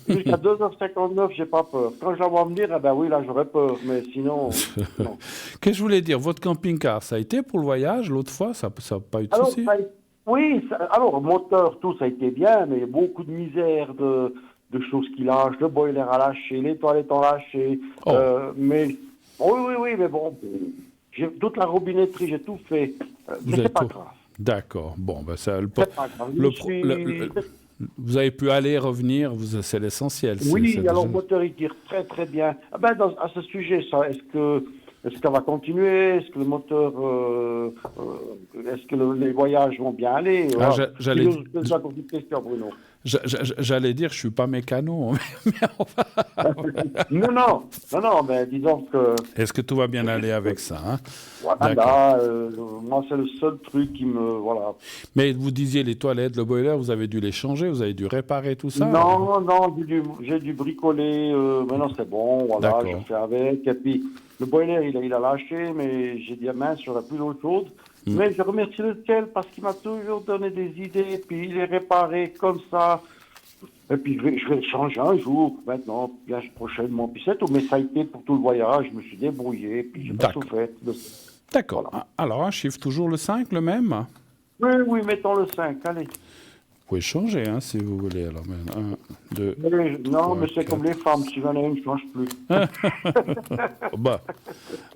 S4: jusqu'à 2h59, je n'ai pas peur. Quand je la vois venir, eh ben oui, là, j'aurais peur. Mais sinon, non.
S1: Qu'est-ce que je voulais dire? Votre camping-car, ça a été pour le voyage l'autre fois? Ça n'a pas eu de souci?
S4: Oui, alors, moteur, tout, ça a été bien, mais il y a beaucoup de misère de choses qui lâchent. Le boiler a lâché, les toilettes ont lâché. Mais, oui, mais bon, j'ai toute la robinetterie, j'ai tout fait. Mais c'est pas grave.
S1: D'accord. Bon, ben ça,
S4: c'est pas grave.
S1: vous avez pu aller et revenir, c'est l'essentiel.
S4: Oui, alors le moteur, il tire très, très bien. À ce sujet, ça, est-ce que ça va continuer? Est-ce que le moteur, est-ce que les voyages vont bien aller?
S1: J'allais
S4: Bruno.
S1: J'allais dire, je suis pas mécano.
S4: Non, mais disons que...
S1: Est-ce que tout va bien aller avec ça, hein?
S4: Voilà, moi, c'est le seul truc qui me... Voilà.
S1: Mais vous disiez les toilettes, le boiler, vous avez dû les changer, vous avez dû réparer tout ça?
S4: Non, j'ai dû bricoler. Maintenant, c'est bon, voilà, je fais avec. Et puis, le boiler, il a lâché, mais j'ai dit, mince, j'aurais plus d'eau chaude. Mais je remercie le ciel parce qu'il m'a toujours donné des idées, puis il est réparé comme ça. Et puis je vais le changer un jour, maintenant, bien prochainement. Puis c'est tout. Mais ça a été pour tout le voyage, je me suis débrouillé, puis j'ai pas souffert.
S1: D'accord.
S4: Voilà.
S1: Alors, un chiffre, toujours le 5, le même?
S4: Oui, mettons le 5, allez.
S1: Vous pouvez changer, hein, si vous voulez. Alors, 1, 2,
S4: non, mais c'est comme les femmes, si j'en ai une, je ne change plus.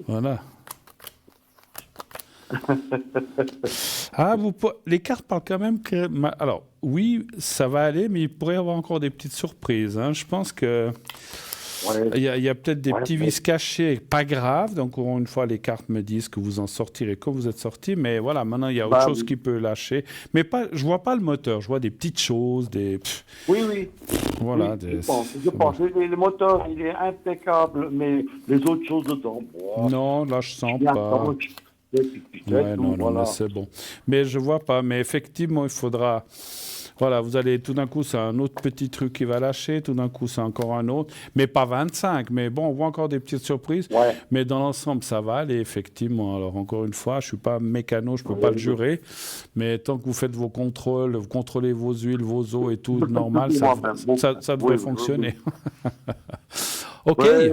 S1: Voilà. Les cartes parlent quand même que... Alors, oui, ça va aller, mais il pourrait y avoir encore des petites surprises. Hein. Je pense que... Il y a peut-être des petits vices cachés, pas grave. Donc, encore une fois, les cartes me disent que vous en sortirez quand vous êtes sorti. Mais voilà, maintenant, il y a autre chose qui peut lâcher. Mais je ne vois pas le moteur. Je vois des petites choses, des...
S4: Oui.
S1: Voilà.
S4: Oui, je pense. Le moteur, il est impeccable, mais les autres choses dedans...
S1: Non, là, je sens pas. Non, mais c'est bon. Mais je vois pas. Mais effectivement, il faudra... Voilà, vous allez, tout d'un coup, c'est un autre petit truc qui va lâcher, tout d'un coup, c'est encore un autre, mais pas 25. Mais bon, on voit encore des petites surprises. Mais dans l'ensemble, ça va aller, effectivement. Alors, encore une fois, je ne suis pas mécano, je ne peux pas le jurer. Mais tant que vous faites vos contrôles, vous contrôlez vos huiles, vos eaux et tout, normal, ça devrait fonctionner. OK.
S4: Oui.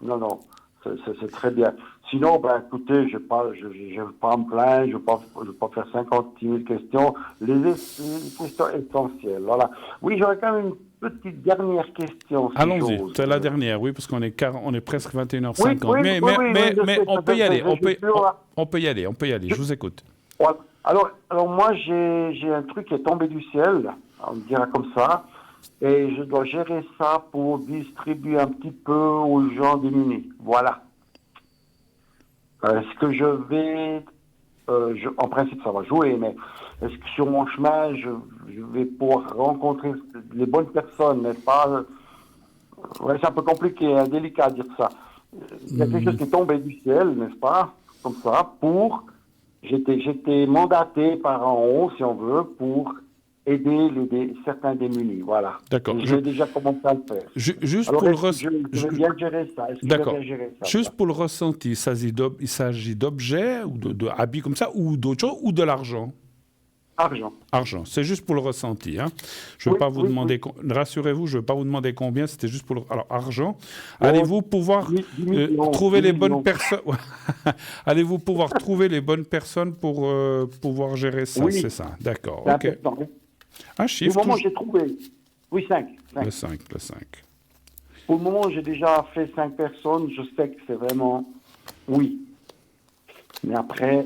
S4: Non, c'est très bien. Sinon, écoutez, je ne vais pas me plaindre, je ne vais pas faire 56 000 questions. Les questions essentielles, voilà. Oui, j'aurais quand même une petite dernière question.
S1: Allons-y, c'est la dernière, oui, parce qu'on est presque 21h50. Mais on peut y aller, on peut y aller, je vous écoute.
S4: Ouais. Alors moi, j'ai un truc qui est tombé du ciel, on dira comme ça, et je dois gérer ça pour distribuer un petit peu aux gens démunis. Voilà. Est-ce que je vais... en principe, ça va jouer, mais est-ce que sur mon chemin, je vais pouvoir rencontrer les bonnes personnes, n'est-ce pas? C'est un peu compliqué, délicat à dire ça. Il y a quelque chose qui est tombé du ciel, n'est-ce pas? Comme ça, j'étais mandaté par en haut, si on veut, pour aider certains démunis, voilà.
S1: D'accord.
S4: J'ai déjà commencé à le faire.
S1: Juste pour le ressenti.
S4: Je vais bien gérer ça.
S1: D'accord. Juste pour le ressenti, il s'agit d'objets ou d'habits comme ça, ou d'autres choses, ou de l'argent? Argent. C'est juste pour le ressenti. Hein. Je ne vais pas vous demander... Rassurez-vous, je ne vais pas vous demander combien, c'était juste pour le... Alors, argent. Allez-vous pouvoir trouver les bonnes personnes... Allez-vous pouvoir trouver les bonnes personnes pour pouvoir gérer ça?
S4: Oui.
S1: C'est ça. D'accord.
S4: C'est
S1: OK.
S4: important.
S1: Un chiffre.
S4: Du moment où j'ai trouvé... Oui, 5.
S1: Le 5.
S4: Pour le moment, j'ai déjà fait 5 personnes. Je sais que c'est vraiment oui. Mais après,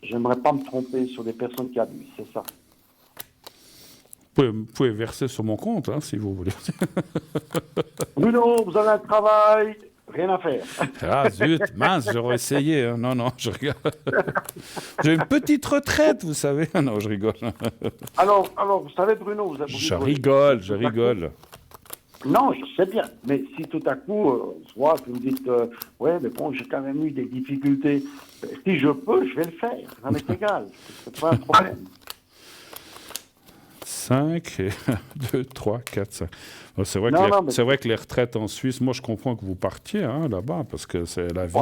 S4: j'aimerais pas me tromper sur des personnes qui abusent, c'est ça.
S1: Vous pouvez verser sur mon compte, hein, si vous voulez.
S4: Bruno, vous avez un travail, rien à faire.
S1: Ah zut, mince, j'aurais essayé. Hein. Non, je rigole. J'ai une petite retraite, vous savez. Non, je rigole.
S4: Alors, vous savez, Bruno, vous avez...
S1: Je rigole.
S4: Non, je sais bien. Mais si tout à coup, soit vous me dites, ouais, mais bon, j'ai quand même eu des difficultés. Si je peux, je vais le faire. Ça m'est égal. C'est pas un problème.
S1: 5, 2, 3, 4, 5. Bon, c'est vrai, c'est vrai que les retraites en Suisse, moi je comprends que vous partiez hein, là-bas, parce que c'est la vie...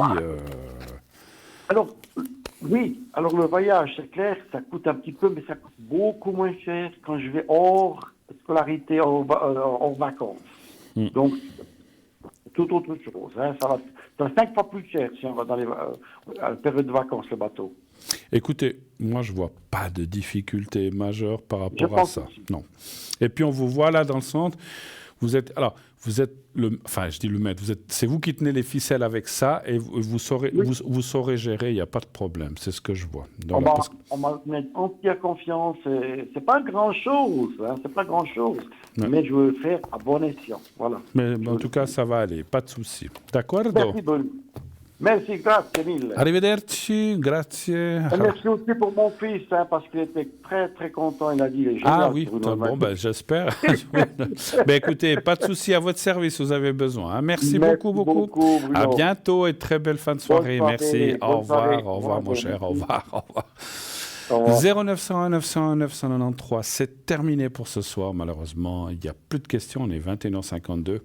S4: Alors, oui, alors le voyage, c'est clair, ça coûte un petit peu, mais ça coûte beaucoup moins cher quand je vais hors scolarité, hors vacances. Donc, tout autre chose. Hein, ça va 5 fois plus cher si on va dans la période de vacances, le bateau.
S1: Écoutez, moi je vois pas de difficulté majeure par rapport à ça. Aussi. Non. Et puis on vous voit là dans le centre. Vous êtes le maître. C'est vous qui tenez les ficelles avec ça et vous saurez gérer. Il n'y a pas de problème. C'est ce que je vois.
S4: Donc, on m'a mis entière confiance. C'est pas grand chose. Hein, c'est pas grand chose. Ouais. Mais je veux le faire à bon escient. Voilà.
S1: Mais en tout cas, ça va aller. Pas de souci. D'accord.
S4: Merci, Bruno. Merci, grazie mille.
S1: Arrivederci, grazie.
S4: Et merci aussi pour mon fils, hein, parce qu'il était très, très content. Il a dit, il est génial.
S1: Ah oui, bon, j'espère. Écoutez, pas de souci, à votre service, vous avez besoin. Hein. Merci beaucoup. À bientôt et très belle fin de soirée. Merci. Au revoir, mon cher. Au revoir. 0901 901 993, c'est terminé pour ce soir, malheureusement. Il n'y a plus de questions, on est 21h52.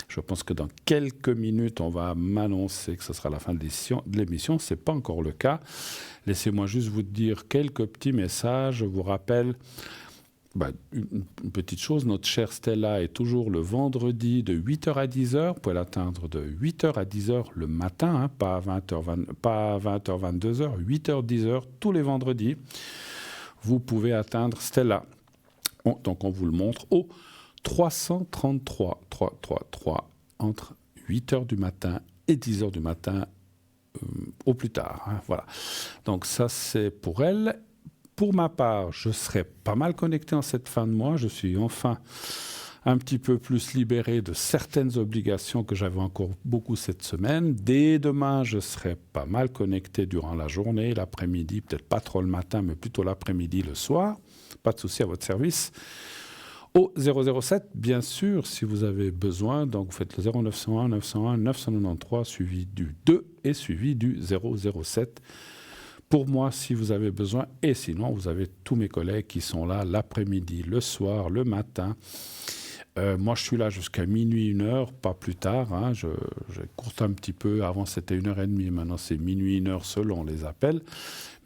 S1: Je pense que dans quelques minutes, on va m'annoncer que ce sera la fin de l'émission. Ce n'est pas encore le cas. Laissez-moi juste vous dire quelques petits messages. Je vous rappelle une petite chose. Notre chère Stella est toujours le vendredi de 8h à 10h. Vous pouvez l'atteindre de 8h à 10h le matin, hein, pas à 20h, 22h, 8h, 10h, tous les vendredis. Vous pouvez atteindre Stella. Donc on vous le montre au 333 entre 8h du matin et 10h du matin au plus tard. Hein, voilà. Donc ça, c'est pour elle. Pour ma part, je serai pas mal connecté en cette fin de mois. Je suis enfin un petit peu plus libéré de certaines obligations que j'avais encore beaucoup cette semaine. Dès demain, je serai pas mal connecté durant la journée, l'après-midi, peut-être pas trop le matin, mais plutôt l'après-midi, le soir. Pas de souci, à votre service. Au 007, bien sûr, si vous avez besoin, donc vous faites le 0901 901 993 suivi du 2 et suivi du 007. Pour moi, si vous avez besoin, et sinon, vous avez tous mes collègues qui sont là l'après-midi, le soir, le matin. Moi, je suis là jusqu'à minuit, 1h, pas plus tard. Hein. Je courte un petit peu. Avant, c'était 1h30. Maintenant, c'est minuit, 1h selon les appels.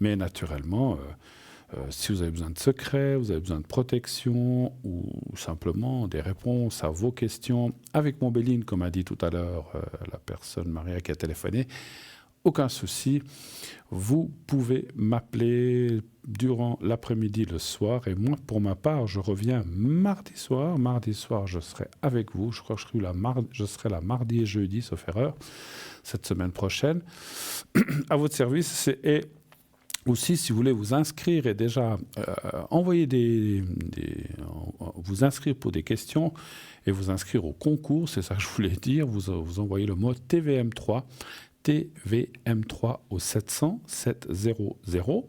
S1: Mais naturellement... si vous avez besoin de secrets, vous avez besoin de protection ou simplement des réponses à vos questions avec Montbéline, comme a dit tout à l'heure la personne Maria qui a téléphoné, aucun souci. Vous pouvez m'appeler durant l'après-midi, le soir. Et moi, pour ma part, je reviens mardi soir. Mardi soir, je serai avec vous. Je crois que je serai là mardi et jeudi, sauf erreur, cette semaine prochaine. À votre service, et aussi, si vous voulez vous inscrire et déjà envoyer vous inscrire pour des questions et vous inscrire au concours, c'est ça que je voulais dire, vous envoyez le mot TVM3 au 700 700.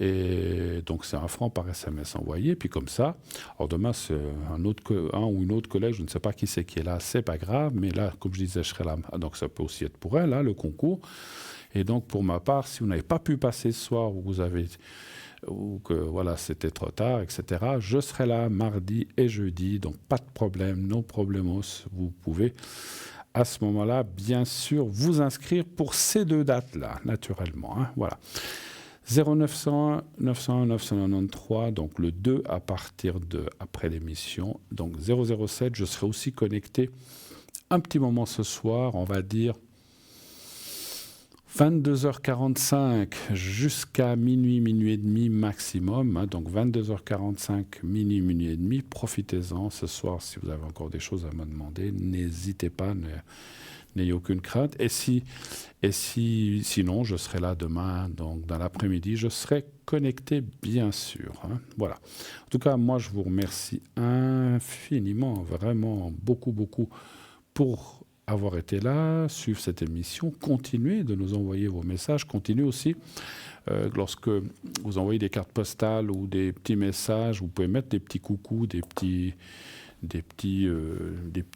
S1: Et donc, c'est 1 franc par SMS envoyé. Puis comme ça, alors demain, c'est un ou une autre collègue, je ne sais pas qui c'est qui est là, c'est pas grave. Mais là, comme je disais, je serai là. Donc, ça peut aussi être pour elle, là, le concours. Et donc, pour ma part, si vous n'avez pas pu passer ce soir ou que voilà, c'était trop tard, etc., je serai là mardi et jeudi. Donc, pas de problème, no problemos. Vous pouvez, à ce moment-là, bien sûr, vous inscrire pour ces 2 dates-là, naturellement. Hein, voilà. 0901 901 993, donc le 2 à partir après l'émission. Donc, 007, je serai aussi connecté un petit moment ce soir, on va dire... 22h45 jusqu'à minuit, minuit et demi maximum. Hein, donc 22h45, minuit, minuit et demi. Profitez-en ce soir si vous avez encore des choses à me demander. N'hésitez pas, n'ayez aucune crainte. Sinon, je serai là demain, donc dans l'après-midi. Je serai connecté, bien sûr. Hein, voilà. En tout cas, moi, je vous remercie infiniment, vraiment beaucoup, beaucoup pour avoir été là, suivre cette émission, continuez de nous envoyer vos messages, continuez aussi lorsque vous envoyez des cartes postales ou des petits messages, vous pouvez mettre des petits coucous, des petits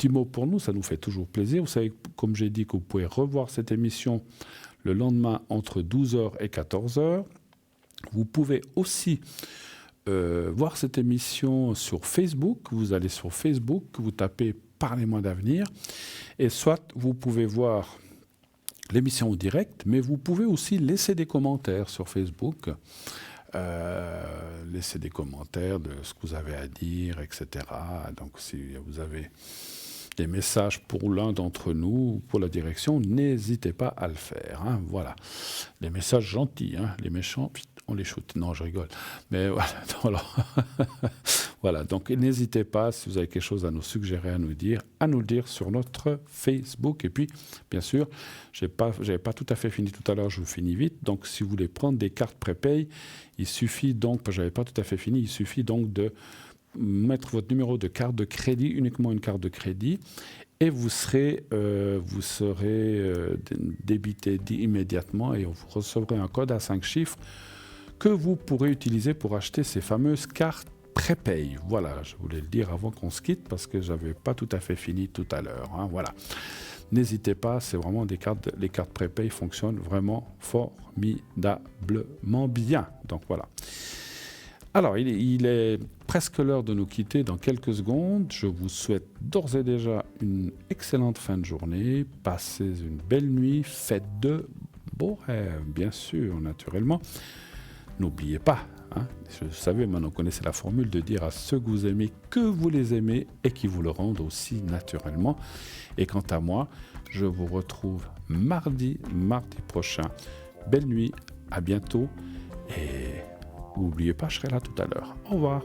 S1: mots pour nous, ça nous fait toujours plaisir. Vous savez, comme j'ai dit, que vous pouvez revoir cette émission le lendemain entre 12h et 14h. Vous pouvez aussi voir cette émission sur Facebook. Vous allez sur Facebook, vous tapez « Parlez-moi d'avenir » et soit vous pouvez voir l'émission en direct, mais vous pouvez aussi laisser des commentaires sur Facebook. Laissez des commentaires de ce que vous avez à dire, etc. Donc si vous avez des messages pour l'un d'entre nous, pour la direction, n'hésitez pas à le faire. Hein, voilà. Les messages gentils, hein, les méchants, on les shoot. Non, je rigole. Mais voilà. Voilà. Donc n'hésitez pas, si vous avez quelque chose à nous suggérer, à nous le dire sur notre Facebook. Et puis, bien sûr, j'avais pas tout à fait fini tout à l'heure, je vous finis vite. Donc si vous voulez prendre des cartes prépay, il suffit donc, j'avais pas tout à fait fini, il suffit donc de mettre votre numéro de carte de crédit, uniquement une carte de crédit, et vous serez débité immédiatement et vous recevrez un code à 5 chiffres que vous pourrez utiliser pour acheter ces fameuses cartes prépay. Voilà, je voulais le dire avant qu'on se quitte parce que j'avais pas tout à fait fini tout à l'heure. Hein, voilà. N'hésitez pas, c'est vraiment les cartes prépay fonctionnent vraiment formidablement bien. Donc voilà. Alors, il est presque l'heure de nous quitter dans quelques secondes. Je vous souhaite d'ores et déjà une excellente fin de journée. Passez une belle nuit. Faites de beaux rêves, bien sûr, naturellement. N'oubliez pas, hein, vous savez, maintenant vous connaissez la formule de dire à ceux que vous aimez que vous les aimez et qui vous le rendent aussi naturellement. Et quant à moi, je vous retrouve mardi prochain. Belle nuit, à bientôt et n'oubliez pas, je serai là tout à l'heure. Au revoir.